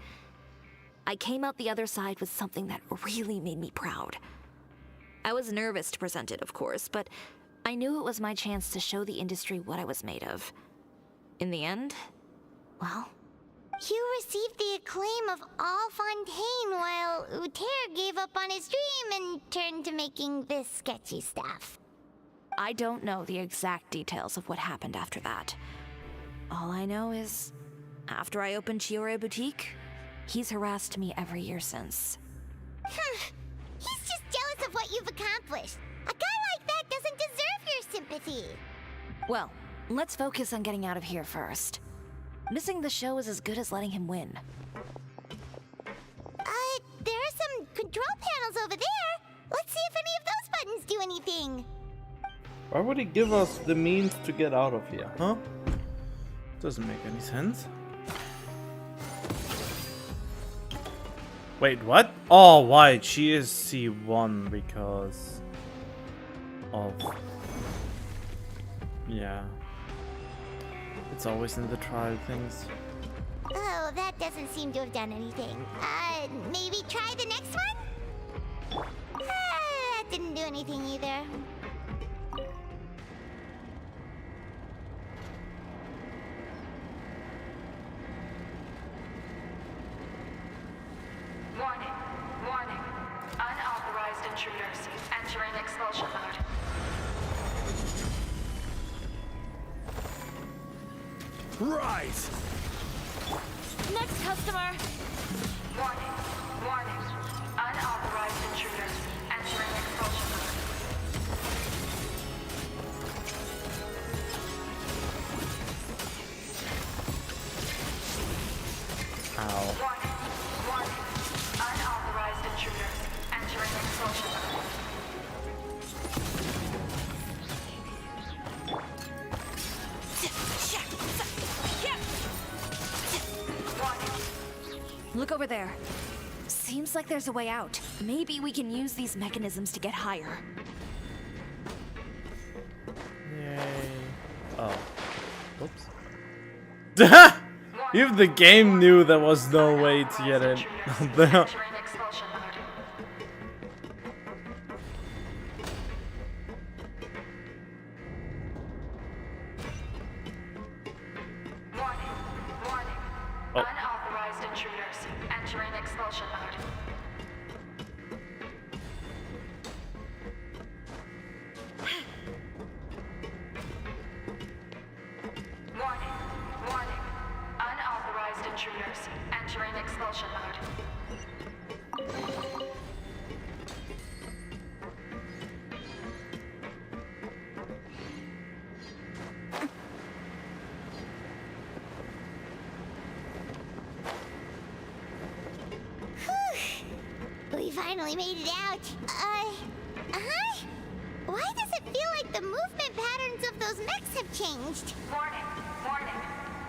I came out the other side with something that really made me proud. I was nervous to present it, of course, but I knew it was my chance to show the industry what I was made of. In the end, well, You received the acclaim of all Fontaine while Uter gave up on his dream and turned to making this sketchy stuff. I don't know the exact details of what happened after that. All I know is, after I opened Chioria Boutique, he's harassed me every year since. He's just jealous of what you've accomplished. A guy like that doesn't deserve your sympathy. Well, let's focus on getting out of here first. Missing the show is as good as letting him win. There are some control panels over there. Let's see if any of those buttons do anything. Why would he give us the means to get out of here, huh? Doesn't make any sense. Wait, what? Oh, right, she is C1 because of... Yeah. It's always in the trial things. Oh, Oh, that doesn't seem to have done anything. Maybe try the next one? That didn't do anything either. Warning, warning. Unauthorized intruders entering expulsion mode. Rise! Next customer! Warning, warning. Unauthorized intruders entering expulsion mode. Ow. Warning, warning. Unauthorized intruders entering expulsion mode. Look over there. Seems like there's a way out. Maybe we can use these mechanisms to get higher. Yay. Oh. Oops. Even the game knew there was no way to get in. Entering expulsion mode. Warning, warning. Oh. Unauthorized intruders entering expulsion mode. Warning, warning. Unauthorized intruders entering expulsion mode. We finally made it out. Why does it feel like the movement patterns of those mechs have changed? Warning, warning.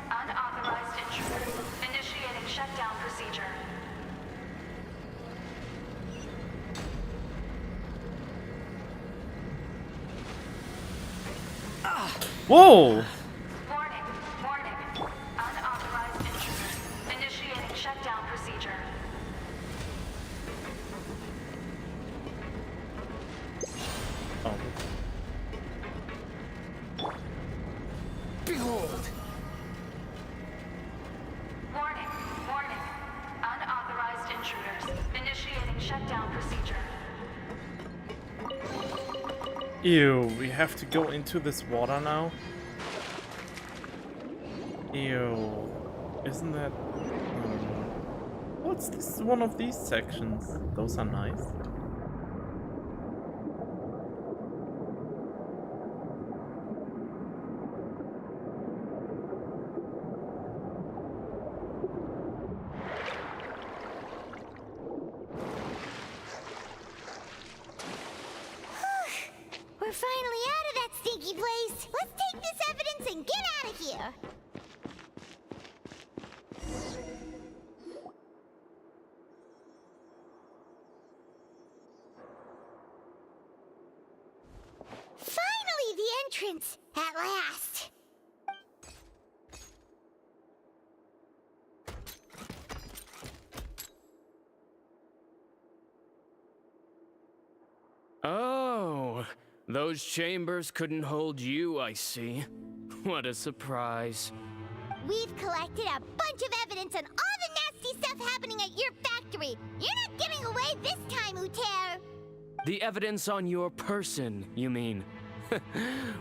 Unauthorized intruder. Initiating shutdown procedure. Whoa! Warning, warning. Unauthorized intruder. Initiating shutdown procedure. Oh. Behold! Warning, warning. Unauthorized intruders. Initiating shutdown procedure. Ew, we have to go into this water now? Ew. Isn't that... What's this one of these sections? Those are nice. We're finally out of that stinky place. Let's take this evidence and get out of here. Finally, the entrance! At last! Oh, those chambers couldn't hold you, I see. What a surprise. We've collected a bunch of evidence on all the nasty stuff happening at your factory. You're not getting away this time, Uter. The evidence on your person, you mean?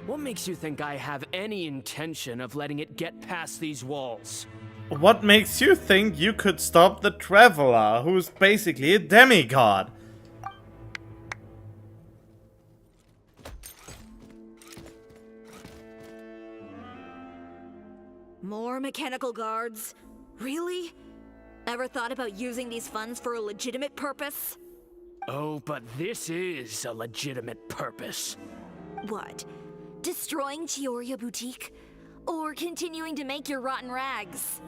What makes you think I have any intention of letting it get past these walls? What makes you think you could stop the Traveler, who's basically a demigod? More mechanical guards? Really? Ever thought about using these funds for a legitimate purpose? Oh, but this is a legitimate purpose. What? Destroying Chioria Boutique? Or continuing to make your rotten rags?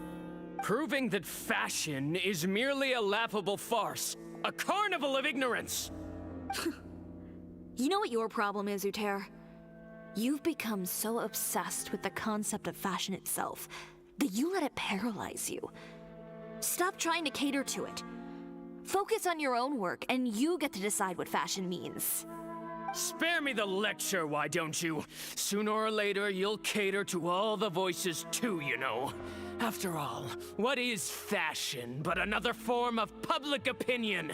Proving that fashion is merely a laughable farce. A carnival of ignorance! You know what your problem is, Uter? You've become so obsessed with the concept of fashion itself that you let it paralyze you. Stop trying to cater to it. Focus on your own work, and you get to decide what fashion means. Spare me the lecture, why don't you? Sooner or later, you'll cater to all the voices too, you know. After all, what is fashion but another form of public opinion?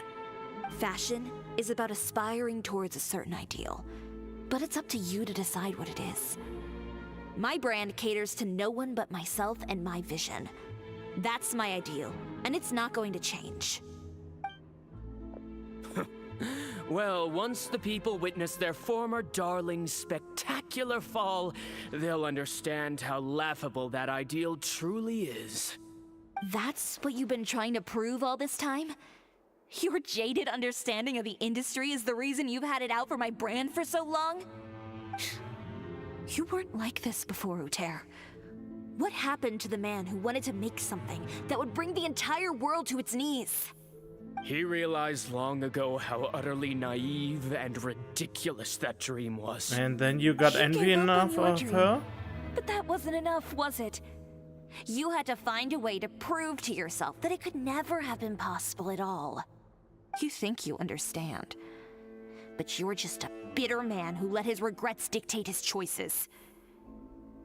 Fashion is about aspiring towards a certain ideal, but it's up to you to decide what it is. My brand caters to no one but myself and my vision. That's my ideal, and it's not going to change. Well, once the people witness their former darling's spectacular fall, they'll understand how laughable that ideal truly is. That's what you've been trying to prove all this time? Your jaded understanding of the industry is the reason you've had it out for my brand for so long? You weren't like this before, Uter. What happened to the man who wanted to make something that would bring the entire world to its knees? He realized long ago how utterly naive and ridiculous that dream was. And then you got envy enough of her? But that wasn't enough, was it? You had to find a way to prove to yourself that it could never have been possible at all. You think you understand, but you're just a bitter man who let his regrets dictate his choices.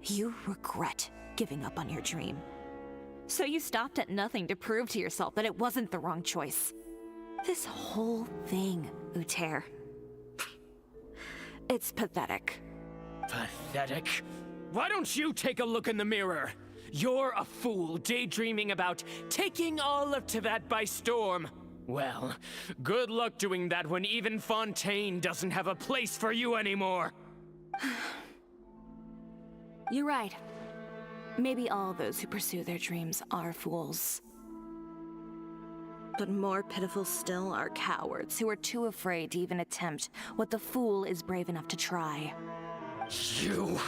You regret giving up on your dream. So you stopped at nothing to prove to yourself that it wasn't the wrong choice. This whole thing, Uter. It's pathetic. Pathetic? Why don't you take a look in the mirror? You're a fool daydreaming about taking all of Teyvat by storm. Well, good luck doing that when even Fontaine doesn't have a place for you anymore. You're right. Maybe all those who pursue their dreams are fools. But more pitiful still are cowards who are too afraid to even attempt what the fool is brave enough to try. You...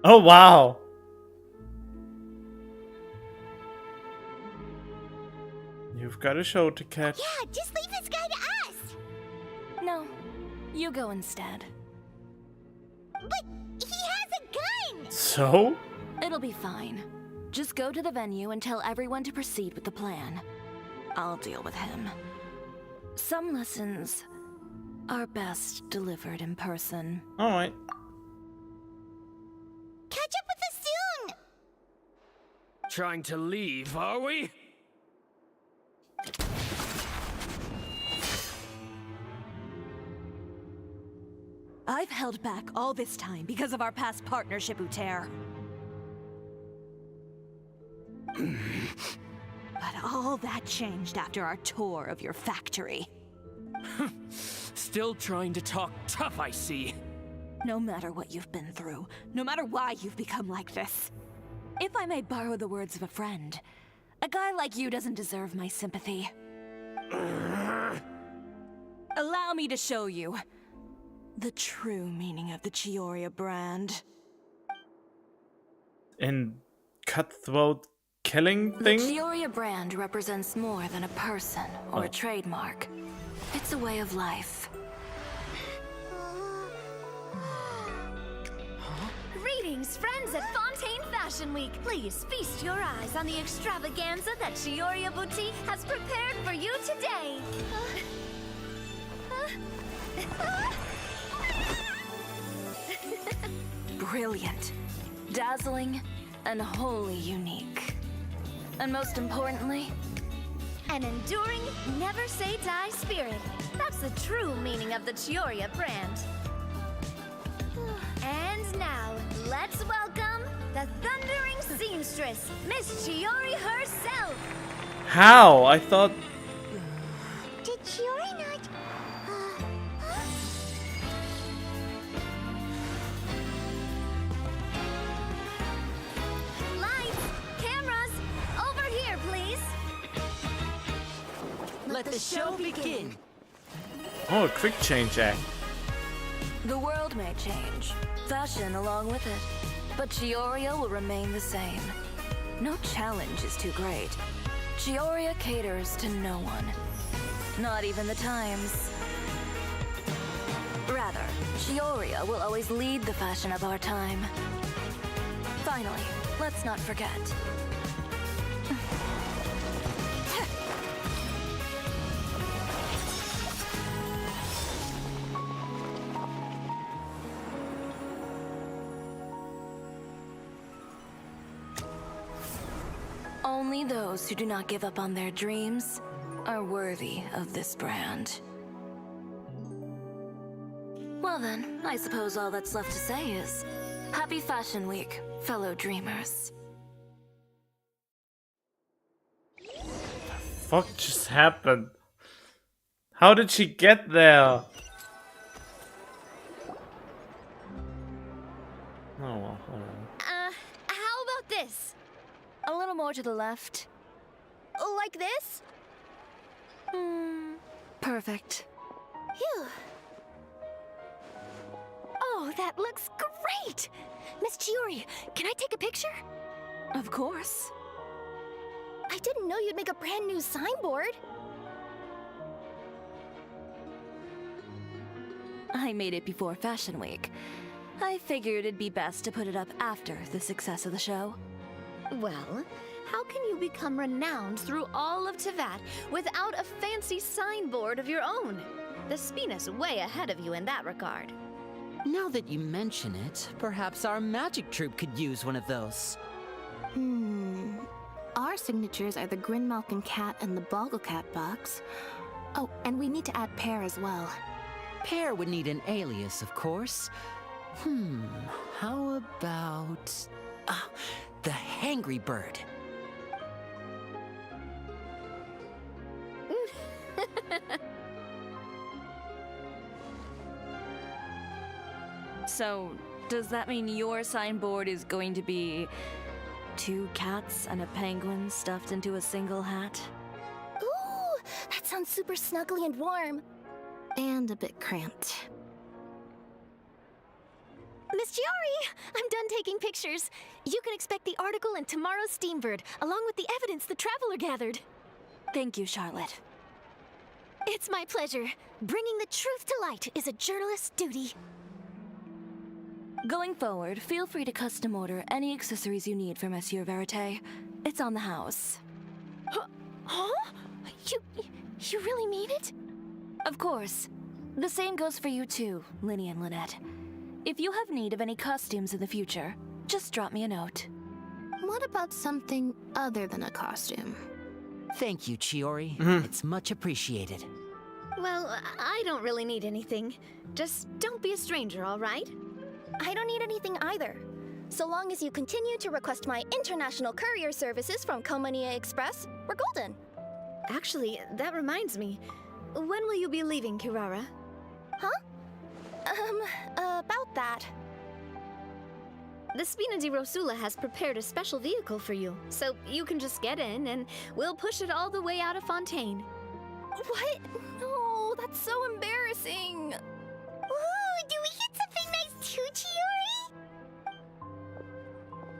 Oh, wow. You've got a show to catch. Yeah, just leave this guy to us! No, you go instead. But he has a gun! So? It'll be fine. Just go to the venue and tell everyone to proceed with the plan. I'll deal with him. Some lessons are best delivered in person. Alright. Catch up with us soon! Trying to leave, are we? I've held back all this time because of our past partnership, Uter. But all that changed after our tour of your factory. Still trying to talk tough, I see. No matter what you've been through, no matter why you've become like this, if I may borrow the words of a friend, a guy like you doesn't deserve my sympathy. Allow me to show you the true meaning of the Chioria brand. In cutthroat killing thing? The Chioria brand represents more than a person or a trademark. It's a way of life. Greetings, friends at Fontaine Fashion Week. Please feast your eyes on the extravaganza that Chioria Boutique has prepared for you today. Brilliant, dazzling, and wholly unique. And most importantly, an enduring, never say die spirit. That's the true meaning of the Chioria brand. And now, let's welcome the thundering seamstress, Miss Chiori herself. How? I thought... Did Chiori not... Lights, cameras, over here, please. Let the show begin. Oh, a quick change act. the world may change, fashion along with it, but Chioria will remain the same. No challenge is too great. Chioria caters to no one. Not even the times. Rather, Chioria will always lead the fashion of our time. Finally, let's not forget. Only those who do not give up on their dreams are worthy of this brand. Well then, I suppose all that's left to say is, Happy Fashion Week, fellow dreamers. Fuck just happened? How did she get there? Oh well, oh well. How about this? A little more to the left. Like this? Perfect. Phew. Oh, that looks great! Miss Chiori, can I take a picture? Of course. I didn't know you'd make a brand new signboard. I made it before Fashion Week. I figured it'd be best to put it up after the success of the show. Well, how can you become renowned through all of Teyvat without a fancy signboard of your own? The Spina's way ahead of you in that regard. Now that you mention it, perhaps our magic troupe could use one of those. Our signatures are the Grinmalkin Cat and the Bogglecat box. Oh, and we need to add Pear as well. Pear would need an alias, of course. How about... the Hangry Bird. So, does that mean your signboard is going to be 2 cats and a penguin stuffed into a single hat? Ooh, that sounds super snuggly and warm. And a bit cramped. Miss Chiori, I'm done taking pictures. You can expect the article in tomorrow's Steambird, along with the evidence the Traveler gathered. Thank you, Charlotte. It's my pleasure. Bringing the truth to light is a journalist's duty. Going forward, feel free to custom order any accessories you need for Monsieur Verite. It's on the house. Huh? You really mean it? Of course. The same goes for you too, Linny and Lynette. If you have need of any costumes in the future, just drop me a note. What about something other than a costume? Thank you, Chiori. It's much appreciated. Well, I don't really need anything. Just don't be a stranger, all right? I don't need anything either. So long as you continue to request my international courier services from Komania Express, we're golden. Actually, that reminds me. When will you be leaving, Kirara? Huh? About that. The Spina di Rosula has prepared a special vehicle for you, so you can just get in and we'll push it all the way out of Fontaine. What? No, that's so embarrassing. Ooh, do we get something nice too, Chiori?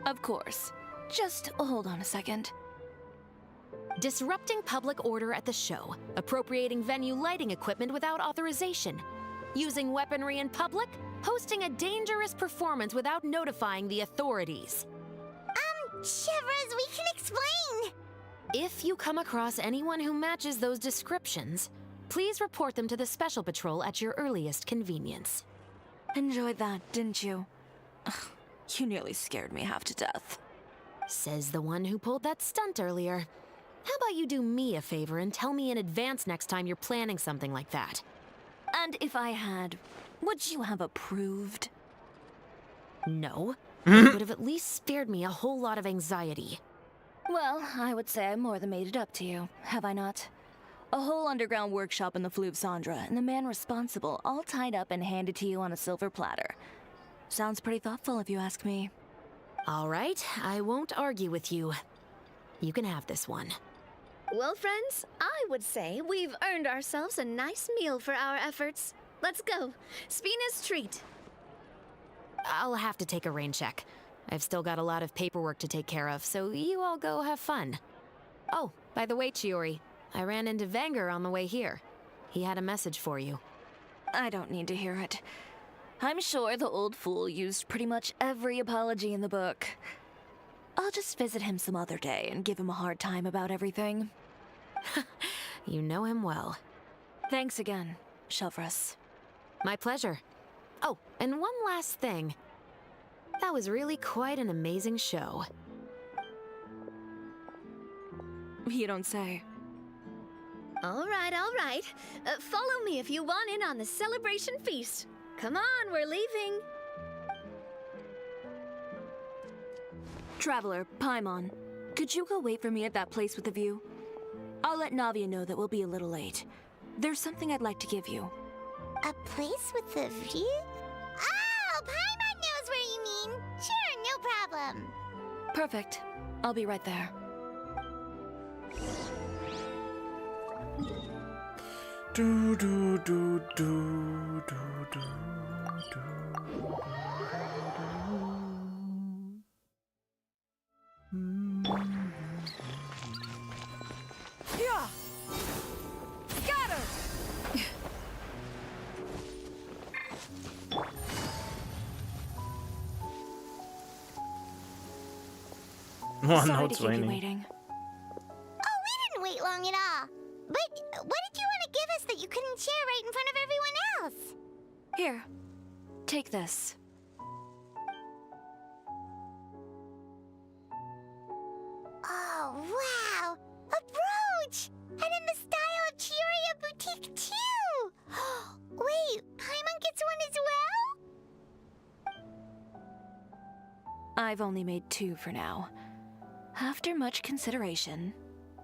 Of course. Just hold on a second. Disrupting public order at the show, appropriating venue lighting equipment without authorization, using weaponry in public, hosting a dangerous performance without notifying the authorities. Chevras, we can explain! If you come across anyone who matches those descriptions, please report them to the Special Patrol at your earliest convenience. Enjoyed that, didn't you? Ugh, you nearly scared me half to death. Says the one who pulled that stunt earlier. How about you do me a favor and tell me in advance next time you're planning something like that? And if I had, would you have approved? No. It would have at least spared me a whole lot of anxiety. Well, I would say I more than made it up to you, have I not? A whole underground workshop in the Fleuve Cendra, and the man responsible all tied up and handed to you on a silver platter. Sounds pretty thoughtful if you ask me. All right, I won't argue with you. You can have this one. Well, friends, I would say we've earned ourselves a nice meal for our efforts. Let's go. Spina's treat. I'll have to take a rain check. I've still got a lot of paperwork to take care of, so you all go have fun. Oh, by the way, Chiori, I ran into Vanger on the way here. He had a message for you. I don't need to hear it. I'm sure the old fool used pretty much every apology in the book. I'll just visit him some other day and give him a hard time about everything. You know him well. Thanks again, Chevras. My pleasure. Oh, and one last thing. That was really quite an amazing show. You don't say. All right, all right. Follow me if you want in on the celebration feast. Come on, we're leaving. Traveler, Paimon, could you go wait for me at that place with the view? I'll let Navia know that we'll be a little late. There's something I'd like to give you. A place with a view? Oh, Paimon knows where you mean. Sure, no problem. Perfect. I'll be right there. Do do do do do do do. Yeah. Scatter. Oh, no, Sorry it's to keep you raining. waiting. Oh, we didn't wait long at all. But what did you want to give us that you couldn't share right in front of everyone else? Here, take this. Oh, wow! A brooch! And in the style of Chioria Boutique, too! Wait, Paimon gets one as well? I've only made 2 for now. After much consideration,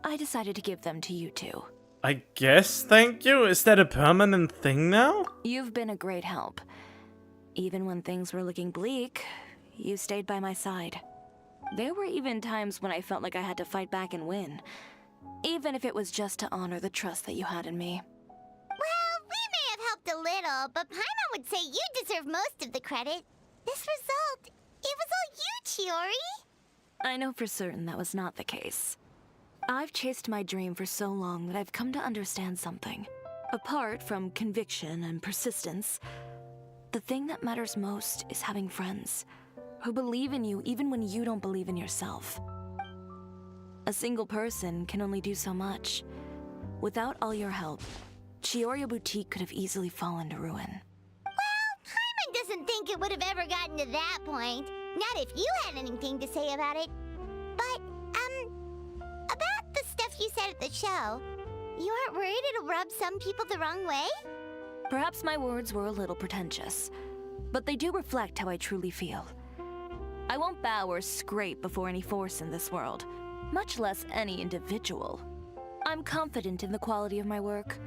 I decided to give them to you two. I guess, thank you? Is that a permanent thing now? You've been a great help. Even when things were looking bleak, you stayed by my side. There were even times when I felt like I had to fight back and win, even if it was just to honor the trust that you had in me. Well, we may have helped a little, but Paimon would say you deserve most of the credit. This result, it was all you, Chiori. I know for certain that was not the case. I've chased my dream for so long that I've come to understand something. Apart from conviction and persistence, the thing that matters most is having friends who believe in you even when you don't believe in yourself. A single person can only do so much. Without all your help, Chioria Boutique could have easily fallen to ruin. Well, Paimon doesn't think it would have ever gotten to that point. Not if you had anything to say about it. But, about the stuff you said at the show, you aren't worried it'll rub some people the wrong way? Perhaps my words were a little pretentious, but they do reflect how I truly feel. I won't bow or scrape before any force in this world, much less any individual. I'm confident in the quality of my work.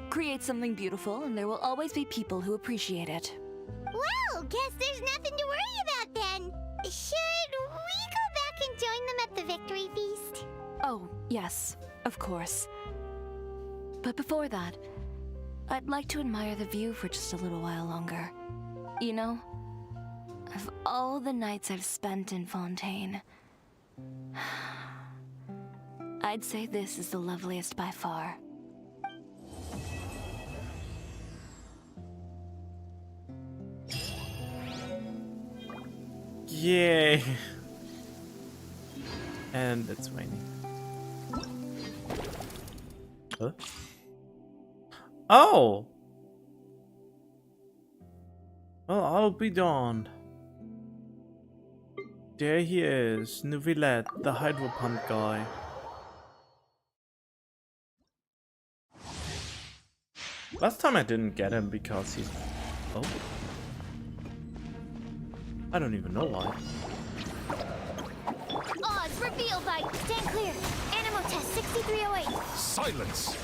Create something beautiful, and there will always be people who appreciate it. Well, guess there's nothing to worry about then. Should we go back and join them at the victory feast? Oh, yes, of course. But before that, I'd like to admire the view for just a little while longer. You know, of all the nights I've spent in Fontaine, I'd say this is the loveliest by far. Yay! And it's raining. Huh? Oh! Well, I'll be darned. There he is, Nvidia, the hydro pump guy. Last time I didn't get him because he's... Oh. I don't even know why. Odds revealed by... Stand clear. Animal test 6308. Silence!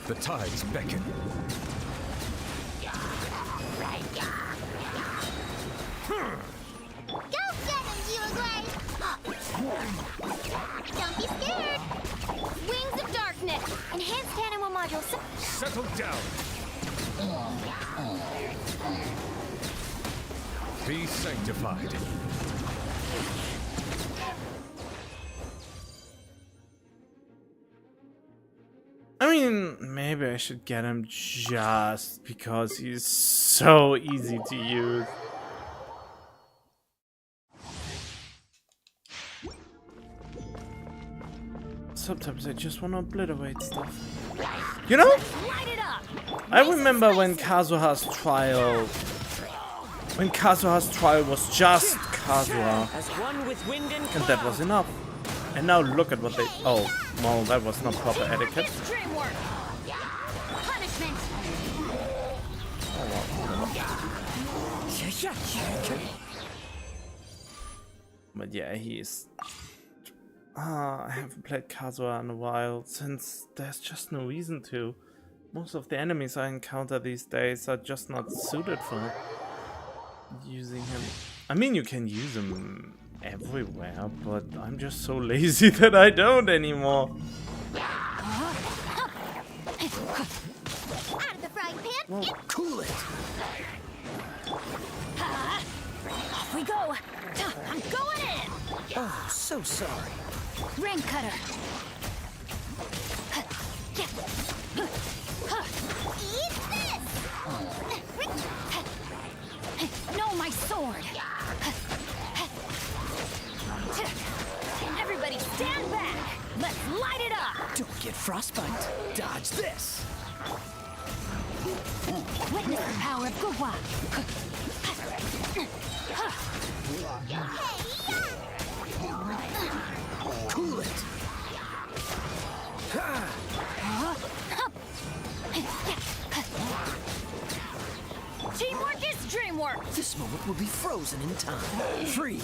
The tides beckon. Go get him, Gilaguay! Don't be scared! Wings of Darkness! Enhanced animal module... Settle down! Be sanctified. I mean, maybe I should get him just because he's so easy to use. Sometimes I just want to obliterate stuff. You know? I remember when Kazuha's trial... When Kazuha's trial was just Kazuha. As one with wind and And that was enough. And now look at what they... Oh, well, that was not proper etiquette. Punishment. But yeah, he's... I haven't played Kazuha in a while, since there's just no reason to. Most of the enemies I encounter these days are just not suited for using him. I mean, you can use him everywhere, but I'm just so lazy that I don't anymore. Out of the frying pan. Well, Cool it. Off we go. I'm going in. Oh, so sorry. Ring cutter. Eat this. No, my sword. Everybody stand back. Let's light it up. Don't get frostbite. Dodge this. Witness the power of Gugwa. Cool it. Teamwork is dreamwork. This moment will be frozen in time. Free.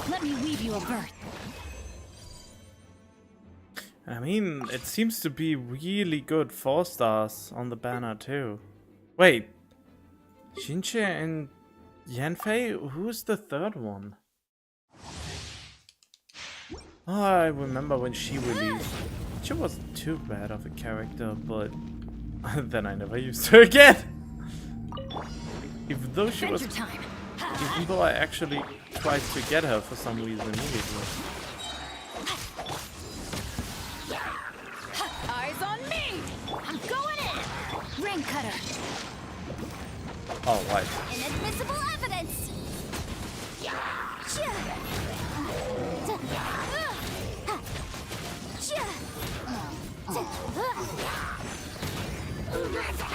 Let me weave you a berth. I mean, it seems to be really good 4 stars on the banner too. Wait, Genshin and Yanfei? Who's the third one? Oh, I remember when she released. She wasn't too bad of a character, but then I never used her again. Even though she was, even though I actually tried to get her for some reason immediately. Eyes on me! I'm going in! Ring cutter. Oh, right. Inadmissible evidence.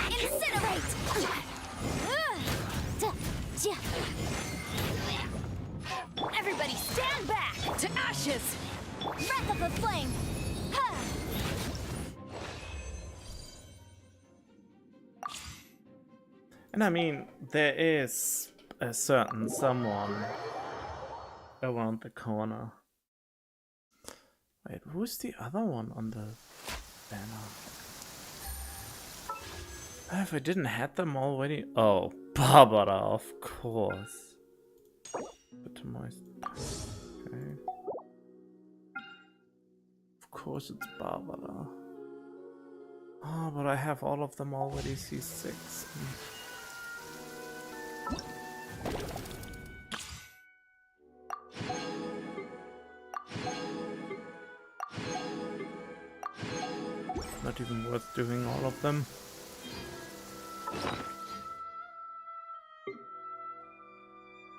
Incinerate. Everybody stand back! To ashes! Breath of the flame. And I mean, there is a certain someone around the corner. Wait, who's the other one on the banner? If I didn't have them already. Oh, Barbara, of course. But my okay. Of course it's Barbara. Oh, but I have all of them already. C6. Not even worth doing all of them.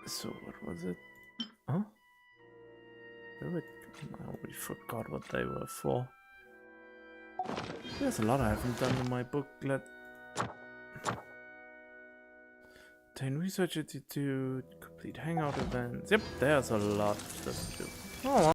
So what was it? Huh? I already forgot what they were for. There's a lot I haven't done in my booklet. Obtain research attitude, complete hangout events. Yep, there's a lot of stuff to do. Oh,